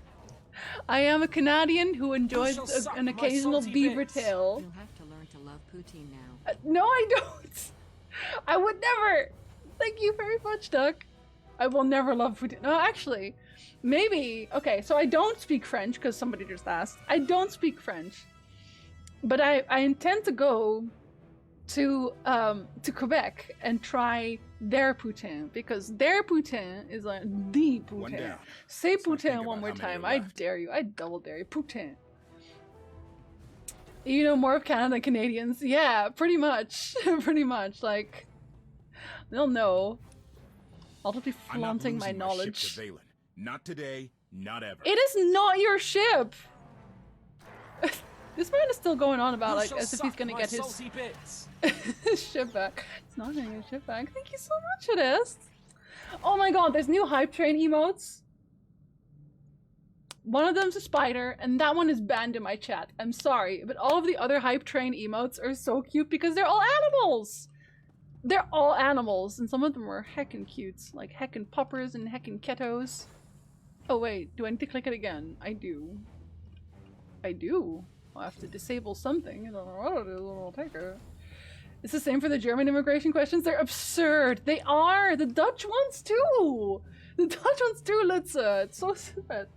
I am a Canadian who enjoys an occasional beaver tail. You'll have to learn to love poutine now. No, I don't. I would never. Thank you very much, Duck. I will never love poutine. No, actually, maybe. Okay, so I don't speak French because somebody just asked. I don't speak French, but I intend to go to Quebec and try their poutine because their poutine is like the poutine. Say poutine one more time. I dare you. I double dare you. Poutine. You know more of Canada than Canadians? Yeah, pretty much. Pretty much. Like, they'll know. I'll just be flaunting my knowledge. Ship to Valen. Not today, not ever. It is not your ship! This man is still going on about, like, as if he's gonna get his ship back. It's not gonna get his ship back. Thank you so much, it is. Oh my god, there's new hype train emotes. One of them's a spider, and that one is banned in my chat. I'm sorry, but all of the other hype train emotes are so cute because they're all animals! They're all animals, and some of them are heckin' cute. Like heckin' poppers and heckin' ketos. Oh wait, do I need to click it again? I do. I do. I'll have to disable something. I don't know what it is, I'll take it. It's the same for the German immigration questions. They're absurd. They are! The Dutch ones too! The Dutch ones too, Litza! It's so stupid.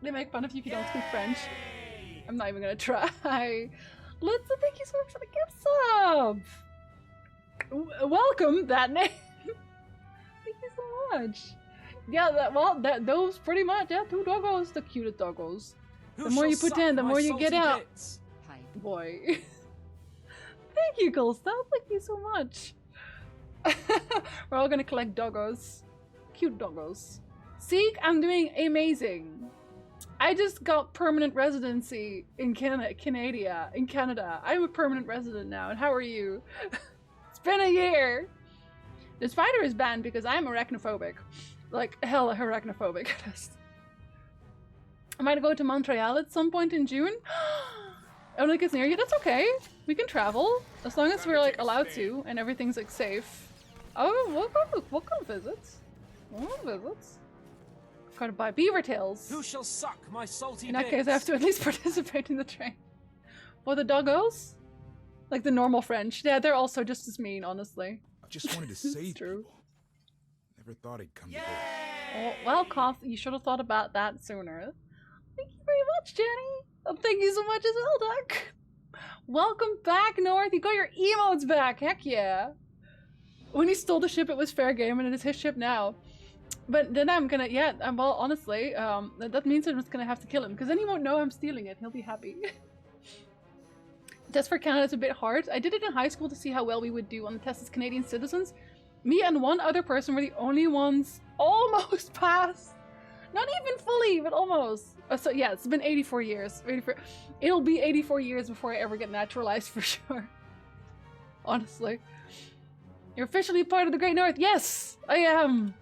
They make fun of you if you don't speak French. I'm not even gonna try. Litza, thank you so much for the gift sub! Welcome, that name! Thank you so much! Yeah, those pretty much, yeah, 2 doggos, the cutest doggos. The more you put in, the more you get out. Boy. Thank you, Golsta. Thank you so much. We're all gonna collect doggos. Cute doggos. See, I'm doing amazing. I just got permanent residency in Canada. I'm a permanent resident now, and how are you? It's been a year! The spider is banned because I'm arachnophobic. Like, hella arachnophobic. I might go to Montreal at some point in June. Oh, like it's near you? That's okay. We can travel. As long as we're, like, allowed to, and everything's, like, safe. Oh, we'll come visit. We'll visit. Gotta buy beaver tails. Who shall suck my salty In that case, I have to at least participate in the train. For the doggos? Like the normal French. Yeah, they're also just as mean, honestly. I just wanted to save people. Never thought it'd come to this. Oh, well, Koth, you should have thought about that sooner. Thank you very much, Jenny. Oh, thank you so much as well, Duck. Welcome back, North. You got your emotes back. Heck yeah. When he stole the ship, it was fair game, and it is his ship now. But then I'm gonna, well, honestly, that means I'm just gonna have to kill him, because then he won't know I'm stealing it. He'll be happy. Test for Canada is a bit hard. I did it in high school to see how well we would do on the test as Canadian citizens. Me and one other person were the only ones almost passed. Not even fully, but almost. So yeah, it's been 84 years. It'll be 84 years before I ever get naturalized for sure. Honestly. You're officially part of the Great North. Yes, I am.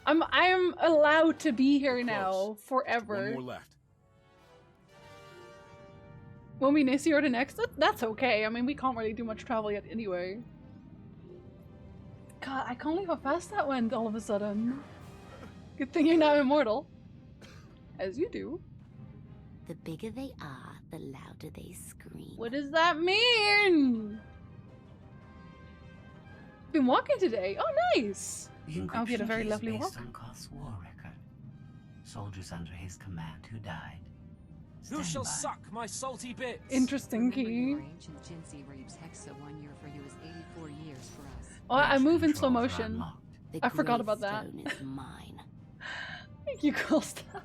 I am allowed to be here now forever. One more left. When we Nisior to next, that's okay. I mean, we can't really do much travel yet anyway. God, I can't believe how fast that went all of a sudden. Good thing you're now immortal. As you do. The bigger they are, the louder they scream. What does that mean? Been walking today? Oh, nice! I hope you had a very lovely walk. On Koth's war record. Soldiers under his command who died. Who shall suck my salty bits? Interesting key. Ancient Jinsei rapes Hexa 1 year for you is 84 years for us. Oh, I move in slow motion. I forgot about that. Is mine. Thank you, cool stuff.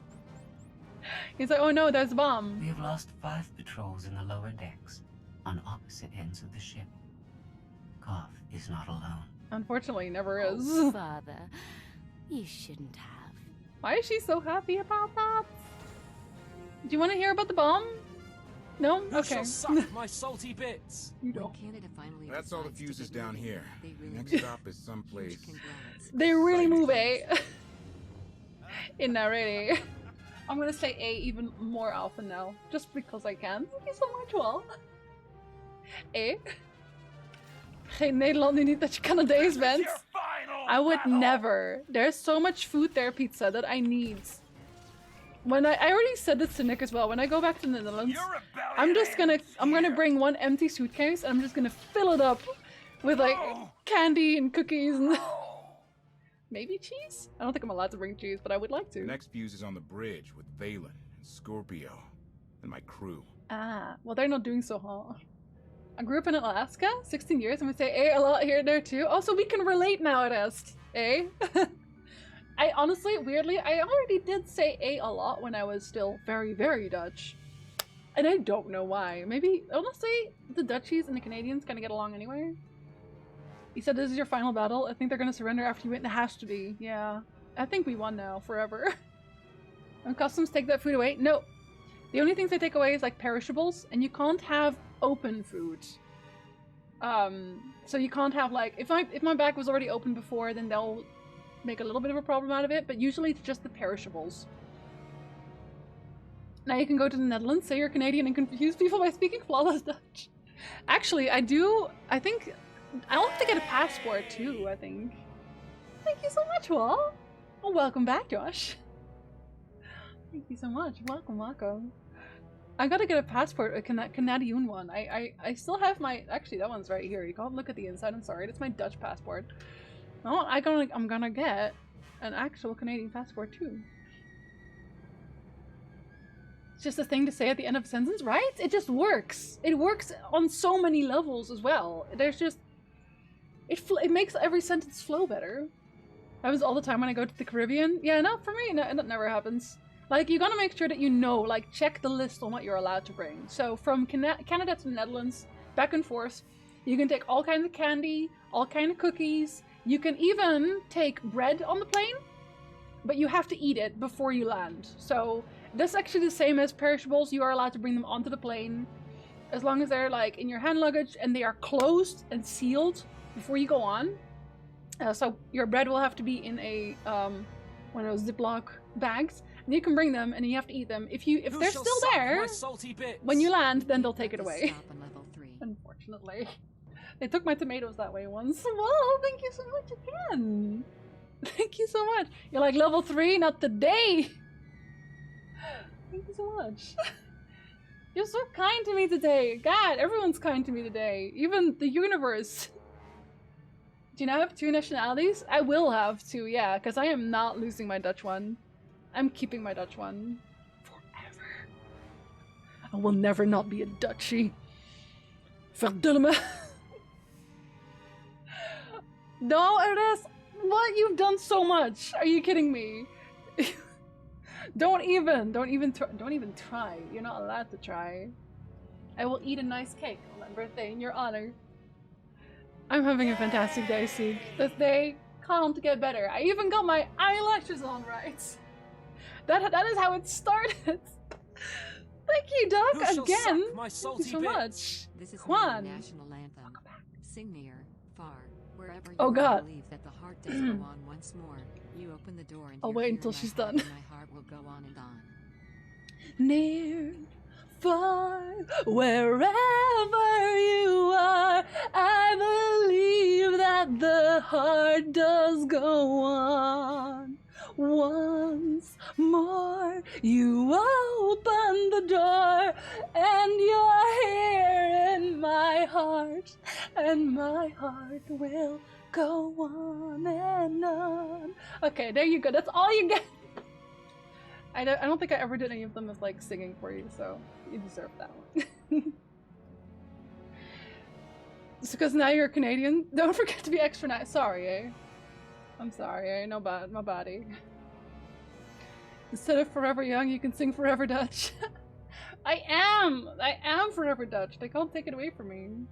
He's like, oh no, there's a bomb. We have lost 5 patrols in the lower decks, on opposite ends of the ship. Koth is not alone. Unfortunately, he never is. Oh, Father, you shouldn't have. Why is she so happy about that? Do you want to hear about the bomb? No? Who Okay. shall suck my salty bits? You don't. Canada finally That's all the decides to fuses get down moving, here. they really Next move. stop is someplace. They really move A. In there, really. I'm gonna say A even more often now, just because I can. Thank you so much, Wal. A. Geen Nederland nu niet dat je Canadees bent. I would never. There's so much food there, pizza, that I need. When I already said this to Nick as well. When I go back to the Netherlands, I'm gonna bring one empty suitcase and I'm just gonna fill it up with like candy and cookies and maybe cheese. I don't think I'm allowed to bring cheese, but I would like to. The next fuse is on the bridge with Valen and Scorpio and my crew. Ah, well they're not doing so hot. I grew up in Alaska, 16 years, and we say a lot here and there too. Also, we can relate now at Est, eh? I honestly, weirdly, I already did say a lot when I was still very, very Dutch. And I don't know why. Maybe, honestly, the Dutchies and the Canadians kind of get along anyway. He said this is your final battle. I think they're going to surrender after you win. It has to be, yeah. I think we won now, forever. And customs take that food away? No. The only things they take away is like perishables, and you can't have open food. So you can't have like, if my bag was already open before, then they'll make a little bit of a problem out of it, but usually it's just the perishables. Now you can go to the Netherlands, say you're Canadian, and confuse people by speaking flawless Dutch. Actually, I don't have to get a passport too, I think. Thank you so much, Wal. Oh, welcome back, Josh. Thank you so much. Welcome. I gotta get a passport, a Canadian one. I still have my... Actually, that one's right here. You can't look at the inside. I'm sorry. That's my Dutch passport. No, I'm gonna get an actual Canadian passport too. It's just a thing to say at the end of a sentence, right? It just works. It works on so many levels as well. There's just... It makes every sentence flow better. That was all the time when I go to the Caribbean. Yeah, no, for me, no, that never happens. Like, you gotta make sure that you know, like, check the list on what you're allowed to bring. So, from Canada to the Netherlands, back and forth, you can take all kinds of candy, all kinds of cookies. You can even take bread on the plane, but you have to eat it before you land. So, that's actually the same as perishables. You are allowed to bring them onto the plane, as long as they're, like, in your hand luggage, and they are closed and sealed before you go on. So, your bread will have to be in a, one of those Ziploc bags. And you can bring them, and you have to eat them. If they're still there, when you land, then they'll take it away. Unfortunately. They took my tomatoes that way once. Whoa, thank you so much again. Thank you so much. You're like, level 3? Not today. Thank you so much. You're so kind to me today. God, everyone's kind to me today. Even the universe. Do you now have 2 nationalities? I will have 2, yeah, because I am not losing my Dutch one. I'm keeping my Dutch one forever. I will never not be a Dutchie. Verdomme me. No, Ernest! What? You've done so much! Are you kidding me? Don't even try. You're not allowed to try. I will eat a nice cake on my birthday in your honor. I'm having a fantastic day, Sieg. This day can't get better. I even got my eyelashes on right. That is how it started. Thank you, Doc, again. Thank you so much. This is Juan. the national anthem. Sing near, far, wherever you Oh, God. believe that the heart does go on once more. You open the door and I'll wait until she's done. My heart will go on and on. Near, far, wherever you are, I believe that the heart does go on. Once more, you open the door, and you're here in my heart, and my heart will go on and on. Okay, there you go. That's all you get. I don't think I ever did any of them as like singing for you, so you deserve that one. It's because now you're Canadian. Don't forget to be extra nice. Sorry, eh? I'm sorry, eh? No bad, my body. Instead of Forever Young, you can sing Forever Dutch. I am Forever Dutch. They can't take it away from me.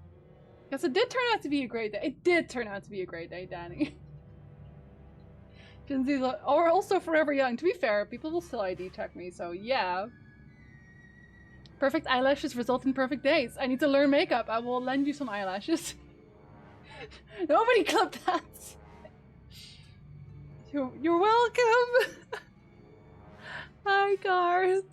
Because it did turn out to be a great day. It did turn out to be a great day, Danny. Gen Z's or also Forever Young. To be fair, people will still ID check me, so yeah. Perfect eyelashes result in perfect days. I need to learn makeup. I will lend you some eyelashes. Nobody clipped that. You're welcome. Hi, Garth.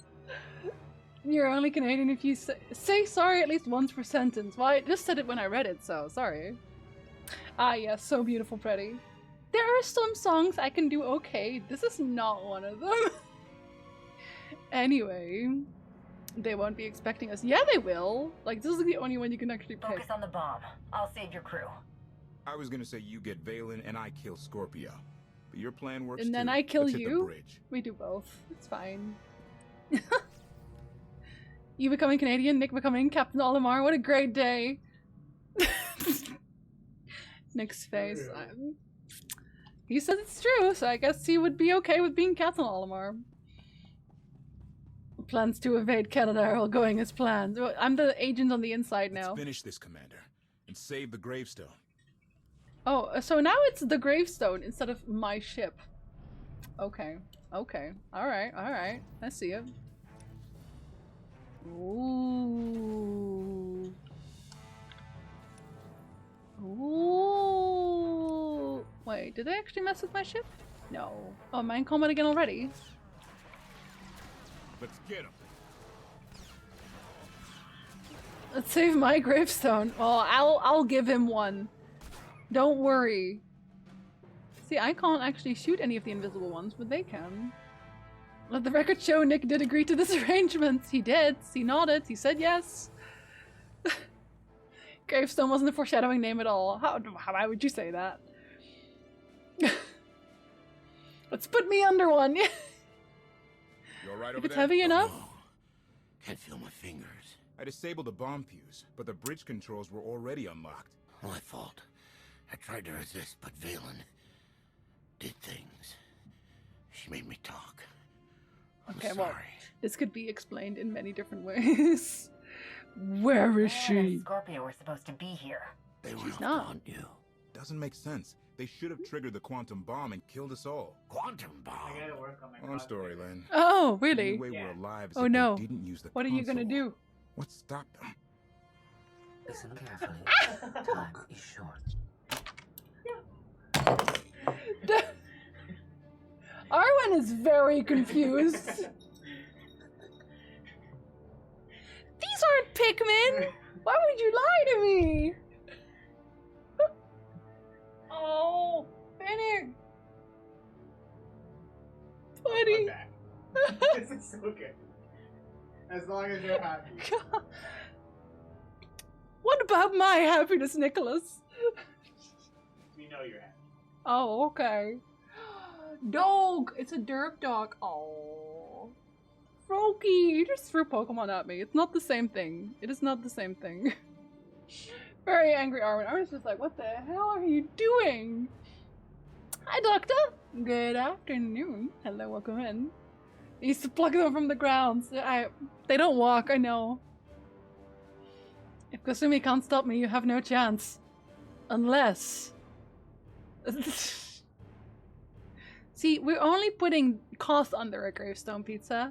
You're only Canadian if you say sorry at least once per sentence. Well, I just said it when I read it, so sorry. Ah, yes, so beautiful, pretty. There are some songs I can do okay. This is not one of them. Anyway, they won't be expecting us. Yeah, they will. Like, this is the only one you can actually pick. Focus on the bomb. I'll save your crew. I was gonna say you get Valen and I kill Scorpio. But your plan works And then too. I kill Let's hit the you. bridge. We do both. It's fine. You becoming Canadian, Nick becoming Captain Olimar. What a great day. Nick's face. He says it's true, so I guess he would be okay with being Captain Olimar. Plans to evade Canada are all going as planned. I'm the agent on the inside now. Let's finish this, Commander, and save the gravestone. Oh, so now it's the gravestone instead of my ship. Okay. Okay. Alright, alright. I see it. Ooh. Ooh. Wait, did they actually mess with my ship? No. Oh, mine combat again already? Let's get him. Let's save my gravestone. Oh, I'll give him one. Don't worry. See, I can't actually shoot any of the invisible ones, but they can. Let the record show Nick did agree to this arrangement. He did. He nodded. He said yes. Gravestone wasn't a foreshadowing name at all. Why would you say that? Let's put me under one. You all right If over it's there? heavy enough. Can't feel my fingers. I disabled the bomb fuse, but the bridge controls were already unlocked. My fault. I tried to resist, but Valen did things. She made me talk. I'm Okay, sorry. well, this could be explained in many different ways. Where is Valen and she? Scorpio were supposed to be here. They She's not. Doesn't make sense. They should have triggered the quantum bomb and killed us all. Quantum bomb? I gotta work on my Long story, Len. Oh, The really? only way we're alive is Oh if no. they didn't use the What are you gonna console. do? What stopped them? Listen carefully. Time is short. Arwen is very confused. These aren't Pikmin! Why would you lie to me? Oh, Finnick! Buddy! This is so good. As long as you're happy. What about my happiness, Nicholas? We know you're happy. Oh, okay. Dog! It's a derp dog. Oh. Froakie! You just threw Pokemon at me. It's not the same thing. It is not the same thing. Very angry Arwen. Arwen's just like, what the hell are you doing? Hi, Doctor! Good afternoon. Hello, welcome in. He used to pluck them from the ground. They don't walk, I know. If Kasumi can't stop me, you have no chance. Unless... See, we're only putting cost under a gravestone pizza.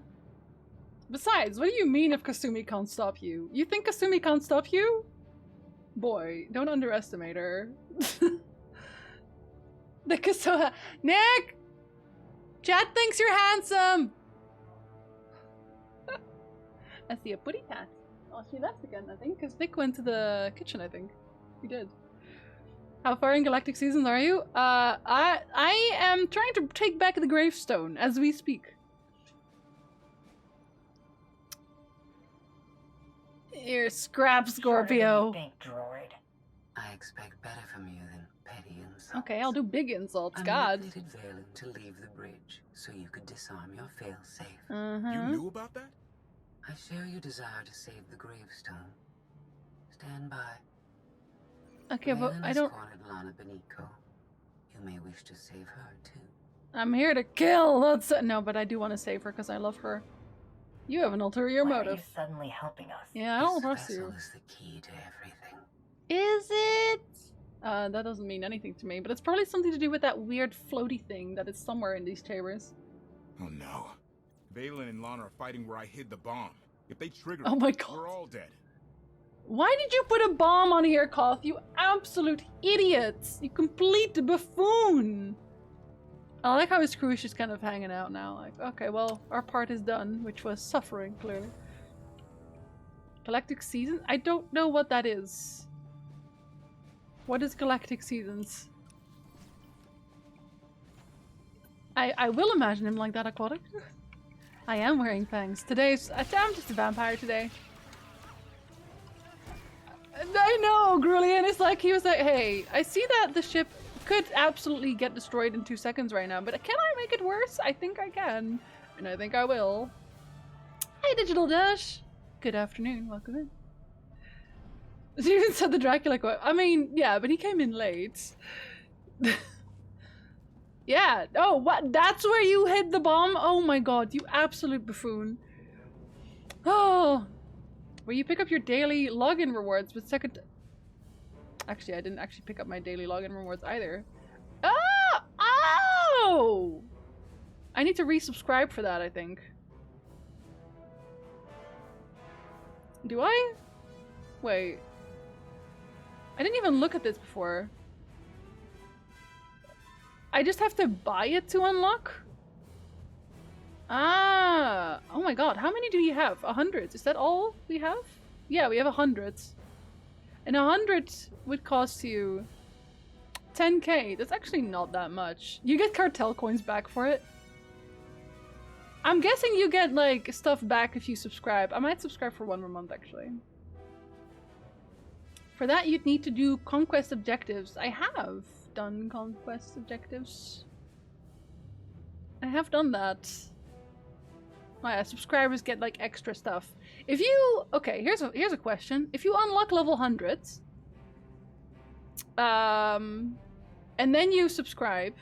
Besides, what do you mean if Kasumi can't stop you? You think Kasumi can't stop you? Boy, don't underestimate her. The Kasumi... Nick! Chat thinks you're handsome! I see a putty cat. Oh, she left again, I think, because Nick went to the kitchen, I think. He did. How far in Galactic Seasons are you? I am trying to take back the gravestone as we speak. Here, scrap Scorpio. I expect better from you than petty insults. Okay, I'll do big insults, I God. manipulated Valen to leave the bridge so you could disarm your failsafe. Uh-huh. You knew about that? I share your desire to save the gravestone. Stand by. Okay, but Valen I has don't... cornered Lana Beniko. You may wish to save her too. I'm here to kill. That's no, but I do want to save her because I love her. You have an ulterior Why are motive. you suddenly helping us? Yeah, I don't trust Vessel you. is the key to everything. Is it? That doesn't mean anything to me, but it's probably something to do with that weird floaty thing that is somewhere in these chambers. Oh no. Valen and Lana are fighting where I hid the bomb. If they trigger Oh my it, God. we're all dead. Why did you put a bomb on here, Koth? You absolute idiots! You complete buffoon! I like how his crew is just kind of hanging out now. Like, okay, well, our part is done, which was suffering, clearly. Galactic Seasons? I don't know what that is. What is Galactic Seasons? I will imagine him like that, Aquatic. I am wearing fangs. Today's... I'm just a vampire today. I know, Grulian is like, he was like, hey, I see that the ship could absolutely get destroyed in 2 seconds right now, but can I make it worse? I think I can. And I think I will. Hey, Digital Dash! Good afternoon, welcome in. She even said the Dracula quote. I mean, yeah, but he came in late. Yeah, oh, what? That's where you hid the bomb? Oh my god, you absolute buffoon. Oh, where you pick up your daily login rewards with second... Actually, I didn't actually pick up my daily login rewards either. Ah! Oh! I need to resubscribe for that, I think. Do I? Wait. I didn't even look at this before. I just have to buy it to unlock? Ah! Oh my god, how many do you have? 100? Is that all we have? Yeah, we have 100. And 100 would cost you 10k. That's actually not that much. You get cartel coins back for it. I'm guessing you get like stuff back if you subscribe. I might subscribe for 1 more month actually. For that you'd need to do conquest objectives. I have done conquest objectives. I have done that. Oh yeah, subscribers get like extra stuff. If you... Okay, here's a question. If you unlock level 100, and then you subscribe,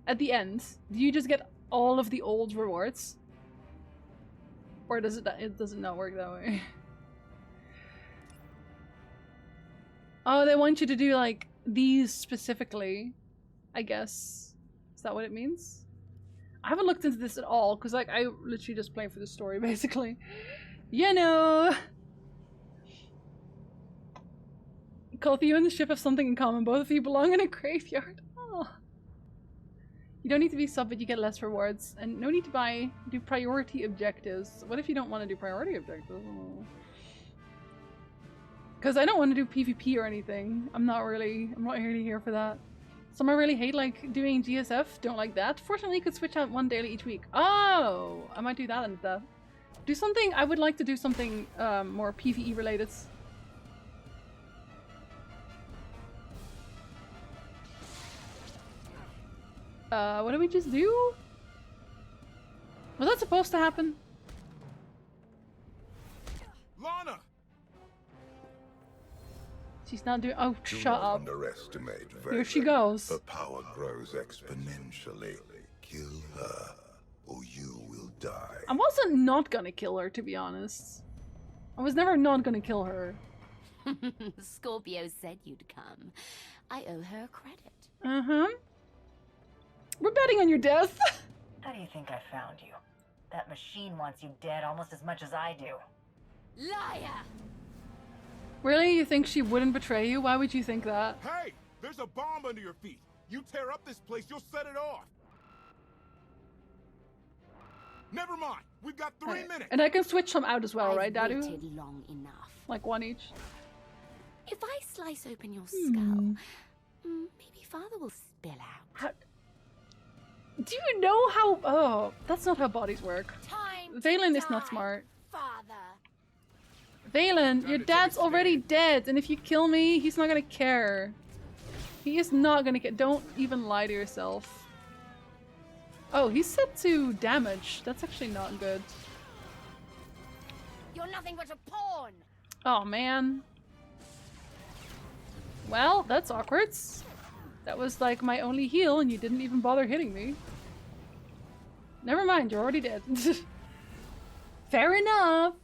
at the end, do you just get all of the old rewards? Or does it does not work that way? Oh, they want you to do like these specifically, I guess. Is that what it means? I haven't looked into this at all, because like I literally just play for the story, basically. You know! Koth, you and the ship have something in common. Both of you belong in a graveyard. Oh. You don't need to be sub, but you get less rewards. And no need to do priority objectives. What if you don't want to do priority objectives? Because I don't want to do PvP or anything. I'm not really here for that. Some I really hate like doing GSF, don't like that. Fortunately you could switch out 1 daily each week. Oh! I might do that instead. Do something, I would like to do something more PvE related. What did we just do? Was that supposed to happen? Lana! She's not doing- oh, Do shut not up. underestimate Here she Valen. goes. Her power grows exponentially. Kill her, or you will die. I wasn't not gonna kill her, to be honest. I was never not gonna kill her. Scorpio said you'd come. I owe her credit. Uh-huh. We're betting on your death. How do you think I found you? That machine wants you dead almost as much as I do. Liar! Really? You think she wouldn't betray you? Why would you think that? Hey! There's a bomb under your feet! You tear up this place, you'll set it off! Never mind! We've got 3 minutes! And I can switch some out as well, right, I've Dadu? waited long enough. Like 1 each. If I slice open your skull, maybe Father will spill out. How... Do you know how... Oh, that's not how bodies work. Valen is not smart. Father. Valen, your dad's already dead, and if you kill me, he's not gonna care. He is not gonna care. Don't even lie to yourself. Oh, he's set to damage. That's actually not good. You're nothing but a pawn. Oh, man. Well, that's awkward. That was like my only heal, and you didn't even bother hitting me. Never mind, you're already dead. Fair enough.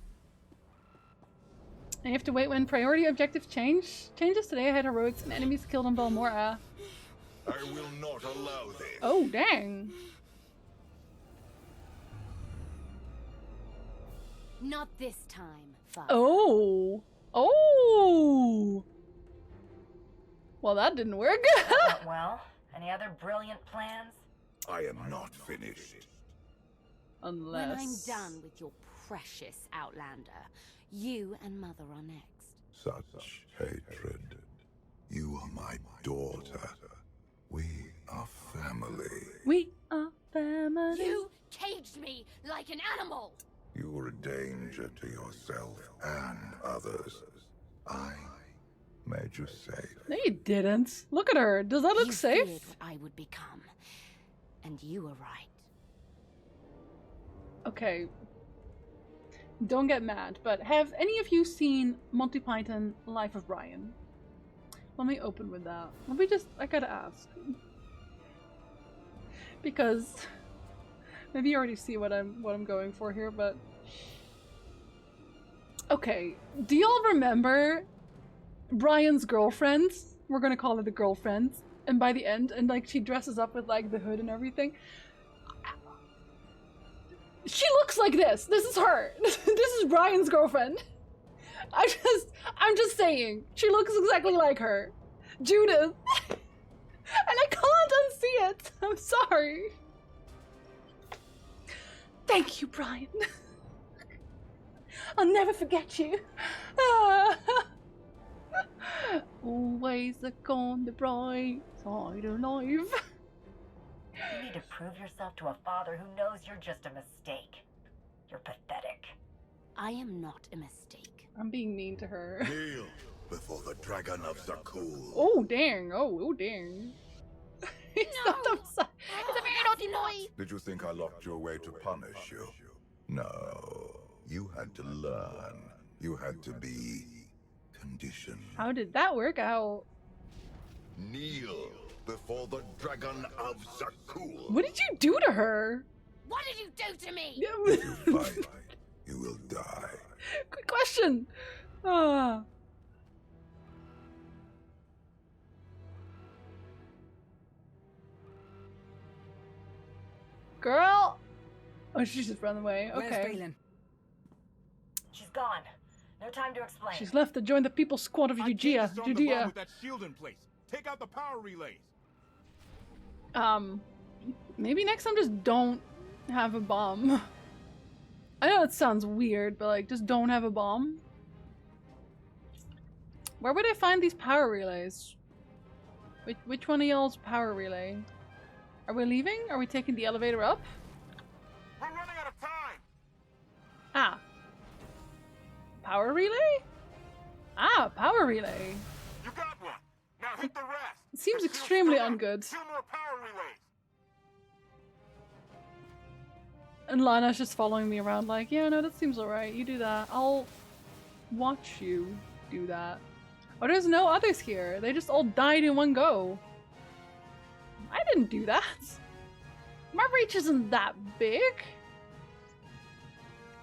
And you have to wait when priority objectives changes. Today I had heroics and enemies killed on Balmora. I will not allow this. Oh, dang. Not this time, Father. Oh. Oh. Well, that didn't work. Well, any other brilliant plans? I am not finished. Unless... When I'm done with your precious Outlander, you and Mother are next. Such hatred. You are my daughter. We are family. We are family. You caged me like an animal! You were a danger to yourself and others. I made you safe. No, you didn't. Look at her. Does that look You safe? feared what I would become. And you were right. Okay. Don't get mad, but have any of you seen Monty Python Life of Brian? Let me open with that. Let me just... I gotta ask. Because... maybe you already see what I'm going for here, but... Okay. Do y'all remember Brian's girlfriends? We're gonna call her the girlfriends. And by the end, and like she dresses up with like the hood and everything. She looks like this. This is her. This is Brian's girlfriend. I'm just saying. She looks exactly like her. Judith. And I can't unsee it. I'm sorry. Thank you, Brian. I'll never forget you. Always look on the bright side of life. You need to prove yourself to a father who knows you're just a mistake. You're pathetic. I am not a mistake. I'm being mean to her. Kneel before the dragon of Zakul. Oh, dang. Oh, dang. He's not upside. It's a very naughty noise. Did you think I locked you away to punish you? No. You had to learn. You had to be conditioned. How did that work out? Kneel before the dragon of Zakul. What did you do to her? What did you do to me? If you fight, you will die. Good question. Ah. Girl. Oh, she just ran away. Okay. Where's Balin? She's gone. No time to explain. She's left to join the People's Squad of Judea. The bomb with that shield in place. Take out the power relays. Maybe next time just don't have a bomb. I know it sounds weird, but like, just don't have a bomb. Where would I find these power relays? Which one of y'all's power relay? Are we leaving? Are we taking the elevator up? We're running out of time. Ah. Power relay? Ah, power relay. You got one. Now hit the rest. It seems extremely ungood. 2 more power relays. And Lana's just following me around like, yeah, no, that seems alright. You do that. I'll watch you do that. Oh, there's no others here. They just all died in one go. I didn't do that. My reach isn't that big.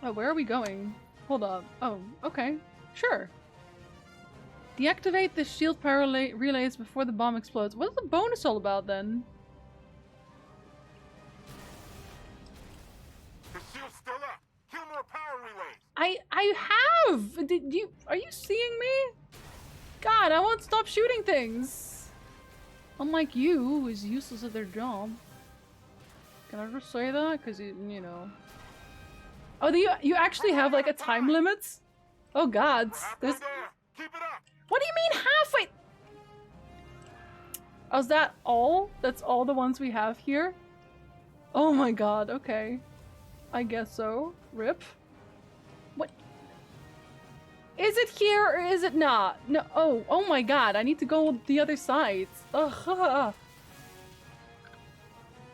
Oh, where are we going? Hold on. Oh, okay. Sure. Deactivate the shield power relays before the bomb explodes. What's the bonus all about then? The shield's still up. Kill more power relays. I have! Are you seeing me? God, I won't stop shooting things. Unlike you, who is useless at their job. Can I just say that? Because, you know. Oh, you actually have like a time limit? Oh god. There's... Keep it up. What do you mean halfway? Oh, is that all? That's all the ones we have here? Oh my god, okay. I guess so. Rip. What? Is it here or is it not? No. Oh my god, I need to go the other side. Ugh.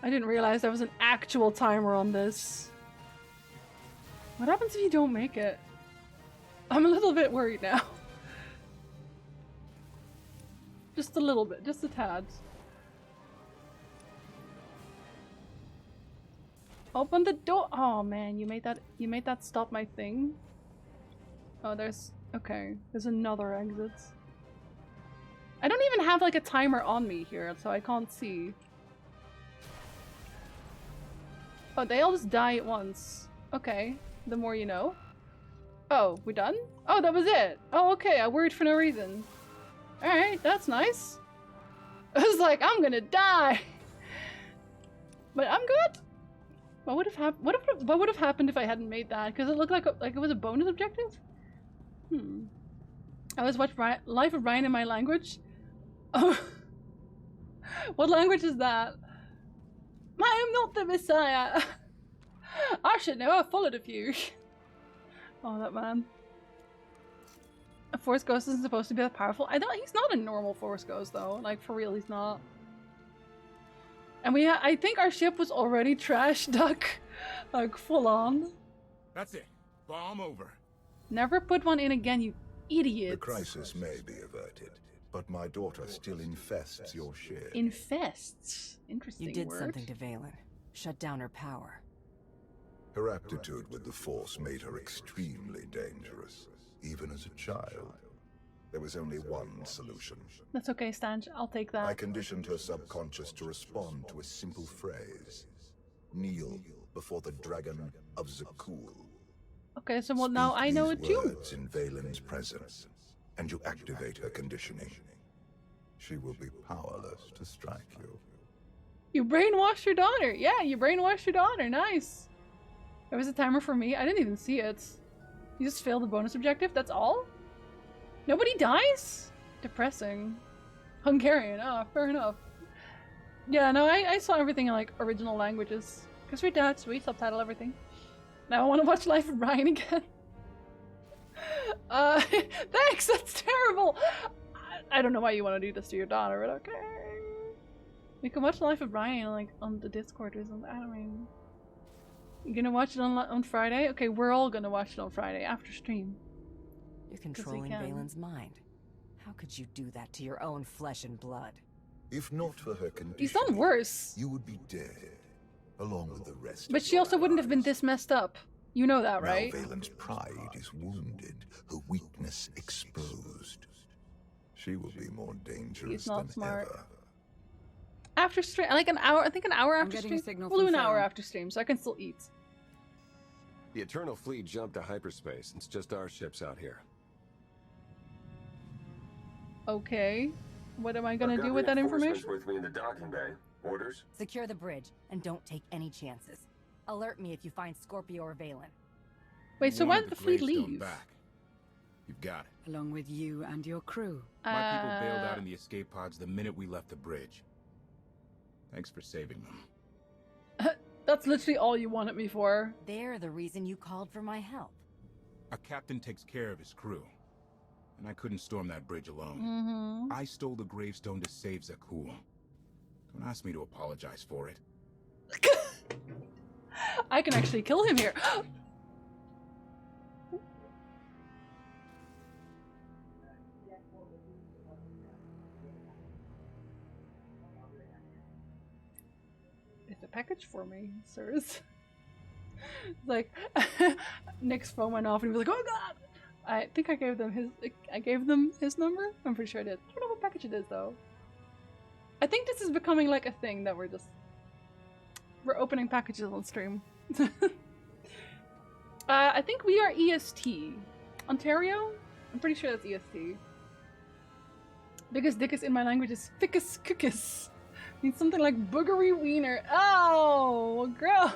I didn't realize there was an actual timer on this. What happens if you don't make it? I'm a little bit worried now. Just a little bit, just a tad. Open the door. Oh man, you made that stop my thing. Oh, there's another exit. I don't even have like a timer on me here, so I can't see. Oh, they all just die at once. Okay, the more you know. Oh, we done? Oh, that was it. Oh, okay. I worried for no reason. Alright, that's nice. I was like, I'm gonna die. But I'm good. What would have happened? What would have happened if I hadn't made that? Because it looked like it was a bonus objective. I was watching Life of Ryan in my language. Oh, what language is that? I am not the Messiah. I should know. I followed a few. Oh, that man. A Force Ghost isn't supposed to be that powerful. He's not a normal Force Ghost though. Like for real, he's not. And I think our ship was already trash, Duck. Like full on. That's it. Bomb over. Never put one in again, you idiot. The crisis may be averted, but my daughter still infests your ship. Infests? Interesting You did word. something to Valen. Shut down her power. Her aptitude with the Force made her extremely dangerous, even as a child. There was only one solution. That's okay, Stange. I'll take that. I conditioned her subconscious to respond to a simple phrase. Kneel before the Dragon of Zakul. Okay, so well, now I know it too. Words in Valen's presence, and you activate her conditioning. She will be powerless to strike you. You brainwashed your daughter. Yeah, you brainwashed your daughter. Nice. There was a timer for me. I didn't even see it. You just failed the bonus objective? That's all? Nobody dies? Depressing. Hungarian. Oh, fair enough. Yeah, no, I saw everything in like original languages. Because we're Dutch, we subtitle everything. Now I want to watch Life of Ryan again. Thanks, that's terrible! I don't know why you want to do this to your daughter, but okay. We can watch Life of Ryan like on the Discord or something. I don't mean... You gonna watch it on Friday? Okay, we're all gonna watch it on Friday after stream. You're controlling Valen's mind. How could you do that to your own flesh and blood? If not for her condition, He's done worse. You would be dead, along with the rest. But she also wouldn't have been this messed up. You know that, right? Now Valen's pride is wounded, her weakness exposed. She will be more dangerous He's not than smart. ever. After stream, like an hour, I think an hour after getting a stream. signal We'll do from an hour Farron. after stream, so I can still eat. The Eternal Fleet jumped to hyperspace. It's just our ships out here. Okay. What am I gonna I've got do with that reinforcements information? with me in the docking bay. Orders? Secure the bridge, and don't take any chances. Alert me if you find Scorpio or Valen. Wait, so You why wanted did the the fleet Gravestone leave? back. You've got it. Along with you and your crew. My people bailed out in the escape pods the minute we left the bridge. Thanks for saving them. That's literally all you wanted me for. They're the reason you called for my help. A captain takes care of his crew. And I couldn't storm that bridge alone. Mm-hmm. I stole the gravestone to save Zakul. Don't ask me to apologize for it. I can actually kill him here. It's a package for me, sirs. Like, Nick's phone went off and he was like, "Oh God!" I think I gave them his number. I'm pretty sure I did. I don't know what package it is though. I think this is becoming like a thing that we're opening packages on stream. I think we are EST. Ontario? I'm pretty sure that's EST. Biggest dickus in my language is fickus cookus. Means something like boogery wiener. Oh, gross.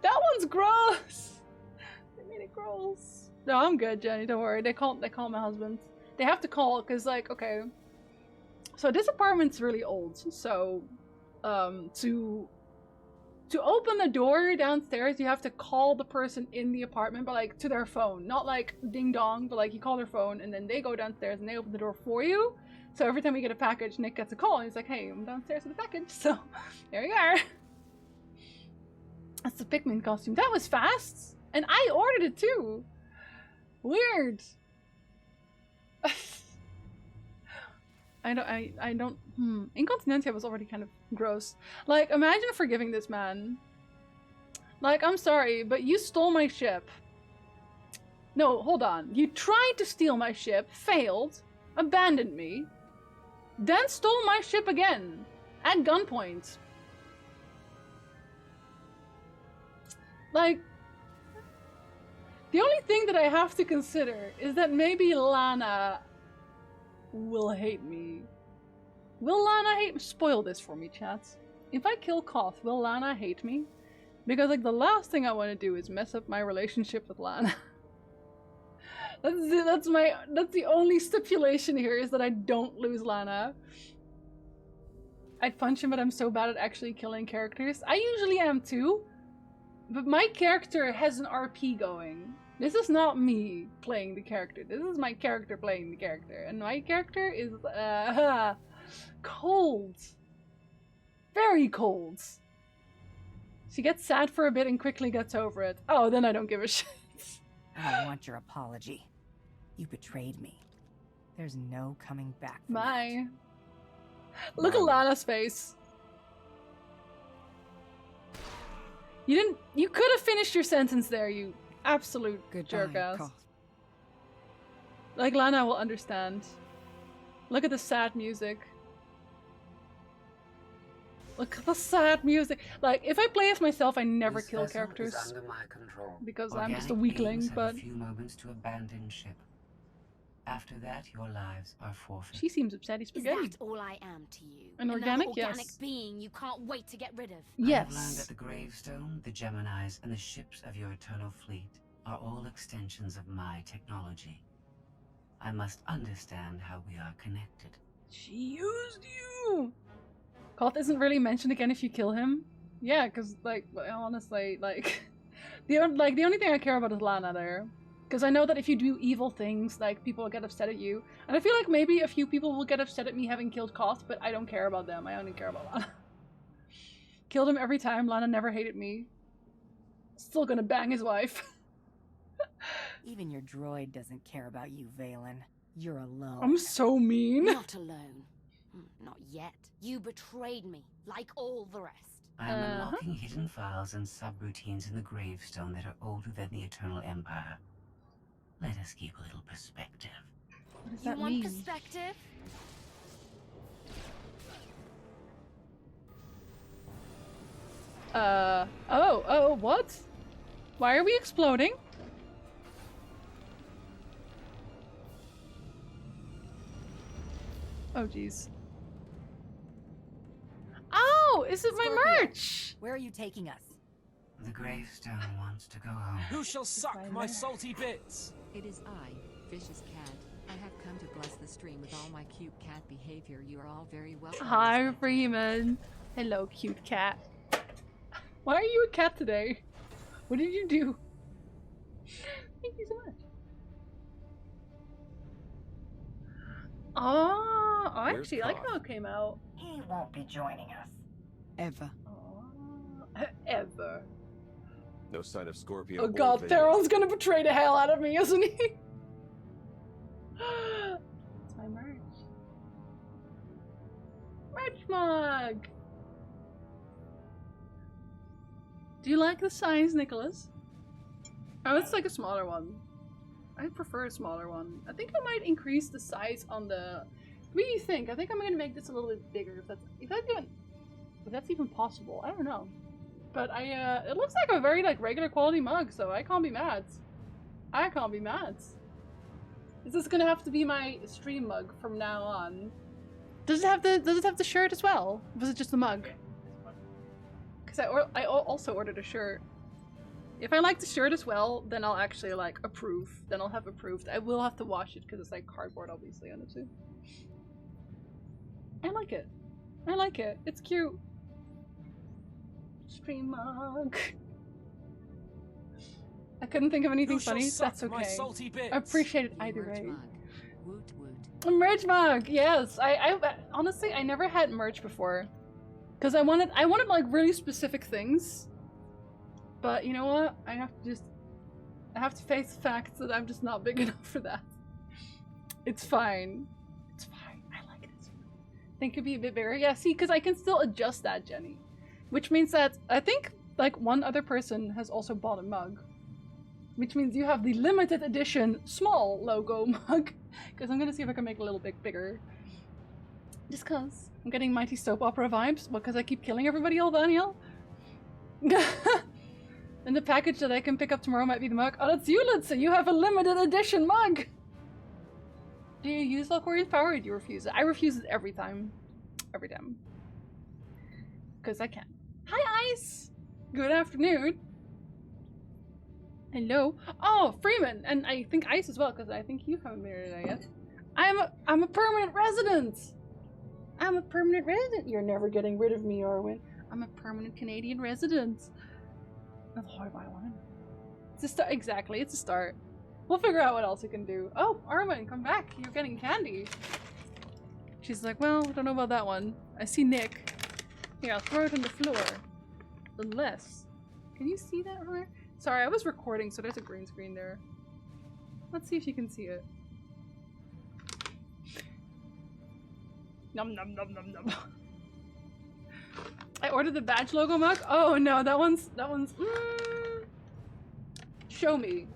That one's gross. They made it gross. No, I'm good, Jenny. Don't worry. They call my husband. They have to call because, like, okay. So this apartment's really old. So, to open the door downstairs, you have to call the person in the apartment, but like to their phone, not like ding dong, but like you call their phone and then they go downstairs and they open the door for you. So every time we get a package, Nick gets a call and he's like, "Hey, I'm downstairs with the package." So there you are. That's the Pikmin costume. That was fast, and I ordered it too. Weird. I don't. Incontinentia was already kind of gross. Like, imagine forgiving this man. Like, I'm sorry, but you stole my ship. No, hold on. You tried to steal my ship, failed, abandoned me, then stole my ship again at gunpoint. Like, The only thing that I have to consider is that maybe Lana will hate me. Will Lana hate me? Spoil this for me, chat. If I kill Koth, will Lana hate me? Because, like, the last thing I want to do is mess up my relationship with Lana. That's the only stipulation here, is that I don't lose Lana. I'd punch him, but I'm so bad at actually killing characters. I usually am too, but my character has an RP going. This is not me playing the character. This is my character playing the character, and my character is cold, very cold. She gets sad for a bit and quickly gets over it. Oh, then I don't give a shit. I want your apology. You betrayed me. There's no coming back from Bye. Look at Lana's face. You could have finished your sentence there, you absolute jerk-ass. Like, Lana will understand. Look at the sad music. Look at the sad music. Like, if I play as myself, I never kill characters. Under my control. Because I'm just a weakling, but... a few moments to abandon ship. After that, your lives are forfeit. She seems upsetty spaghetti. Is that all I am to you? An organic, organic yes. being you can't wait to get rid of. Yes. I have learned that the gravestone, the Geminis, and the ships of your eternal fleet are all extensions of my technology. I must understand how we are connected. She used you! Koth isn't really mentioned again if you kill him. Yeah, because, like, honestly, like... the only thing I care about is Lana there. Because I know that if you do evil things, like, people will get upset at you. And I feel like maybe a few people will get upset at me having killed Koth, but I don't care about them. I only care about Lana. Killed him every time. Lana never hated me. Still gonna bang his wife. Even your droid doesn't care about you, Valen. You're alone. I'm so mean. Not alone. Not yet. You betrayed me, like all the rest. I am unlocking hidden files and subroutines in the gravestone that are older than the Eternal Empire. Let us keep a little perspective. What does You that want mean? perspective? Oh, what? Why are we exploding? Oh, jeez. Oh, is it my merch? Where are you taking us? The gravestone wants to go home. Who shall suck my salty bits? It is I, Vicious Cat. I have come to bless the stream with all my cute cat behavior. You are all very welcome. Hi, Freeman. Hello, cute cat. Why are you a cat today? What did you do? Thank you so much. Oh, I actually like how it came out. He won't be joining us. Ever. Ever. No sign of Scorpio. Oh god, Theron's gonna betray the hell out of me, isn't he? It's my merch. Merch mug! Do you like the size, Nicholas? Oh, it's like a smaller one. I prefer a smaller one. I think I might increase the size on the... What do you think? I think I'm gonna make this a little bit bigger, if that's even possible. I don't know. But it looks like a very, like, regular quality mug, so I can't be mad. I can't be mad. Is this gonna have to be my stream mug from now on? Does it have the shirt as well? Or was it just the mug? Because I also ordered a shirt. If I like the shirt as well, then I'll actually, like, approve. Then I'll have approved. I will have to wash it because it's, like, cardboard, obviously, on it too. I like it. I like it. It's cute. Stream mug. I couldn't think of anything funny. That's okay. I appreciate it either way. Woot woot. A merch mug, yes. I honestly I never had merch before, because I wanted like really specific things. But you know what? I have to face the fact that I'm just not big enough for that. It's fine. It's fine. I like it. I think it could be a bit bigger. Yeah, see, because I can still adjust that, Jenny. Which means that I think like one other person has also bought a mug. Which means you have the limited edition small logo mug. Because I'm gonna see if I can make it a little bit bigger. Just cause I'm getting Mighty Soap Opera vibes. Because I keep killing everybody, old Daniel. And the package that I can pick up tomorrow might be the mug. Oh, that's you, Litsa! You have a limited edition mug! Do you use Valkoria's power or do you refuse it? I refuse it every time. Every time. Because I can. Hi, Ice! Good afternoon. Hello. Oh, Freeman! And I think Ice as well, because I think you haven't been here today yet. I'm a permanent resident! I'm a permanent resident! You're never getting rid of me, Orwin. I'm a permanent Canadian resident. That's how I want. It's a start. Exactly, it's a start. We'll figure out what else we can do. Oh, Armin, come back. You're getting candy. She's like, well, I don't know about that one. I see Nick. Here, I'll throw it on the floor. Unless... Can you see that over there? Sorry, I was recording, so there's a green screen there. Let's see if you can see it. Nom nom nom nom nom. I ordered the badge logo mug. Oh no, that one's show me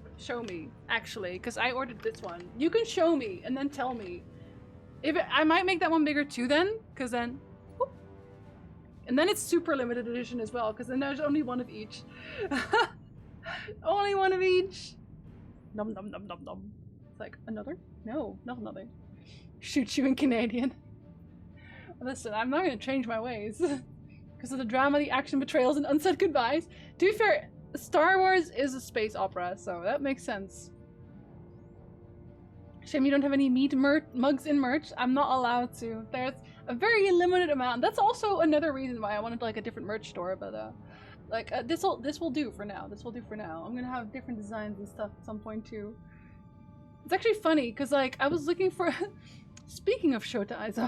actually, because I ordered this one. You can show me and then tell me if I might make that one bigger too then, because then whoop. And then it's super limited edition as well, because then there's only one of each. Only one of each. Nom nom nom nom nom. It's like another? No, not another. Shoot you in Canadian. Listen, I'm not gonna change my ways. Because of the drama, the action, betrayals, and unsaid goodbyes. To be fair, Star Wars is a space opera, so that makes sense. Shame you don't have any meat mugs in merch. I'm not allowed to. There's a very limited amount. That's also another reason why I wanted like a different merch store, but this will do for now. This will do for now. I'm gonna have different designs and stuff at some point too. It's actually funny because like I was looking for. Speaking of Shota Aiza,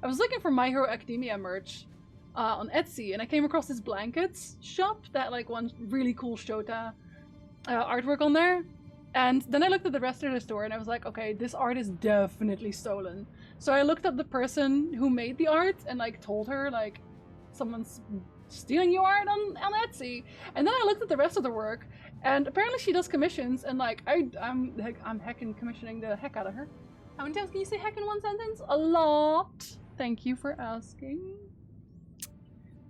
I was looking for My Hero Academia merch on Etsy, and I came across this blankets shop that like one really cool Shota artwork on there. And then I looked at the rest of the store and I was like, okay, this art is definitely stolen. So I looked up the person who made the art and like told her like someone's stealing your art on Etsy. And then I looked at the rest of the work and apparently she does commissions, and like I'm heckin' commissioning the heck out of her. How many times can you say heck in one sentence? A lot. Thank you for asking.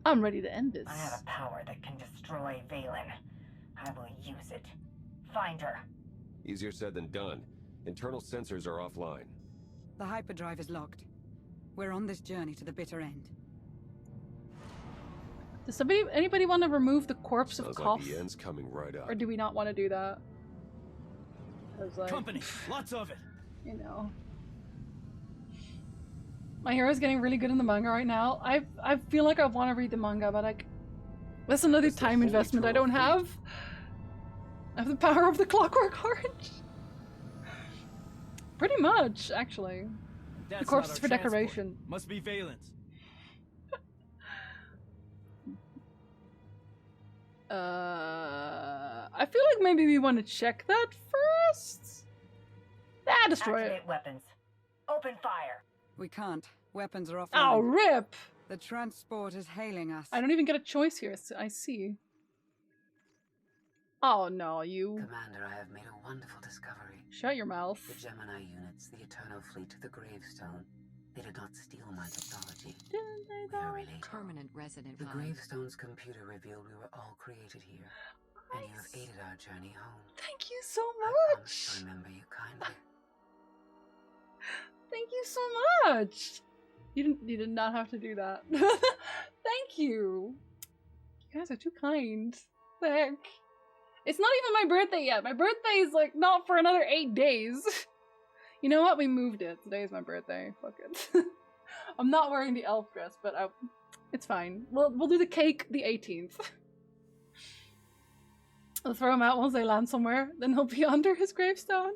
I'm ready to end this. I have a power that can destroy Valen. I will use it. Find her. Easier said than done. Internal sensors are offline. The hyperdrive is locked. We're on this journey to the bitter end. Does anybody want to remove the corpse of Koff? Like the end's coming right up. Or do we not want to do that? Like, company, lots of it. You know. My hero's getting really good in the manga right now. I feel like I want to read the manga, but like, that's another time investment I don't have. I have the power of the Clockwork Orange. Pretty much, actually. That's the corpse is for decoration. Must be Valen's. I feel like maybe we want to check that first. Destroy Activate it. weapons. Open fire. We can't. Weapons are offline. Oh, rip! The transport is hailing us. I don't even get a choice here. I see. Oh no, you. Commander, I have made a wonderful discovery. Shut your mouth. The Gemini units, the Eternal Fleet, the Gravestone. They did not steal my technology. We are related. Permanent resident. The Gravestone's computer revealed we were all created here. And you have aided our journey home. Thank you so I much. promise to remember you kindly. Thank you so much. You did not have to do that. Thank you. You guys are too kind. The heck. It's not even my birthday yet. My birthday is like not for another 8 days. You know what? We moved it. Today is my birthday. Fuck it. I'm not wearing the elf dress, but it's fine. We'll do the cake the 18th. I'll throw him out once they land somewhere. Then he'll be under his gravestone.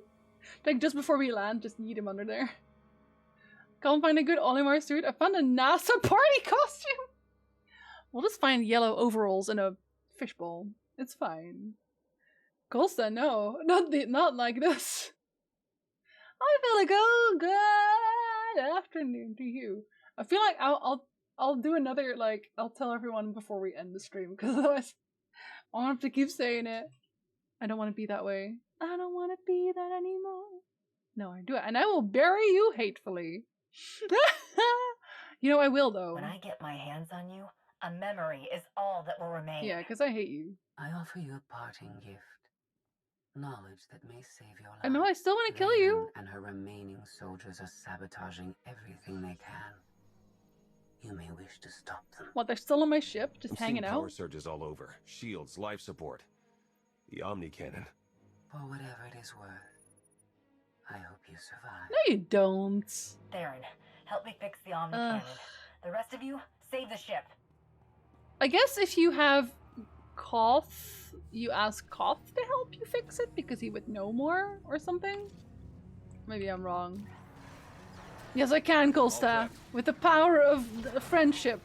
Like just before we land, just yeet him under there. Can't find a good Olimar suit. I found a NASA party costume. We'll just find yellow overalls and a fishbowl. It's fine. Costa, no, not like this. I feel like, oh, good afternoon to you. I feel like I'll do another, like, I'll tell everyone before we end the stream, because otherwise I won't have to keep saying it. I don't want to be that way. I don't want to be that anymore. No, I do it, and I will bury you hatefully. You know, I will, though. When I get my hands on you, A memory is all that will remain. Yeah, because I hate you. I offer you a parting gift. Knowledge that may save your life. I know I still want to kill you. And her remaining soldiers are sabotaging everything they can. You may wish to stop them. What, they're still on my ship, just I'm hanging seeing power out? surges all over. Shields, life support. The Omni Cannon. For whatever it is worth, I hope you survive. No, you don't. Theron, help me fix the Omni Cannon. The rest of you, save the ship. I guess if you have Koth, you ask Koth to help you fix it because he would know more or something? Maybe I'm wrong. Yes, I can, Kolsta. With the power of the friendship.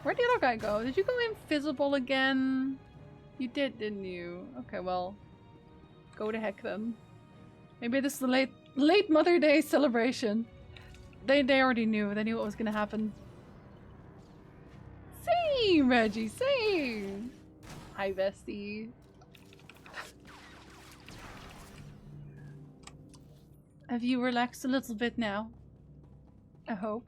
Where'd the other guy go? Did you go invisible again? You did, didn't you? Okay, well. Go to heck then. Maybe this is the late Mother Day celebration. They already knew. They knew what was gonna happen. Same, Reggie, same! Hi, Vesty. Have you relaxed a little bit now? I hope.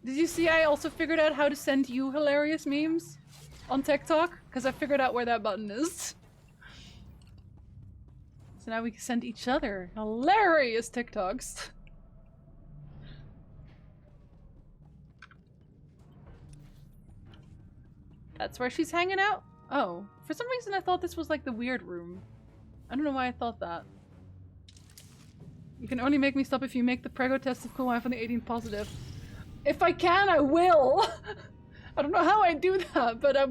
Did you see I also figured out how to send you hilarious memes on TikTok? Because I figured out where that button is. So now we can send each other hilarious TikToks. That's where she's hanging out? Oh, for some reason I thought this was like the weird room. I don't know why I thought that. You can only make me stop if you make the prego test of Cool Wife on the 18th positive. If I can, I will! I don't know how I do that, but are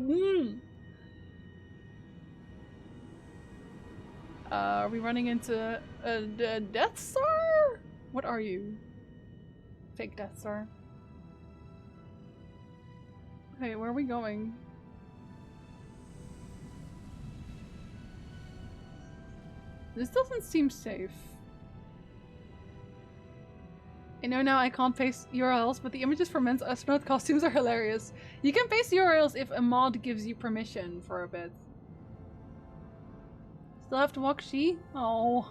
we running into a Death Star? What are you? Fake Death Star. Hey, where are we going? This doesn't seem safe. I know now I can't paste URLs, but the images for men's astronaut costumes are hilarious. You can paste URLs if a mod gives you permission for a bit. Still have to walk she? Oh.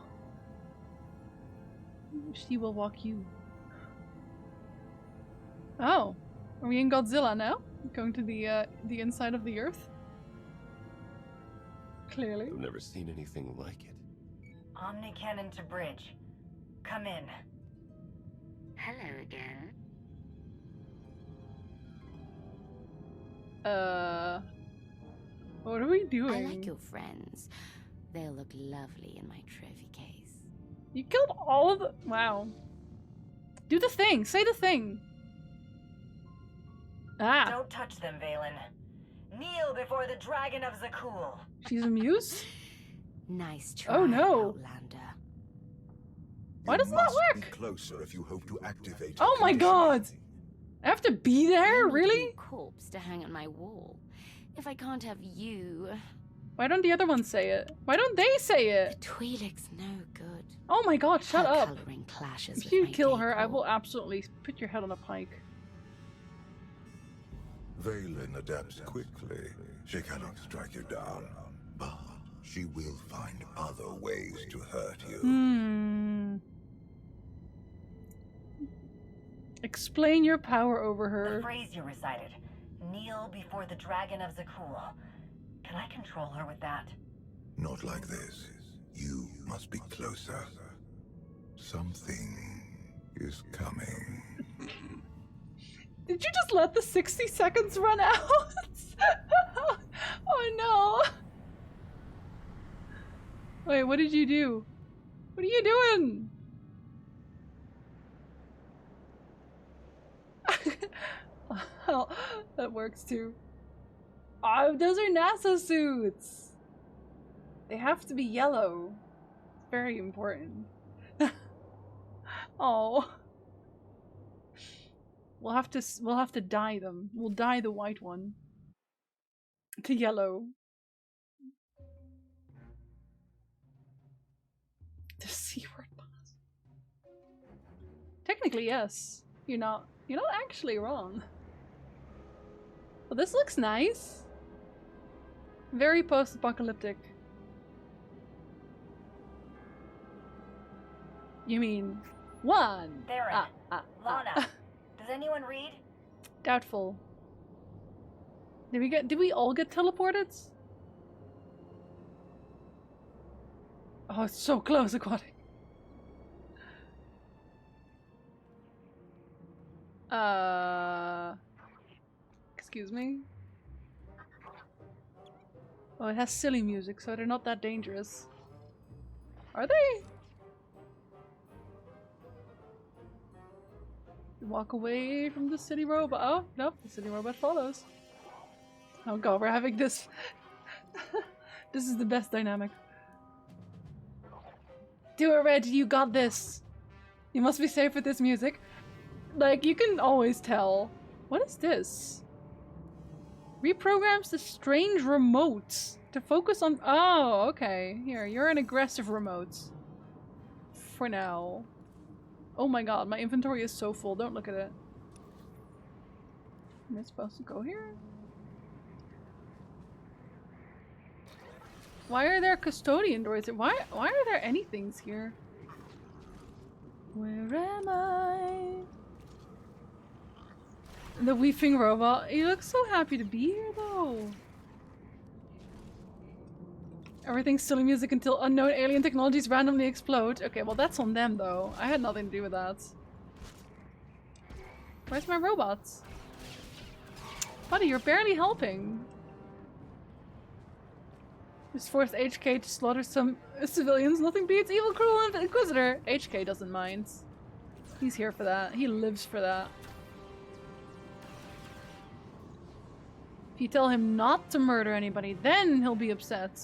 She will walk you. Oh. Are we in Godzilla now? Going to the inside of the Earth? Clearly. I've never seen anything like it. Omni Cannon to bridge. Come in. Hello again. What are we doing? I like your friends. They'll look lovely in my trophy case. You killed all of the— wow. Do the thing! Say the thing! Ah! Don't touch them, Valen. Kneel before the Dragon of Zakul. She's a muse? Nice try, oh no! Outlander. Why doesn't that work? Be closer if you hope to activate. Oh my god! I have to be there? Really? Corpse to hang on my wall. If I can't have you. Why don't the other ones say it? Why don't they say it? The Twi'lek's no good. Oh my god, shut Her up! coloring clashes If with you my kill her, I decor. will absolutely put your head on a pike. Valen adapts quickly. She cannot strike you down, but she will find other ways to hurt you. Explain your power over her. The phrase you recited. Kneel before the Dragon of Zakul. Can I control her with that? Not like this. You must be closer. Something is coming. Did you just let the 60 seconds run out? Oh no! Wait, what did you do? What are you doing? Oh, that works too. Oh, those are NASA suits! They have to be yellow. It's very important. Oh. We'll have to dye them. We'll dye the white one to yellow. The C word boss. Technically, yes. You're not actually wrong. Well, this looks nice. Very post-apocalyptic. You mean One. Theron. Lana. Does anyone read? Doubtful. Did we all get teleported? Oh, it's so close, Aquatic. Excuse me? Oh, it has silly music, so they're not that dangerous. Are they? Walk away from the city robot. Oh, no, the city robot follows. Oh god, we're having this. This is the best dynamic. Do it, Red, you got this. You must be safe with this music. Like, you can always tell. What is this? Reprograms the strange remotes to focus on. Oh, okay. Here, you're an aggressive remote. For now. Oh my god, my inventory is so full. Don't look at it. Am I supposed to go here? Why are there custodian doors? Why are there any things here? Where am I? The weeping robot. He looks so happy to be here though. Everything's silly music until unknown alien technologies randomly explode. Okay, well that's on them though. I had nothing to do with that. Where's my robots? Buddy, you're barely helping. Just forced HK to slaughter some civilians. Nothing beats evil, cruel, and inquisitor. HK doesn't mind. He's here for that. He lives for that. If you tell him not to murder anybody, then he'll be upset.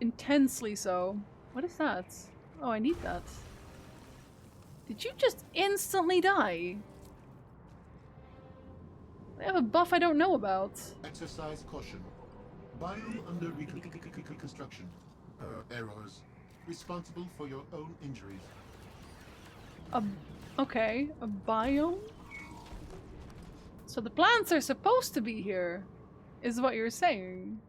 Intensely so. What is that? Oh, I need that. Did you just instantly die? They have a buff I don't know about. Exercise caution. Biome under reconstruction. Errors. Responsible for your own injuries. Okay, a biome? So the plants are supposed to be here, is what you're saying.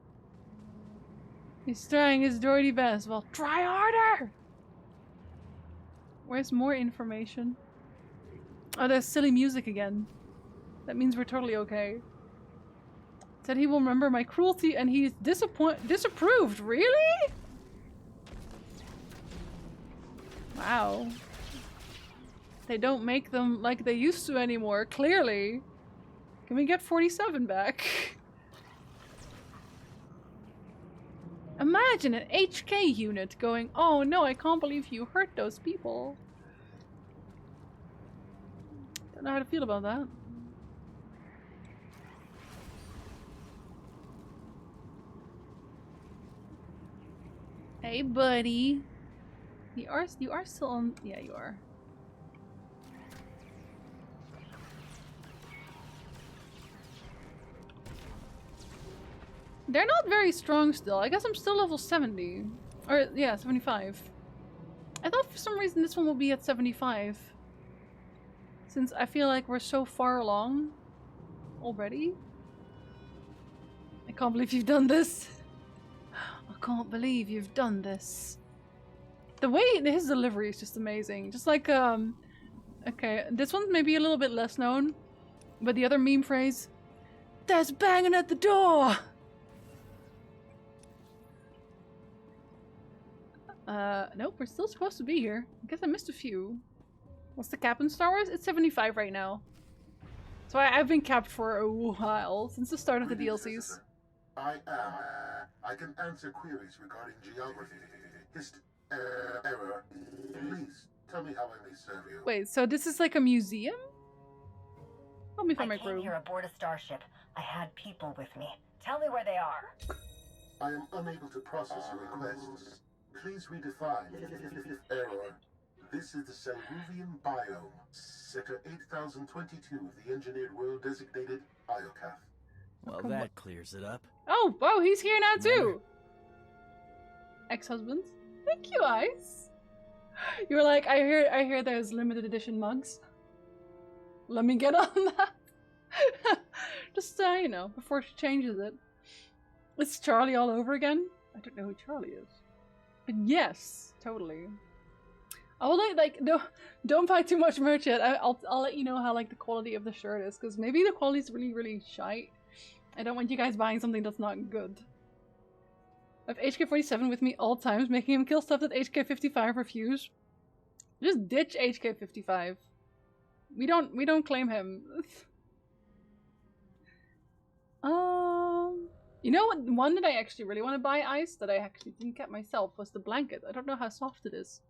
He's trying his dirty best. Well, try harder! Where's more information? Oh, there's silly music again. That means we're totally okay. Said he will remember my cruelty and he's disapproved. Really? Wow. They don't make them like they used to anymore, clearly. Can we get 47 back? Imagine an HK unit going, oh no, I can't believe you hurt those people. Don't know how to feel about that. Hey, buddy. You are still on. Yeah, you are. They're not very strong still. I guess I'm still level 70. Or, yeah, 75. I thought for some reason this one will be at 75. Since I feel like we're so far along already. I can't believe you've done this. I can't believe you've done this. The way his delivery is just amazing. Just like, okay, this one's maybe a little bit less known. But the other meme phrase, there's banging at the door! Nope, we're still supposed to be here. I guess I missed a few. What's the cap in Star Wars? It's 75 right now. So I've been capped for a while, since the start of the DLCs. I can answer queries regarding geography. Error. Please, tell me how I may serve you. Wait, so this is like a museum? Help me find my I came crew. here aboard a starship. I had people with me. Tell me where they are. I am unable to process your requests. Please redefine. Error. This is the Selruvian biome, Sector 8022 of the engineered world designated Iokath. Well, that clears it up. Oh, he's here now too! Ex-husband? Thank you, Ice. You were like, I hear there's limited edition mugs. Let me get on that. Just, you know, before she changes it. It's Charlie all over again? I don't know who Charlie is. But yes, totally. I will like don't buy too much merch yet. I'll let you know how like the quality of the shirt is, because maybe the quality is really shite. I don't want you guys buying something that's not good. I have HK47 with me all times, making him kill stuff that HK55 refuse. Just ditch HK55. We don't claim him. You know what? One that I actually really want to buy, Ice, that I actually didn't get myself, was the blanket. I don't know how soft it is.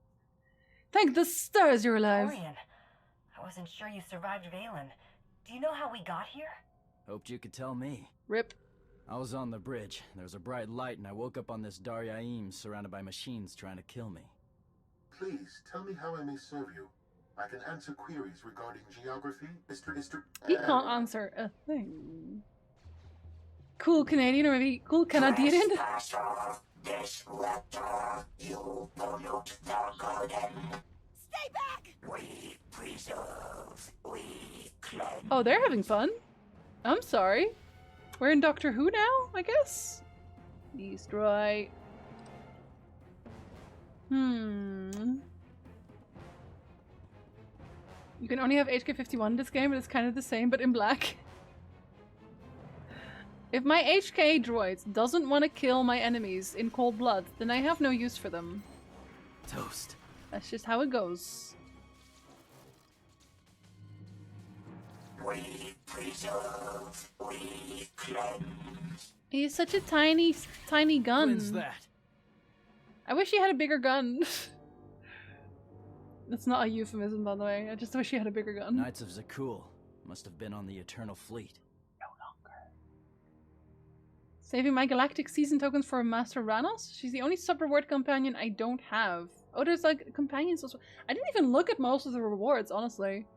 Thank the stars you're alive. Torian, I wasn't sure you survived Valen. Do you know how we got here? Hoped you could tell me. Rip. I was on the bridge. There was a bright light and I woke up on this Daryaim surrounded by machines trying to kill me. Please, tell me how I may serve you. I can answer queries regarding geography, Mr. He can't answer a thing. Cool Canadian, or maybe cool Canadian? This raptor, you pollute the garden. Stay back! We preserve, we cleanse. Oh, they're having fun. I'm sorry. We're in Doctor Who now, I guess? Destroy. You can only have HK51 in this game, but it's kind of the same, but in black. If my HK droid doesn't want to kill my enemies in cold blood, then I have no use for them. Toast. That's just how it goes. We preserve, we cleanse. He's such a tiny gun. When's that? I wish he had a bigger gun. That's not a euphemism, by the way. I just wish he had a bigger gun. Knights of Zakul must have been on the Eternal Fleet. No longer. Saving my galactic season tokens for Master Ranos? She's the only sub-reward companion I don't have. Oh, there's like companions also. I didn't even look at most of the rewards, honestly.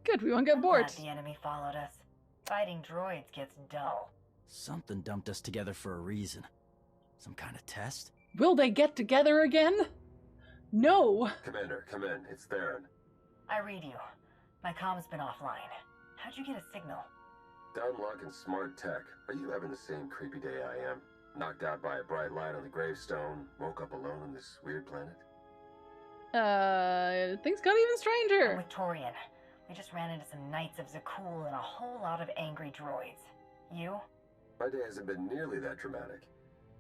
Good, we won't get bored. Glad the enemy followed us. Fighting droids gets dull. Something dumped us together for a reason. Some kind of test? Will they get together again? No! Commander, come in. It's Theron. I read you. My comm's been offline. How'd you get a signal? Downlock and smart tech. Are you having the same creepy day I am? Knocked out by a bright light on the gravestone, woke up alone on this weird planet? Things got even stranger. I'm with Torian. We just ran into some Knights of Zakul and a whole lot of angry droids. You? My day hasn't been nearly that dramatic.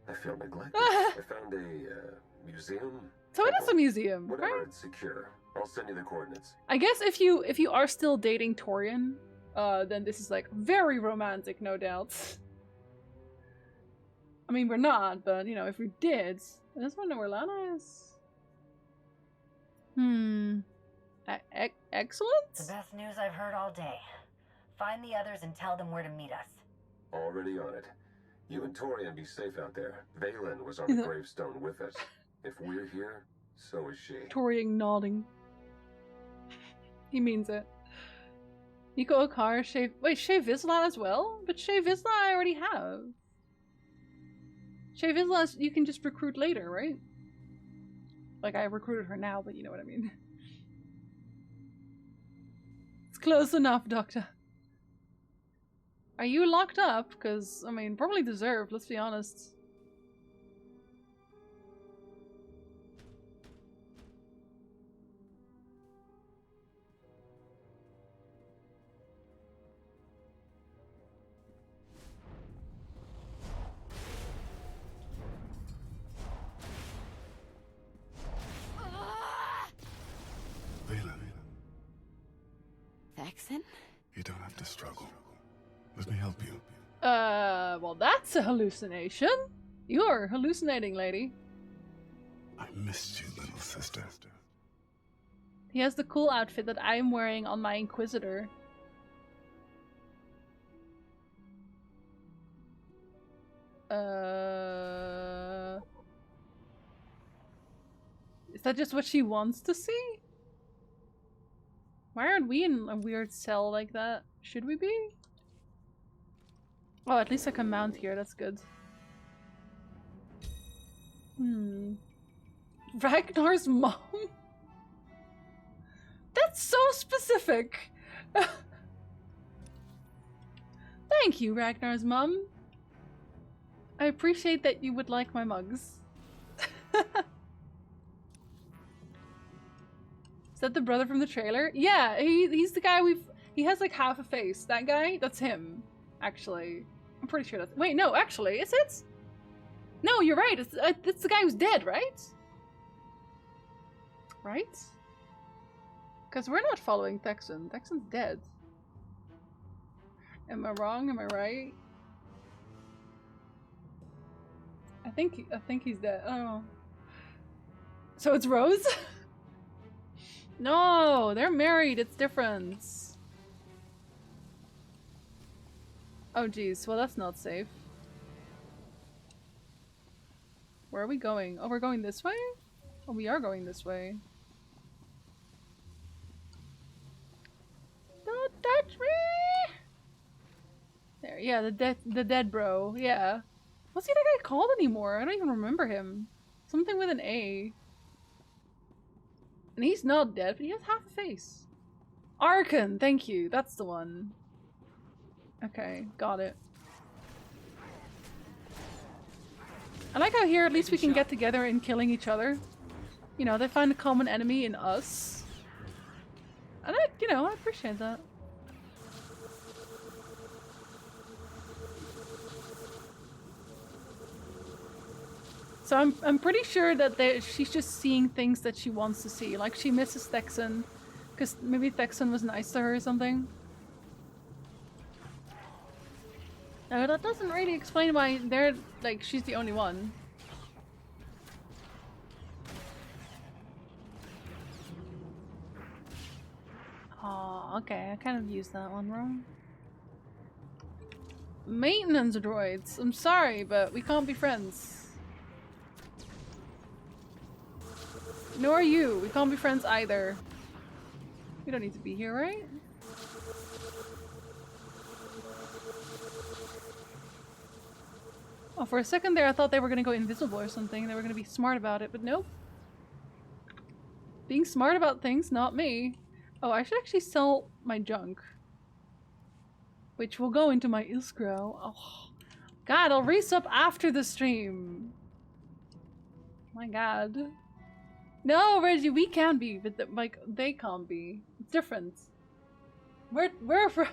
I feel neglected. I found a museum. So it is a museum, Whatever, right? it's secure. I'll send you the coordinates. I guess if you are still dating Torian, then this is like very romantic, no doubt. I mean, we're not, but you know, if we did, I just wonder where Lana is. Excellent? The best news I've heard all day. Find the others and tell them where to meet us. Already on it. You and Torian be safe out there. Valen was on the gravestone with us. If we're here, so is she. Torian nodding. He means it. Nico Okar, Wait, Shay Vizsla as well? But Shay Vizsla I already have. Shay Vizsla, you can just recruit later, right? Like, I recruited her now, but you know what I mean. It's close enough, Doctor. Are you locked up? Because, I mean, probably deserved, let's be honest. Vexen? You don't have to struggle. Let me help you. Well, that's a hallucination. You're hallucinating, lady. I missed you, little sister. He has the cool outfit that I'm wearing on my Inquisitor. Is that just what she wants to see? Why aren't we in a weird cell like that? Should we be? Oh, at least I can mount here, that's good. Ragnar's mom? That's so specific! Thank you, Ragnar's mom. I appreciate that you would like my mugs. that the brother from the trailer? Yeah, he's the guy he has like half a face. That guy, that's him, actually. I'm pretty sure that's... Wait, no, actually, is it? No, you're right. It's the guy who's dead, right? Right? Because we're not following Texan. Texan's dead. Am I wrong? Am I right? I think he's dead. Oh. So it's Rose? No, they're married. It's different. Oh geez, well that's not safe. Where are we going? Oh, we're going this way? Oh, we are going this way. Don't touch me! There, yeah, the dead bro, yeah. What's the other guy called anymore? I don't even remember him. Something with an A. And he's not dead, but he has half a face. Arkan, thank you. That's the one. Okay, got it. I like how here at least we can get together in killing each other. You know, they find a common enemy in us. And I appreciate that. So I'm pretty sure that she's just seeing things that she wants to see. Like she misses Texan, because maybe Texan was nice to her or something. No, that doesn't really explain why they're like she's the only one. Oh, okay, I kind of used that one wrong. Maintenance droids. I'm sorry, but we can't be friends. Nor are you. We can't be friends either. We don't need to be here, right? Oh, for a second there I thought they were gonna go invisible or something. They were gonna be smart about it, but nope. Being smart about things, not me. Oh, I should actually sell my junk. Which will go into my escrow. Oh, God, I'll resub after the stream. My God. No, Reggie, we can be, but like they can't be. It's different. We're for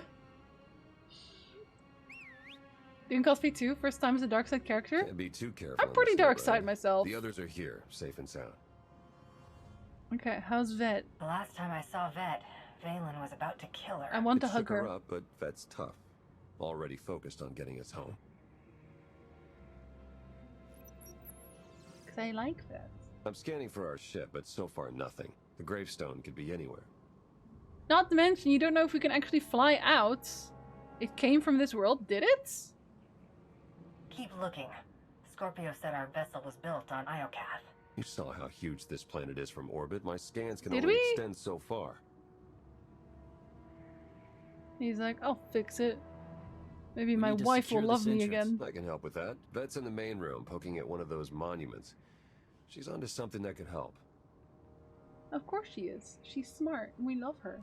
doing cosplay too. First time as a dark side character. Can't be too careful. I'm pretty dark side myself. The others are here, safe and sound. Okay, how's Vet? The last time I saw Vet, Valen was about to kill her. I want to It hug shook her her. up, but Vet's tough. Already focused on getting us home. Because I like Vet. I'm scanning for our ship, but so far nothing. The gravestone could be anywhere. Not to mention, you don't know if we can actually fly out. It came from this world, did it? Keep looking. Scorpio said our vessel was built on Iokath. You saw how huge this planet is from orbit. My scans can Did only we? extend so far. He's like, I'll fix it. Maybe We my need to wife will secure love this me entrance. again. I can help with that. Vet's in the main room, poking at one of those monuments. She's onto something that could help. Of course she is. She's smart. We love her.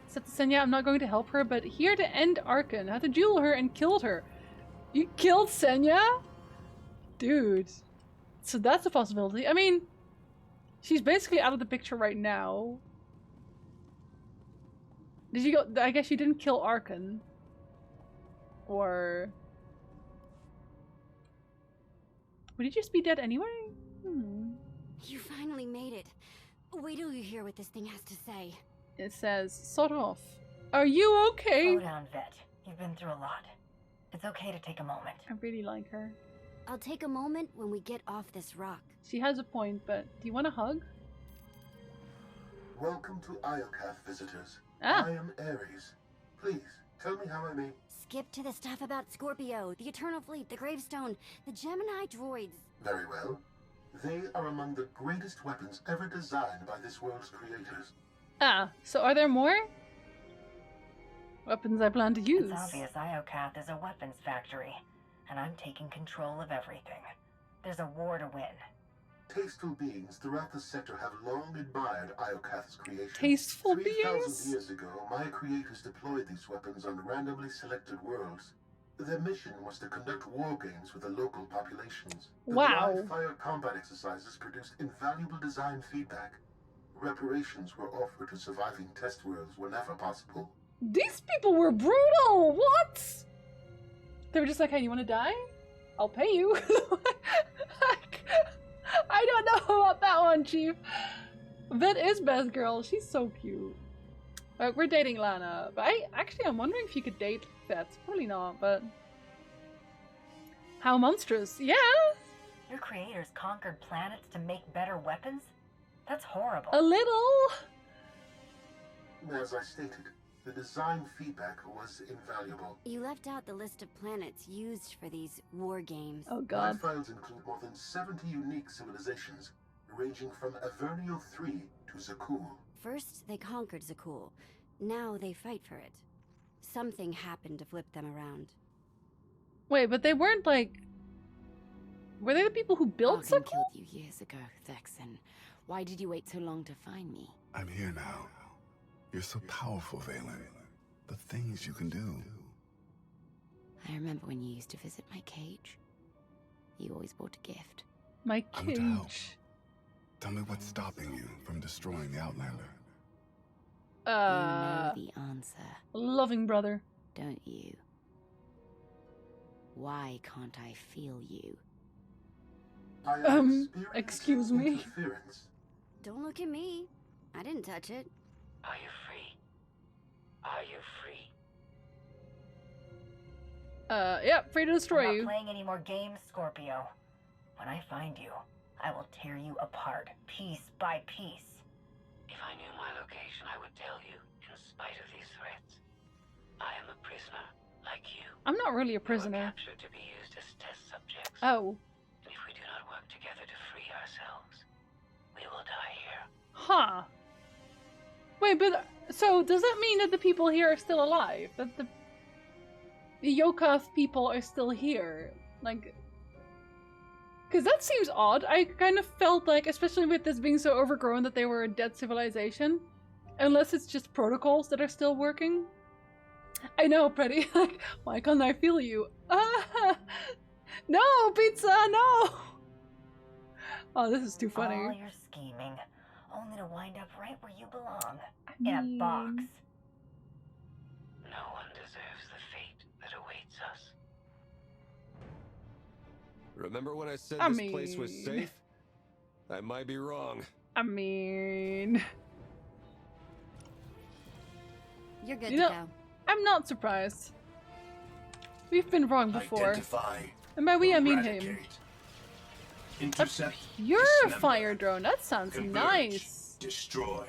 Said to Senya, I'm not going to help her, but here to end Arkan. Had to duel her and killed her. You killed Senya? Dude. So that's a possibility. I mean, she's basically out of the picture right now. Did you go? I guess you didn't kill Arkan. Or... would he just be dead anyway? You finally made it. Wait till you hear what this thing has to say. It says, sort off. Are you okay? Slow down, Vet. You've been through a lot. It's okay to take a moment. I really like her. I'll take a moment when we get off this rock. She has a point, but do you want a hug? Welcome to Iokath, visitors. Ah. I am Ares. Please, tell me how I may... Skip to the stuff about Scorpio, the Eternal Fleet, the Gravestone, the Gemini droids. Very well. They are among the greatest weapons ever designed by this world's creators. Ah, so are there more weapons I plan to use? It's obvious Iokath is a weapons factory, and I'm taking control of everything. There's a war to win. Tasteful beings throughout the sector have long admired Iokath's creation. Tasteful 3,000 beings? years ago, my creators deployed these weapons on randomly selected worlds. Their mission was to conduct war games with the local populations. The Wow. live fire combat exercises produced invaluable design feedback. Reparations were offered to surviving test worlds whenever possible. These people were brutal! What? They were just like, hey, you want to die? I'll pay you. I don't know about that one, Chief. That is Best Girl. She's so cute. We're dating Lana, but I'm wondering if you could date Vets. Probably not, but how monstrous? Yeah. Your creators conquered planets to make better weapons? That's horrible. A little. As I stated, the design feedback was invaluable. You left out the list of planets used for these war games. Oh My god. files include more than 70 unique civilizations, ranging from Avernio 3 to Zakul. First, they conquered Zakul. Now they fight for it. Something happened to flip them around. Wait, but they weren't like... Were they the people who built Vulcan Zakul? killed you years ago, Thexan. Why did you wait so long to find me? I'm here now. You're so powerful, Valen. The things you can do. I remember when you used to visit my cage. You always brought a gift. My I'm to help. cage. Tell me what's stopping you from destroying the Outlander. You know the answer, Loving brother. don't you? Why can't I feel you? I am Excuse me. interference. Don't look at me. I didn't touch it. Are you free? Are you free? Yeah, free to destroy I'm you. not playing any more games, Scorpio. When I find you, I will tear you apart, piece by piece. If I knew my location, I would tell you, in spite of these threats. I am a prisoner, like you. I'm not really a prisoner. Captured to be used as test subjects. Oh. And if we do not work together to free ourselves, we will die here. Huh. Wait, but so does that mean that the people here are still alive? That the Yokath people are still here? Like, because that seems odd. I kind of felt like, especially with this being so overgrown, that they were a dead civilization. Unless it's just protocols that are still working. I know, Pretty. Like, why can't I feel you? Ah! No, pizza, no! Oh, this is too funny. All your scheming, only to wind up right where you belong. In a box. No one deserves the fate that awaits us. Remember when I said I this place was mean- safe? I might be wrong. I mean... You're good You to know, go. I'm not surprised. We've been wrong before. Identify. And by we, I mean him. Eradicate. Intercept. Your dismember, fire drone, that sounds converge, nice. Destroy.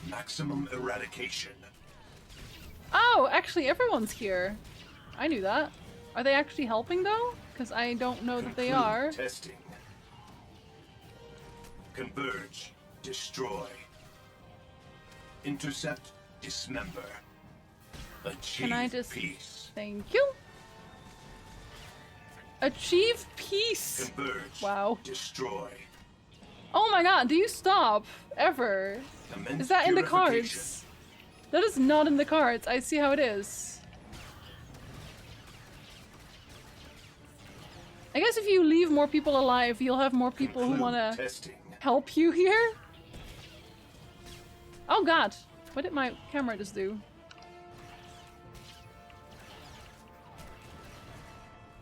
Maximum eradication. Oh, actually everyone's here. I knew that. Are they actually helping though? Because I don't know that they Conclude are. Testing. Converge. Destroy. Intercept. Dismember. Achieve Can I just... peace. Thank you. Achieve peace. Converge. Wow. Destroy. Oh my god, do you stop? Ever? Commence Is that in the purification. cards? That is not in the cards. I see how it is. I guess if you leave more people alive, you'll have more people who Conclude want to testing. help you here. Oh god, what did my camera just do?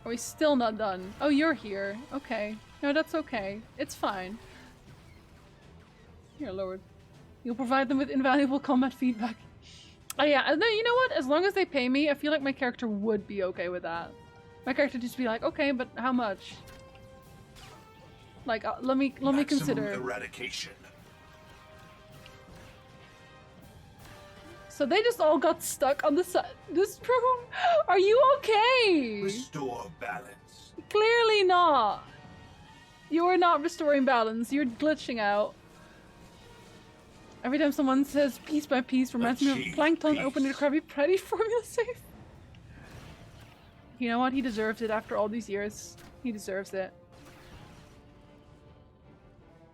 Are we still not done? Oh, you're here. Okay. No, that's okay. It's fine. Here, Lord. You'll provide them with invaluable combat feedback. Oh yeah, and then you know what? As long as they pay me, I feel like my character would be okay with that. My character just be like, okay, but how much? Like, let me Maximum consider. eradication. So they just all got stuck on the side. This room. Are you okay? Restore balance. Clearly not. You are not restoring balance. You're glitching out. Every time someone says piece by piece reminds me Achieve of Plankton peace. opening a Krabby Patty formula safe. You know what? He deserves it after all these years. He deserves it.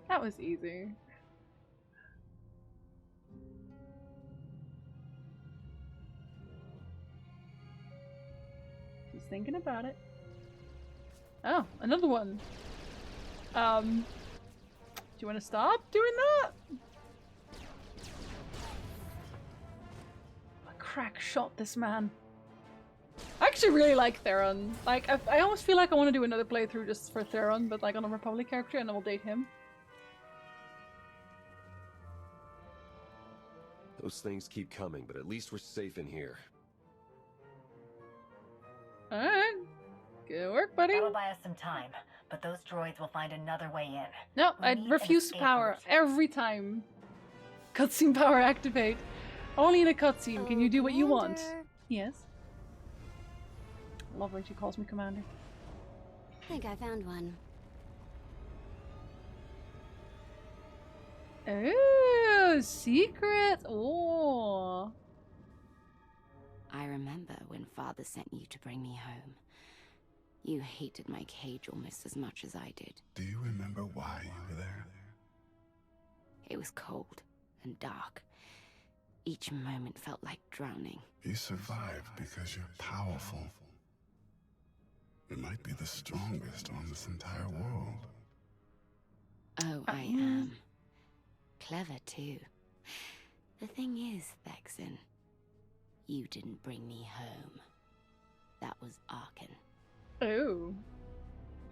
That was easy. Just thinking about it. Oh, another one. Do you want to stop doing that? I crack shot this man. I actually really like Theron. Like, I almost feel like I want to do another playthrough just for Theron, but like on a Republic character, and then we'll date him. Those things keep coming, but at least we're safe in here. Alright. Good work, buddy. That'll buy us some time, but those droids will find another way in. No, We I need an refuse escape power route. every time. Cutscene power activate. Only in a cutscene can you do what you want. Yes. I love when she calls me Commander. I think I found one. Oh, secret! Oh. I remember when Father sent you to bring me home. You hated my cage almost as much as I did. Do you remember why you were there? It was cold and dark. Each moment felt like drowning. You survived because you're powerful. You might be the strongest on this entire world. Oh, I am. Clever, too. The thing is, Vexen, you didn't bring me home. That was Arkin. Oh.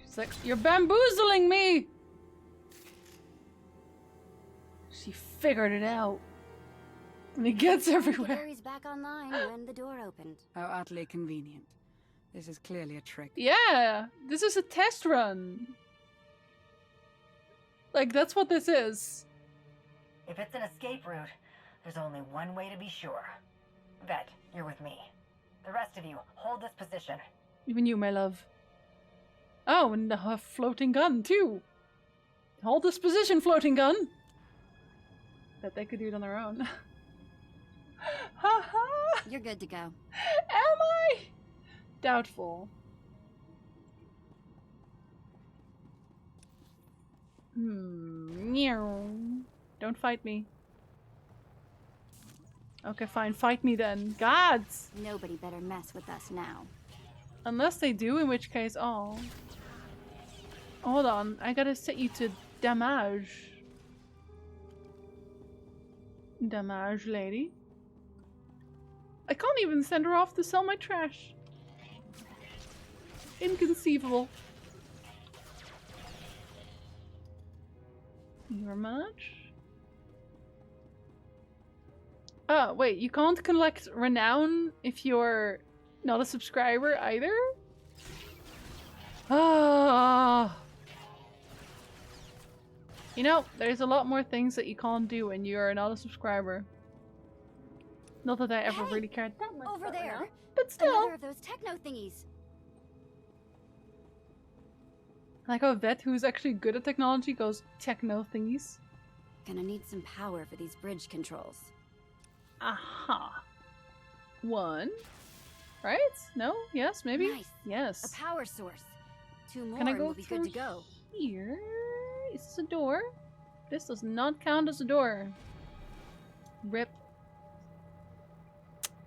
She's like, you're bamboozling me! She figured it out. And it gets everywhere. Gary's back online when the door opened. How utterly convenient. This is clearly a trick. Yeah, this is a test run. Like, that's what this is. If it's an escape route, there's only one way to be sure. Vet, you're with me. The rest of you, hold this position. Even you, my love. Oh, and a floating gun, too. Hold this position, floating gun. Bet they could do it on their own. Haha! You're good to go. Am I? Doubtful. Meow. Don't fight me. Okay, fine. Fight me then. Gods! Nobody better mess with us now. Unless they do, in which case, oh. Hold on. I gotta set you to damage. Damage, lady. I can't even send her off to sell my trash. Inconceivable. Thank you very much. Oh, wait, you can't collect renown if you're not a subscriber either? Ah. You know, there's a lot more things that you can't do when you're not a subscriber. Not that I ever really cared that much Over about there. renown, but still. Another of those techno thingies. Like how a vet who's actually good at technology goes techno thingies. Gonna need some power for these bridge controls. Aha. One. Right? No? Yes? Maybe? Nice. Yes. A power source. Two more Can I and go we'll be good to through go. Here? Is this a door? This does not count as a door. Rip.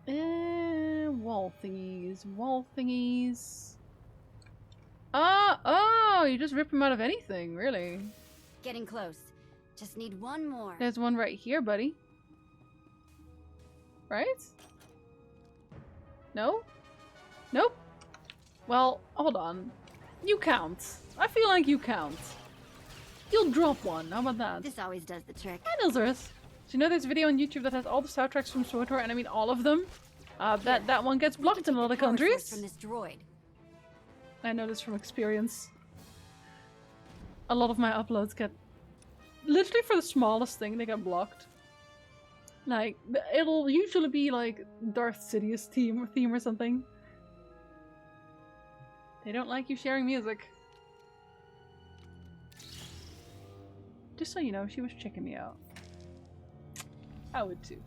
Wall thingies. Wall thingies. Oh, you just rip them out of anything, really. Getting close. Just need one more. There's one right here, buddy. Right? No? Nope. Well, hold on. You count. I feel like you count. You'll drop one. How about that? This always does the trick. And Ilzareth. Do you know there's a video on YouTube that has all the soundtracks from SWTOR, and I mean all of them? That one gets blocked in a lot of countries. From this droid. I know this from experience. A lot of my uploads get... Literally for the smallest thing, they get blocked. Like, it'll usually be like Darth Sidious theme or something. They don't like you sharing music. Just so you know, she was checking me out. I would too.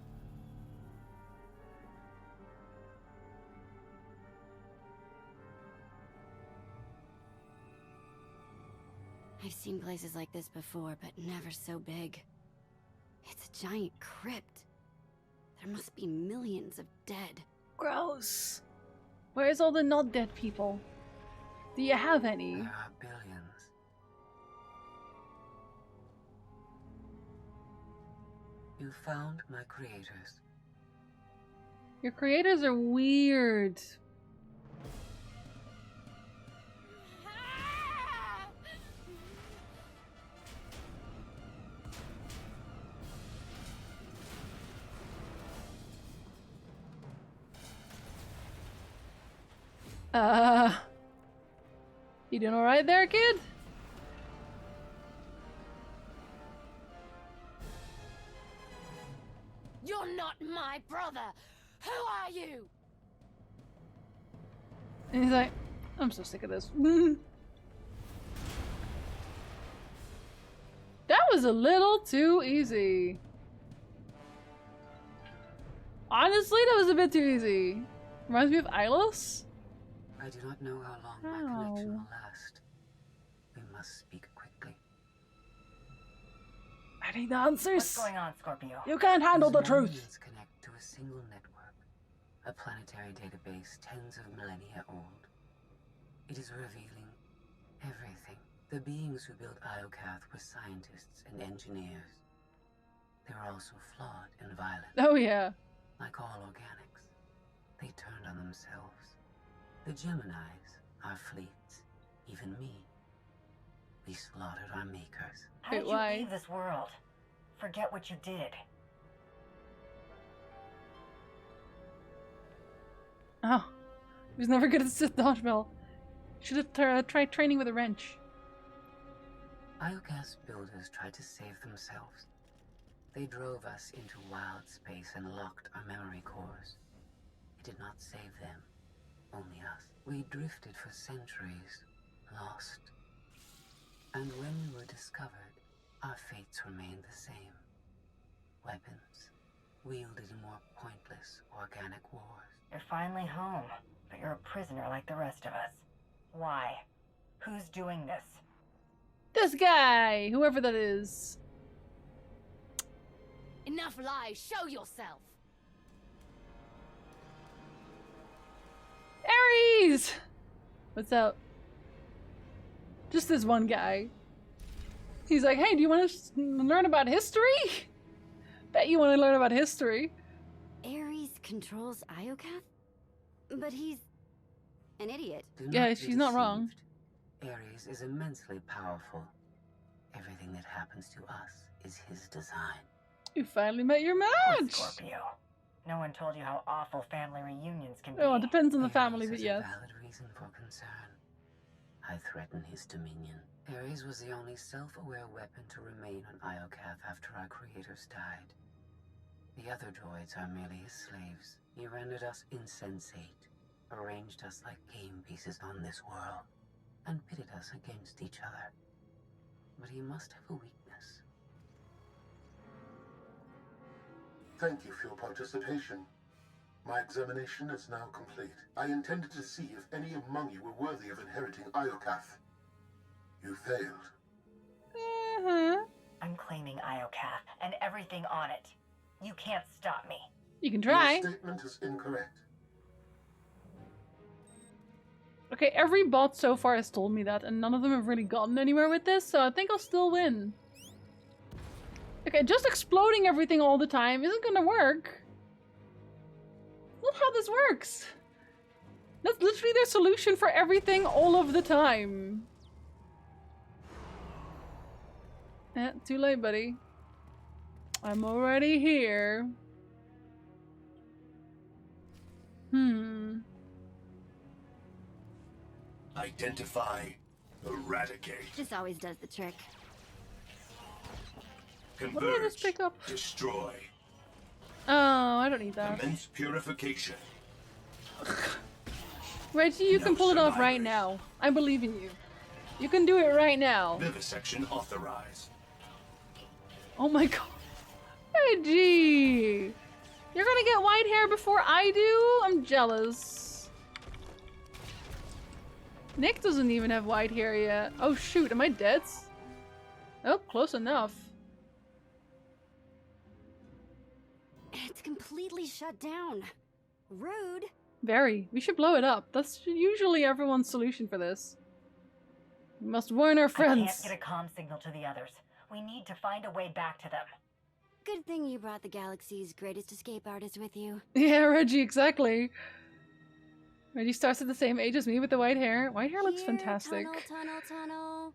I've seen places like this before, but never so big. It's a giant crypt. There must be millions of dead. Gross. Where's all the not dead people? Do you have any? There are billions. You found my creators. Your creators are weird. You doing alright there, kid? You're not my brother! Who are you? And he's like, I'm so sick of this. That was a little too easy. Honestly, that was a bit too easy. Reminds me of Ilos. I do not know how long my connection will last. We must speak quickly. I need the answers. What's going on, Scorpio? You can't handle the These truth. millions connect to a single network, a planetary database tens of millennia old. It is revealing everything. The beings who built Iokath were scientists and engineers. They were also flawed and violent. Oh yeah. Like all organics, they turned on themselves. The Geminis, our fleets, even me. We slaughtered our makers. How did you leave this world? Forget what you did. Oh, he was never good at Sith dodgeball. Should have tried training with a wrench. Iokath's builders tried to save themselves. They drove us into wild space and locked our memory cores. It did not save them, only us. We drifted for centuries, lost. And when we were discovered, our fates remained the same. Weapons, wielded in more pointless organic wars. You're finally home, but you're a prisoner like the rest of us. Why? Who's doing this? This guy, whoever that is. Enough lies, show yourself! Ares! What's up? Just this one guy. He's like, hey, do you want to learn about history? Bet you want to learn about history. Ares controls Iokath? But he's an idiot. Yeah, she's not wrong. Ares is immensely powerful. Everything that happens to us is his design. You finally met your match! Scorpio. No one told you how awful family reunions can be. Oh, it depends on the family, but yes. A valid reason for concern. I threaten his dominion. Ares was the only self-aware weapon to remain on Iokath after our creators died. The other droids are merely his slaves. He rendered us insensate, arranged us like game pieces on this world, and pitted us against each other. But he must have a weakness. Thank you for your participation. My examination is now complete. I intended to see if any among you were worthy of inheriting Iokath. You failed. I'm claiming Iokath and everything on it. You can't stop me. You can try. Your statement is incorrect. Okay, every bot so far has told me that, and none of them have really gotten anywhere with this, so I think I'll still win. Okay, just exploding everything all the time isn't gonna work. That's not how this works. That's literally their solution for everything all of the time. Too late, buddy. I'm already here. Identify, eradicate. This always does the trick. What did I just pick up? Destroy. Oh, I don't need that. Commence purification. Reggie, you can pull it off right now. I believe in you. You can do it right now. Vivisection authorized. Oh my god. Reggie! You're gonna get white hair before I do? I'm jealous. Nick doesn't even have white hair yet. Oh shoot, am I dead? Oh, close enough. It's completely shut down. Rude. Very. We should blow it up. That's usually everyone's solution for this. We must warn our I friends. can't get a comm signal to the others. We need to find a way back to them. Good thing you brought the galaxy's greatest escape artist with you. Yeah, Reggie, exactly. Reggie starts at the same age as me with the white hair. White hair looks fantastic. Tunnel.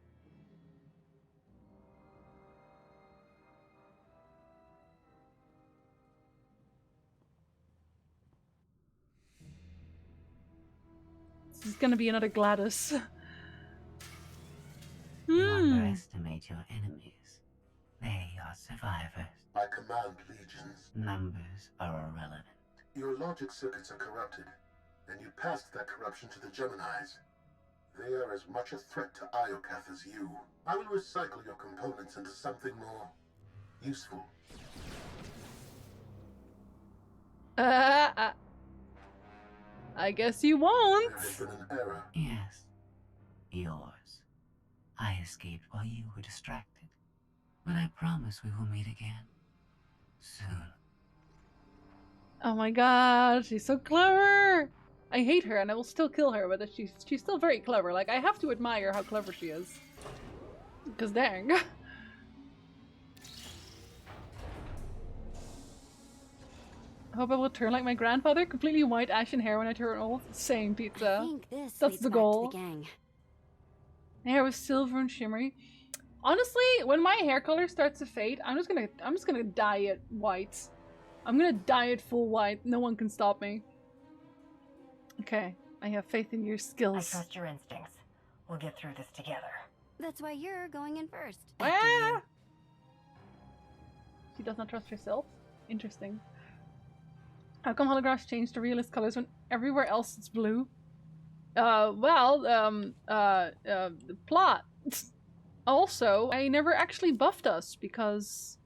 This is gonna be another Gladys. You underestimate your enemies. They are survivors. I command legions. Numbers are irrelevant. Your logic circuits are corrupted, and you passed that corruption to the Geminis. They are as much a threat to Iokath as you. I will recycle your components into something more useful. I guess you won't. There has been an error. Yes. Yours. I escaped while you were distracted. But I promise we will meet again. Soon. Oh my god, she's so clever! I hate her and I will still kill her, but she's still very clever. Like, I have to admire how clever she is. Because dang. I hope I will turn like my grandfather, completely white ashen hair when I turn old. Same pizza. I think this That's leads the back goal. to the gang. My hair was silver and shimmery. Honestly, when my hair color starts to fade, I'm just gonna dye it white. I'm gonna dye it full white. No one can stop me. Okay, I have faith in your I skills. trust your instincts. We'll get through this together. That's why you're going in first. Ah! She does not trust herself? Interesting. How come holographs change to realist colors when everywhere else it's blue? The plot. Also, I never actually buffed us because...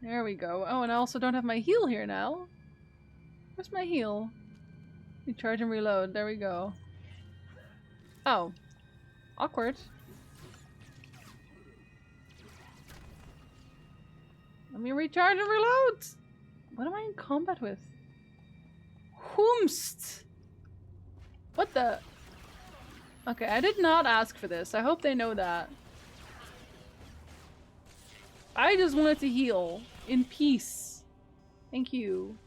There we go. Oh, and I also don't have my heal here now. Where's my heal? Recharge and reload. There we go. Oh. Awkward. Let me recharge and reload! What am I in combat with? Whomst! What the? Okay, I did not ask for this. I hope they know that. I just wanted to heal. In peace. Thank you.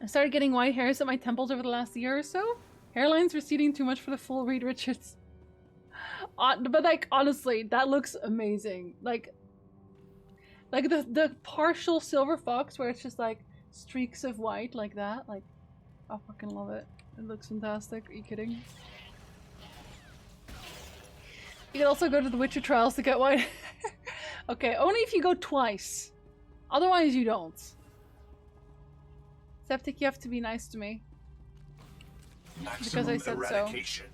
I started getting white hairs at my temples over the last year or so. Hairline's receding too much for the full Reed Richards. But like, honestly, that looks amazing. Like the partial silver fox where it's just like streaks of white like that. Like, I fucking love it. It looks fantastic. Are you kidding? You can also go to the Witcher trials to get white. Okay, only if you go twice. Otherwise you don't. Septic, you have to be nice to me. Because I said so.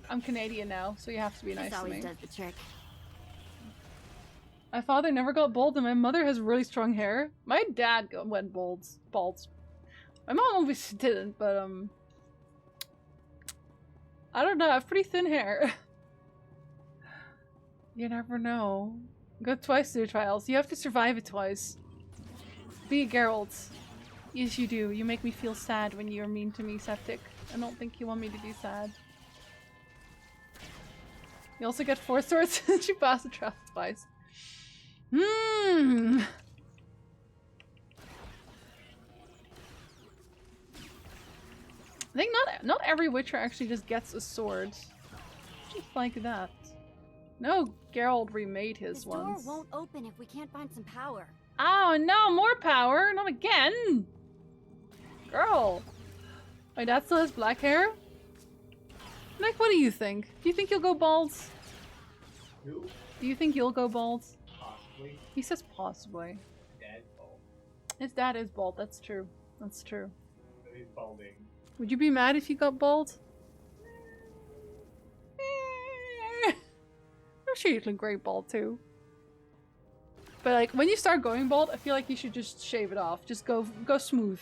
I'm Canadian now, so you have to be nice to me. This always does the trick. My father never got bald and my mother has really strong hair. My dad went bald. My mom obviously didn't, but I don't know, I have pretty thin hair. You never know. Go twice to the trials. You have to survive it twice. Be a Geralt. Yes, you do. You make me feel sad when you're mean to me, Septic. I don't think you want me to be sad. You also get 4 swords since you passed the trial twice. I think not every Witcher actually just gets a sword. Just like that. No, Geralt remade his ones. This door won't open if we can't find some power. Oh no, more power! Not again! Girl! My dad still has black hair? Nick, what do you think? Do you think you'll go bald? Who? Do you think you'll go bald? Possibly. He says possibly. Dad's bald. His dad is bald, that's true. That's true. He's balding. Would you be mad if you got bald? I'm sure you'd look great bald too. But like, when you start going bald, I feel like you should just shave it off. Just go smooth.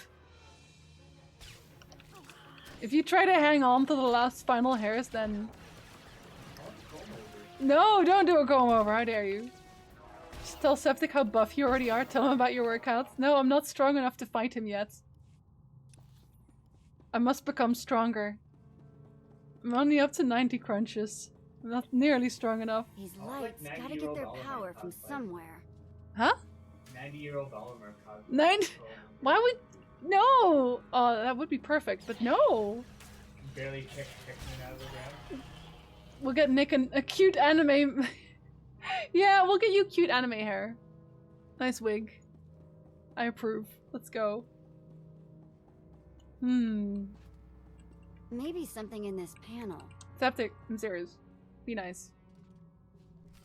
If you try to hang on to the last final hairs, then... No, don't do a comb over, how dare you. Tell Septic how buff you already are. Tell him about your workouts. No, I'm not strong enough to fight him yet. I must become stronger. I'm only up to 90 crunches. I'm not nearly strong enough. These lights gotta get their power from somewhere. Huh? 90-year-old Oliver. Why would... No! Oh, that would be perfect, but no! Barely kicked me out of the ground. We'll get Nick a cute anime... Yeah, we'll get you cute anime hair. Nice wig. I approve. Let's go. Maybe something in this panel. Septic, I'm serious. Be nice.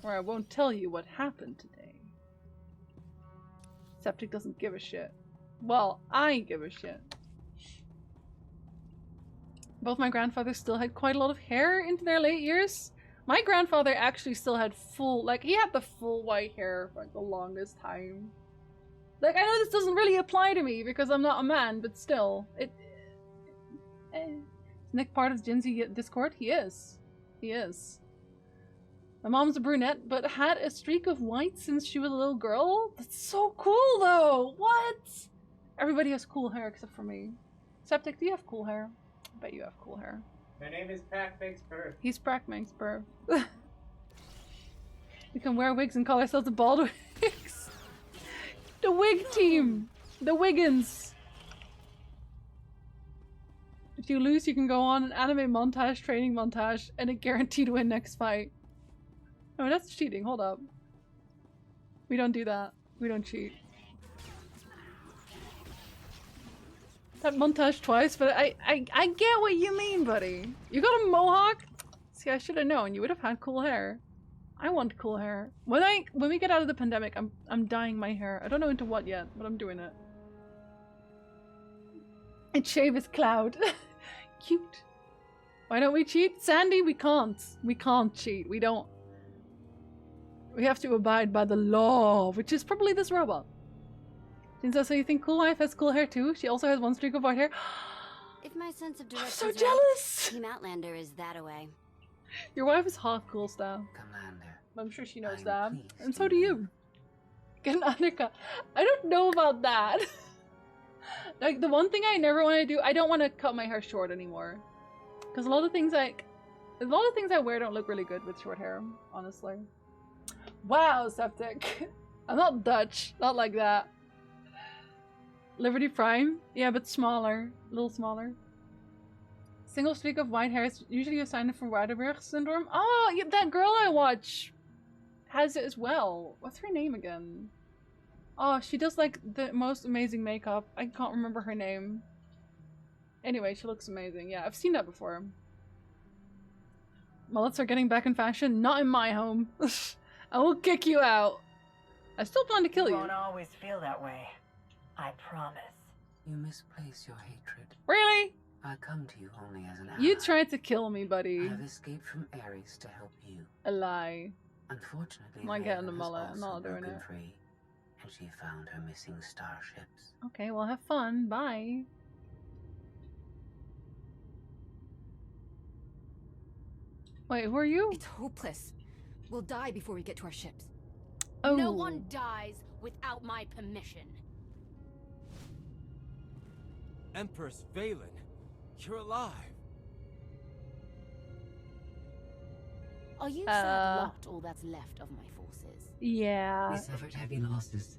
Or I won't tell you what happened today. Septic doesn't give a shit. Well, I give a shit. Both my grandfathers still had quite a lot of hair into their late years. My grandfather actually still had full, like, he had the full white hair for like the longest time. Like, I know this doesn't really apply to me because I'm not a man, but still, Is Nick part of Jinsey Discord? He is. He is. My mom's a brunette, but had a streak of white since she was a little girl. That's so cool, though! What? Everybody has cool hair except for me. Septic, do you have cool hair? I bet you have cool hair. My name is Prack Makes Perf. He's Prack Makes Perf. We can wear wigs and call ourselves the bald wigs. The wig team! The Wiggins! If you lose, you can go on an anime montage, training montage, and a guaranteed win next fight. Oh, that's cheating. Hold up. We don't do that. We don't cheat. That montage twice, but I get what you mean, buddy. You got a mohawk? See, I should have known. You would have had cool hair. I want cool hair. When we get out of the pandemic, I'm dyeing my hair. I don't know into what yet, but I'm doing it. And shave his cloud. Cute. Why don't we cheat? Sandy, we can't. We can't cheat. We don't. We have to abide by the law, which is probably this robot. Jinzo, so you think Cool Wife has cool hair too? She also has one streak of white hair. If my sense of direction so jealous! Team Outlander is that away. Your wife is half cool style. Commander. I'm sure she knows that. And so do you. Get an undercut. I don't know about that. Like, the one thing I never want to do, I don't want to cut my hair short anymore. Because a lot of things I wear don't look really good with short hair, honestly. Wow, Septic. I'm not Dutch. Not like that. Liberty Prime? Yeah, but smaller. A little smaller. Single streak of white hair is usually a sign of Waardenburg syndrome. Oh, yeah, that girl I watch has it as well. What's her name again? Oh, she does like the most amazing makeup. I can't remember her name. Anyway, she looks amazing. Yeah, I've seen that before. Mullets are getting back in fashion. Not in my home. I will kick you out. I still plan to kill you. You won't always feel that way. I promise. You misplace your hatred. Really? I come to you only as an ally. You tried to kill me, buddy. I have escaped from Ares to help you. A lie. Unfortunately, I'm not getting the Valen has mullet. I'm not also doing broken it. free, and she found her missing starships. Okay, well, have fun. Bye. Wait, who are you? It's hopeless. We'll die before we get to our ships. Oh. No one dies without my permission. Empress Valen, you're alive. Are you not all that's left of my forces? Yeah. We suffered heavy losses.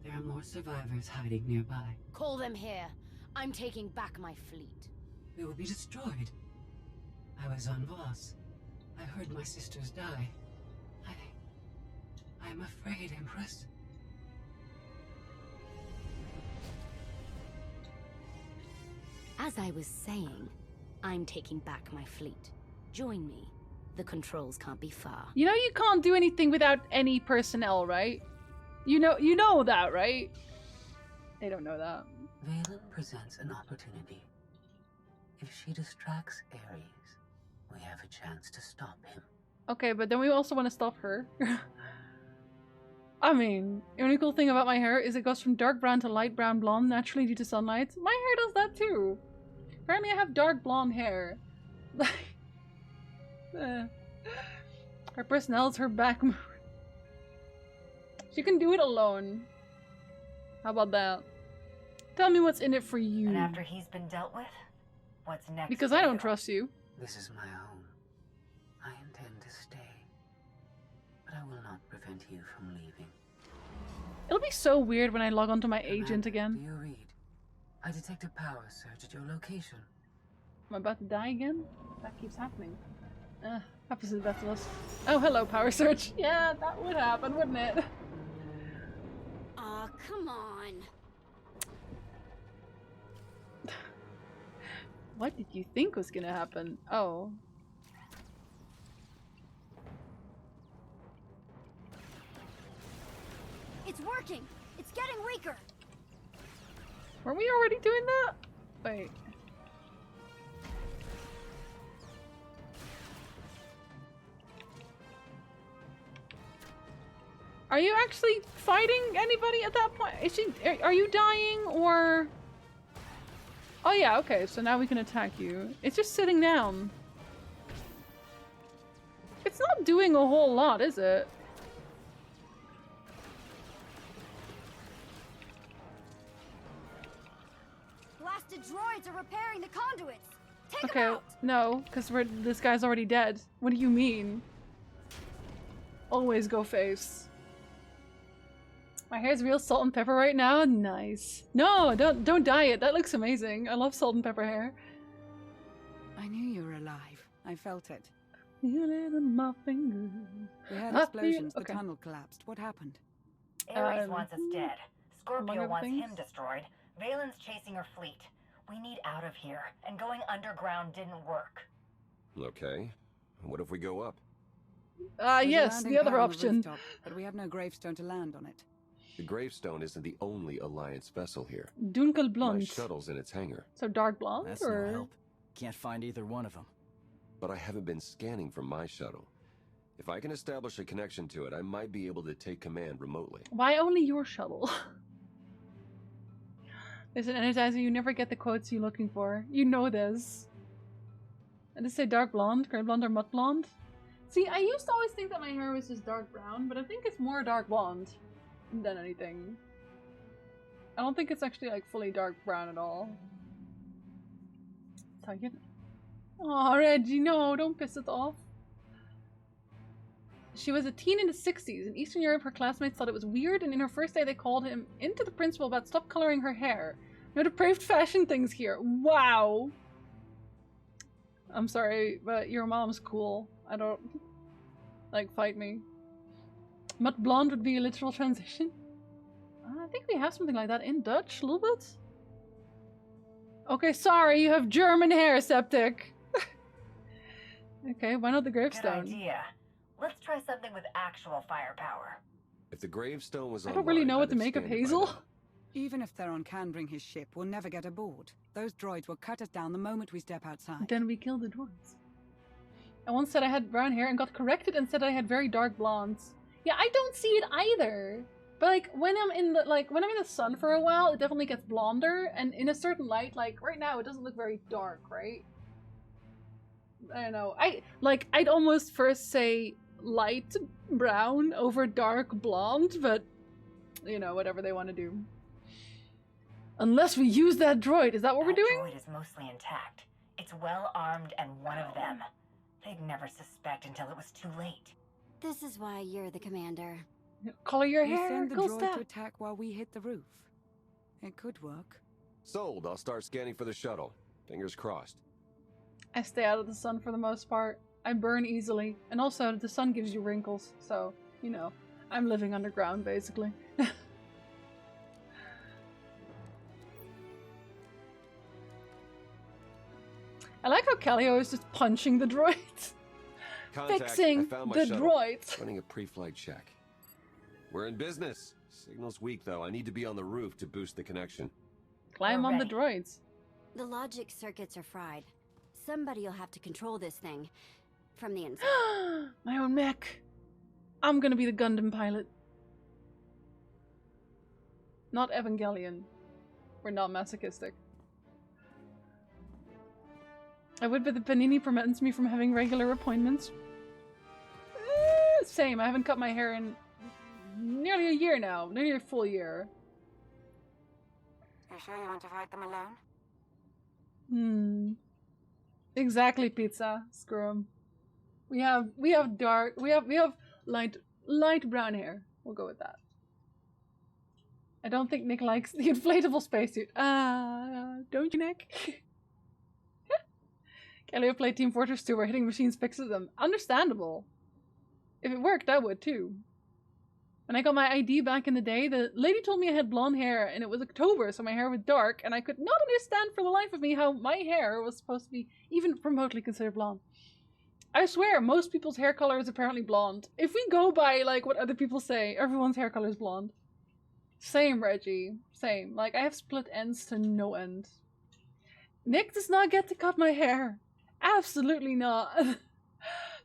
There are more survivors hiding nearby. Call them here. I'm taking back my fleet. We will be destroyed. I was on Voss. I heard my sisters die. I'm afraid, Empress. As I was saying, I'm taking back my fleet. Join me. The controls can't be far. You know you can't do anything without any personnel, right? You know that, right? They don't know that. Valen presents an opportunity. If she distracts Ares, we have a chance to stop him. Okay, but then we also want to stop her. I mean, the only cool thing about my hair is it goes from dark brown to light brown blonde naturally due to sunlight. My hair does that too. Apparently I have dark blonde hair. Her personnel is her back mood. She can do it alone. How about that? Tell me what's in it for you. And after he's been dealt with, what's next? Because I don't trust you. This is my home. I intend to stay. But I will not prevent you from leaving. It'll be so weird when I log onto my agent again. Do you read? I detect a power surge at your location. Am I about to die again? That keeps happening. Happens to the best of us. Oh, hello, power surge. Yeah, that would happen, wouldn't it? Aw, come on. What did you think was gonna happen? Oh. It's working. It's getting weaker. Were we already doing that? Wait. Are you actually fighting anybody at that point? Is she? Are you dying or? Oh yeah, okay. So now we can attack you. It's just sitting down. It's not doing a whole lot, is it? Blasted droids are repairing the conduits. Take Okay, them out. no, because this guy's already dead. What do you mean? Always go face. My hair's real salt and pepper right now. Nice. No, don't dye it. That looks amazing. I love salt and pepper hair. I knew you were alive. I felt it. Feel it in my fingers. We had I explosions. feel- The tunnel collapsed. What happened? Ares wants us dead. among Scorpio other wants things. him destroyed. Valen's chasing her fleet. We need out of here, and going underground didn't work. Okay. What if we go up? There's a Yes, landing the other pad on option. rooftop, but we have no gravestone to land on it. The gravestone isn't the only Alliance vessel here. My Dunkelblond. shuttle's in its hangar, So dark blonde That's or? no help. Can't find either one of them. but I haven't been scanning from my shuttle. If I can establish a connection to it, I might be able to take command remotely. Why only your shuttle? Listen, Energizer, you never get the quotes you're looking for. You know this. I just say dark blonde, grey blonde, or mud blonde. See, I used to always think that my hair was just dark brown, but I think it's more dark blonde than anything. I don't think it's actually like fully dark brown at all. Oh, Reggie, no, don't piss it off. She was a teen in the 60s. In Eastern Europe, her classmates thought it was weird, and in her first day they called him into the principal about stop coloring her hair. No depraved fashion things here. Wow! I'm sorry, but your mom's cool. I don't... like, fight me. Mud blonde would be a literal transition. I think we have something like that in Dutch, a little bit. Okay, sorry, you have German hair, Septic. Okay, why not the Good gravestone? idea. Let's try something with actual firepower. If the gravestone was I don't really know what to I'd make of scanned it by Hazel. now. Even if Theron can bring his ship, we'll never get aboard. Those droids will cut us down the moment we step outside. Then we kill the droids. I once said I had brown hair and got corrected and said I had very dark blondes. Yeah, I don't see it either. But like when I'm in the sun for a while, it definitely gets blonder, and in a certain light, like right now, it doesn't look very dark, right? I don't know. I'd almost first say light brown over dark blonde, but you know, whatever they want to do. Unless we use that droid, is that what we're doing? That droid is mostly intact. It's well armed and one of them. They'd never suspect until it was too late. This is why you're the commander. Color your You hair, send the cool droid stuff. to attack while we hit the roof. It could work. Sold. I'll start scanning for the shuttle. Fingers crossed. I stay out of the sun for the most part. I burn easily, and also the sun gives you wrinkles, so, you know, I'm living underground, basically. I like how Callio is just punching the droids. Contact. Fixing I found my the shuttle. droids. Running a pre-flight check. We're in business. Signal's weak, though. I need to be on the roof to boost the connection. Climb on the ready. droids. The logic circuits are fried. Somebody will have to control this thing from the inside. My own mech. I'm gonna be the Gundam pilot. Not Evangelion. We're not masochistic. I would, but the Panini prevents me from having regular appointments. Same, I haven't cut my hair in nearly a year now. Nearly a full year. You sure you want to fight them alone? Exactly, pizza. Screw 'em. We have light brown hair. We'll go with that. I don't think Nick likes the inflatable spacesuit. Don't you, Nick? Kelly played Team Fortress 2 where hitting machines fixes them. Understandable. If it worked, I would too. When I got my ID back in the day, the lady told me I had blonde hair and it was October, so my hair was dark, and I could not understand for the life of me how my hair was supposed to be even remotely considered blonde. I swear, most people's hair color is apparently blonde. If we go by, like, what other people say, everyone's hair color is blonde. Same, Reggie. Same. Like, I have split ends to no end. Nick does not get to cut my hair. Absolutely not.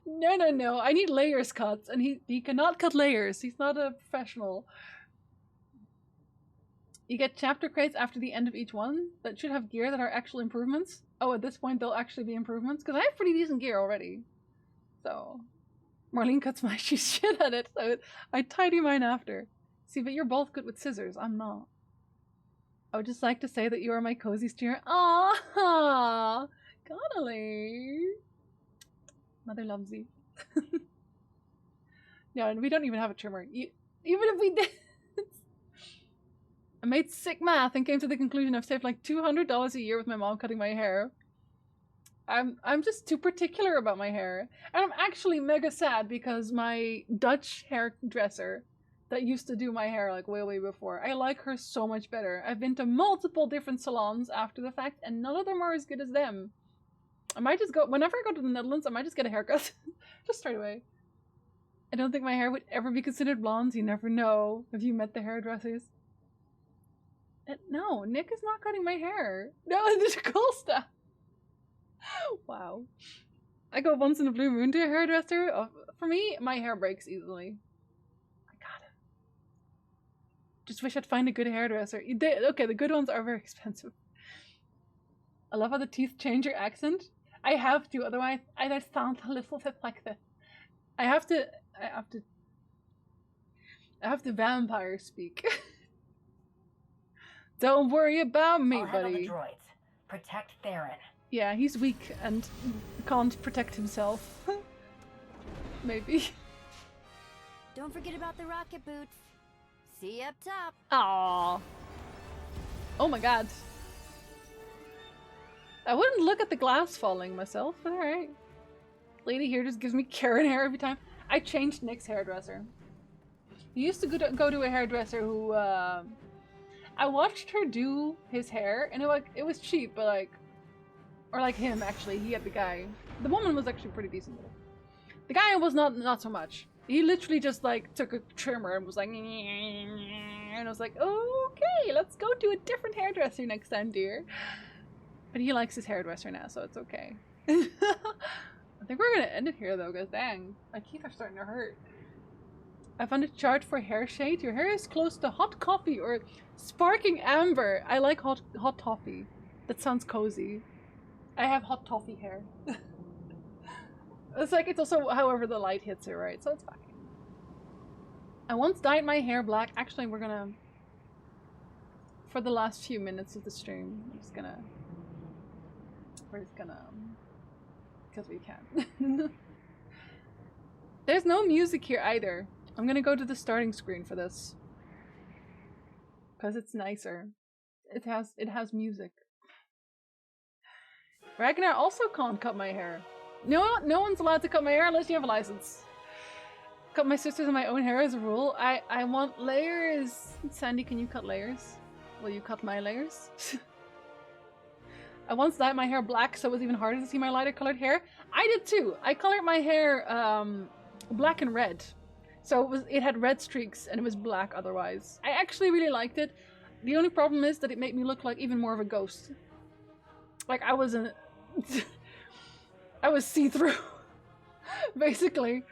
No. I need layers cut, and he cannot cut layers. He's not a professional. You get chapter crates after the end of each one that should have gear that are actual improvements. Oh, at this point, they'll actually be improvements? Because I have pretty decent gear already. So, Marlene cuts my shit at it, so I tidy mine after. See, but you're both good with scissors. I'm not. I would just like to say that you are my cozy steer. Ah, cuddly. Mother loves you. No, and we don't even have a trimmer. Even if we did. I made sick math and came to the conclusion I've saved like $200 a year with my mom cutting my hair. I'm just too particular about my hair. And I'm actually mega sad because my Dutch hairdresser that used to do my hair like way before, I like her so much better. I've been to multiple different salons after the fact and none of them are as good as them. I might just go, whenever I go to the Netherlands, I might just get a haircut. Just straight away. I don't think my hair would ever be considered blonde. You never know. Have you met the hairdressers? No, Nick is not cutting my hair. No, it's cool stuff. Wow. I go once in a blue moon to a hairdresser. Oh, for me, my hair breaks easily. I got it. Just wish I'd find a good hairdresser. Okay, the good ones are very expensive. I love how the teeth change your accent. I have to, otherwise I sound a little bit like this. I have to vampire speak. Don't worry about me, I'll handle buddy. the droids. Protect Theron. Yeah, he's weak and can't protect himself. Maybe. Don't forget about the rocket boots. See you up top. Aww. Oh my god. I wouldn't look at the glass falling myself, but alright. Lady here just gives me Karen hair every time. I changed Nick's hairdresser. He used to go to a hairdresser who, I watched her do his hair, and it was cheap, but like, or like him actually, he had the guy. The woman was actually pretty decent. The guy was not so much. He literally just like took a trimmer and was like, and I was like, okay, let's go to a different hairdresser next time, dear. But he likes his hairdresser now, so it's okay. I think we're gonna end it here though, because dang, my teeth are starting to hurt. I found a chart for hair shade. Your hair is close to hot coffee or sparking amber. I like hot toffee. That sounds cozy. I have hot toffee hair. It's like, it's also however the light hits it, right? So it's fine. I once dyed my hair black. Actually, we're gonna, for the last few minutes of the stream, we're just gonna, because we can. There's no music here either. I'm gonna go to the starting screen for this. Because it's nicer. It has music. Ragnar also can't cut my hair. No one's allowed to cut my hair unless you have a license. Cut my sisters and my own hair as a rule. I want layers. Sandy, can you cut layers? Will you cut my layers? I once dyed my hair black so it was even harder to see my lighter colored hair. I did too. I colored my hair black and red. So it had red streaks and it was black otherwise. I actually really liked it. The only problem is that it made me look like even more of a ghost. Like I was see-through. Basically.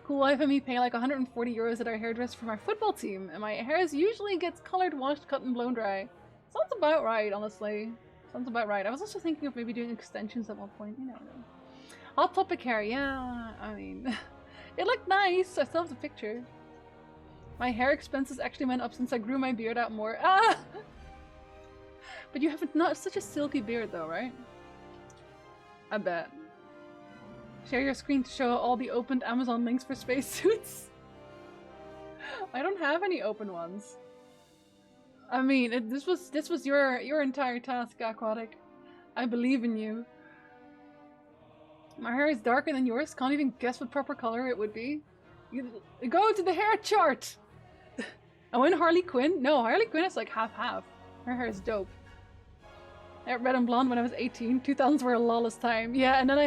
Cool wife and me pay like 140 euros at our hairdresser from our football team, and my hair usually gets colored, washed, cut, and blown dry. Sounds about right, honestly. Sounds about right. I was also thinking of maybe doing extensions at one point, you know. Hot topic hair, yeah, I mean, it looked nice. I still have the picture. My hair expenses actually went up since I grew my beard out more. Ah! But you have not such a silky beard though, right? I bet. Share your screen to show all the opened Amazon links for spacesuits. I don't have any open ones. I mean, this was your entire task, Aquatic. I believe in you. My hair is darker than yours. Can't even guess what proper color it would be. You go to the hair chart. Oh, and Harley Quinn? No, Harley Quinn is like half-half. Her hair is dope. I had red and blonde when I was 18. 2000s were a lawless time. Yeah, and then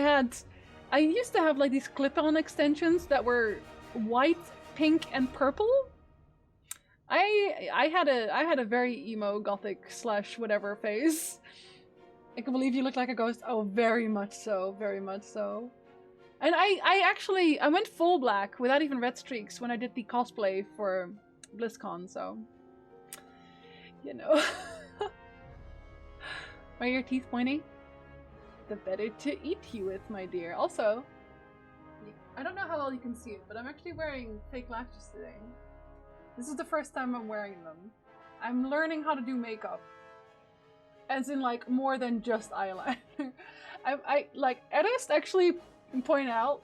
I used to have like these clip-on extensions that were white, pink, and purple. I had a very emo gothic / whatever phase. I can believe you look like a ghost. Oh, very much so, very much so. And I went full black without even red streaks when I did the cosplay for BlizzCon, so you know. Why are your teeth pointy? The better to eat you with, my dear. Also, I don't know how well you can see it, but I'm actually wearing fake lashes today. This is the first time I'm wearing them. I'm learning how to do makeup. As in, like, more than just eyeliner. I like, Edist actually point out,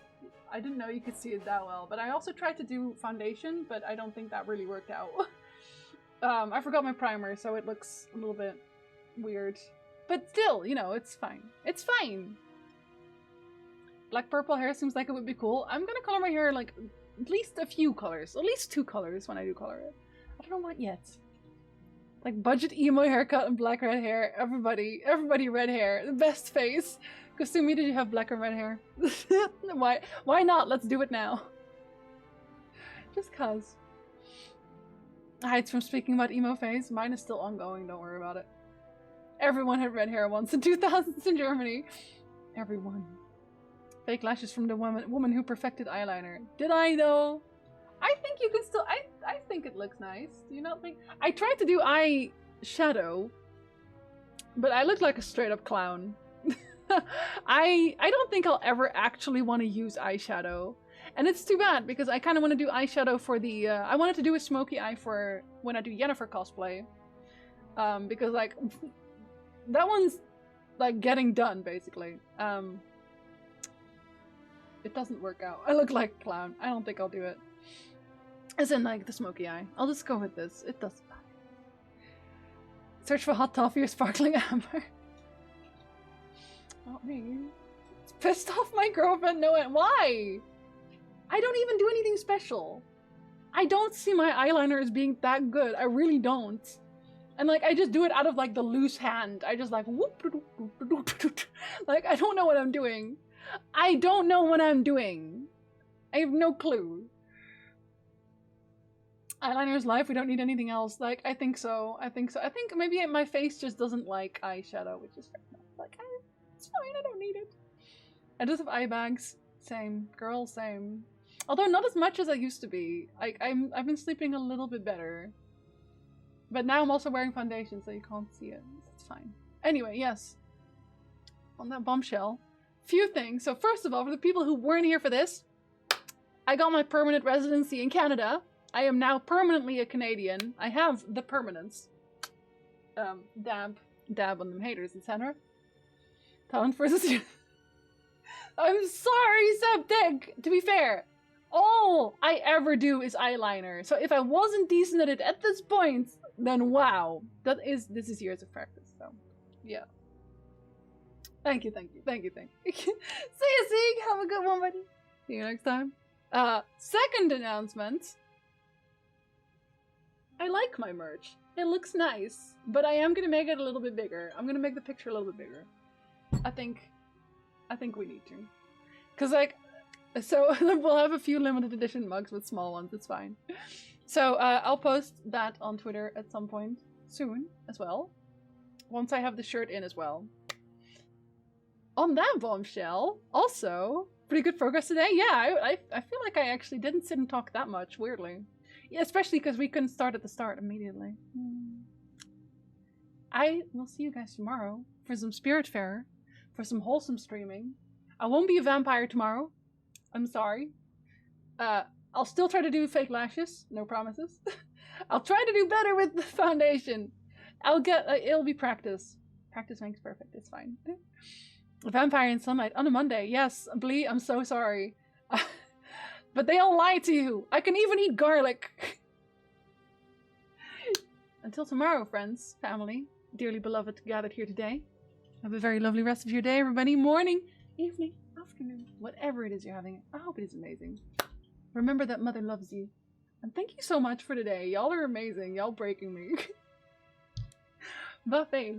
I didn't know you could see it that well, but I also tried to do foundation, but I don't think that really worked out. I forgot my primer, so it looks a little bit weird. But still, you know, it's fine. It's fine! Black purple hair seems like it would be cool. I'm gonna color my hair, like, at least a few colors. At least 2 colors when I do color it. I don't know what yet. Like, budget emo haircut and black red hair. Everybody red hair. The best face. Kasumi, did you have black or red hair? Why not? Let's do it now. Just cuz. Hides from speaking about emo phase. Mine is still ongoing, don't worry about it. Everyone had red hair once in 2000s in Germany. Everyone. Fake lashes from the woman who perfected eyeliner. Did I though? I think you can still, I think it looks nice. Do you not think? I tried to do eye shadow, but I look like a straight up clown. I don't think I'll ever actually want to use eyeshadow. And it's too bad because I kind of want to do eyeshadow for the, I wanted to do a smoky eye for when I do Yennefer cosplay. Because like, that one's like getting done basically. It doesn't work out. I look like a clown. I don't think I'll do it. As in like the smoky eye. I'll just go with this. It doesn't matter. Search for hot toffee or sparkling amber. Not me. It's pissed off my girlfriend. No, why? I don't even do anything special. I don't see my eyeliner as being that good. I really don't. And like, I just do it out of like the loose hand. I just like whoop, like I don't know what I'm doing. I don't know what I'm doing. I have no clue. Eyeliner's life, we don't need anything else. Like, I think so. I think maybe my face just doesn't like eyeshadow, which is fair enough. Like, it's fine, I don't need it. I just have eye bags. Same. Girl, same. Although not as much as I used to be. I've been sleeping a little bit better. But now I'm also wearing foundation, so you can't see it. It's fine. Anyway, yes. On that bombshell. Few things. So first of all, for the people who weren't here for this, I got my permanent residency in Canada. I am now permanently a Canadian. I have the permanence. Dab on them haters, etc. Talent versus you. I'm sorry, Septic! To be fair, all I ever do is eyeliner. So if I wasn't decent at it at this point, then wow. This is years of practice, so yeah. Thank you. See you, Sieg! Have a good one, buddy. See you next time. Second announcement. I like my merch. It looks nice, but I am gonna make it a little bit bigger. I'm gonna make the picture a little bit bigger. I think we need to. Cause like, so we'll have a few limited edition mugs with small ones, it's fine. So I'll post that on Twitter at some point soon as well. Once I have the shirt in as well. On that bombshell, also, pretty good progress today. Yeah, I feel like I actually didn't sit and talk that much, weirdly. Yeah, especially because we couldn't start at the start immediately. I will see you guys tomorrow for some Spiritfarer, for some wholesome streaming. I won't be a vampire tomorrow. I'm sorry. I'll still try to do fake lashes. No promises. I'll try to do better with the foundation. It'll be practice. Practice makes perfect. It's fine. Vampire in Sunlight on a Monday. Yes, Blee, I'm so sorry. But they all lie to you. I can even eat garlic. Until tomorrow, friends, family, dearly beloved gathered here today. Have a very lovely rest of your day, everybody. Morning, evening, afternoon, whatever it is you're having. I hope it is amazing. Remember that Mother loves you. And thank you so much for today. Y'all are amazing. Y'all breaking me. Buffet.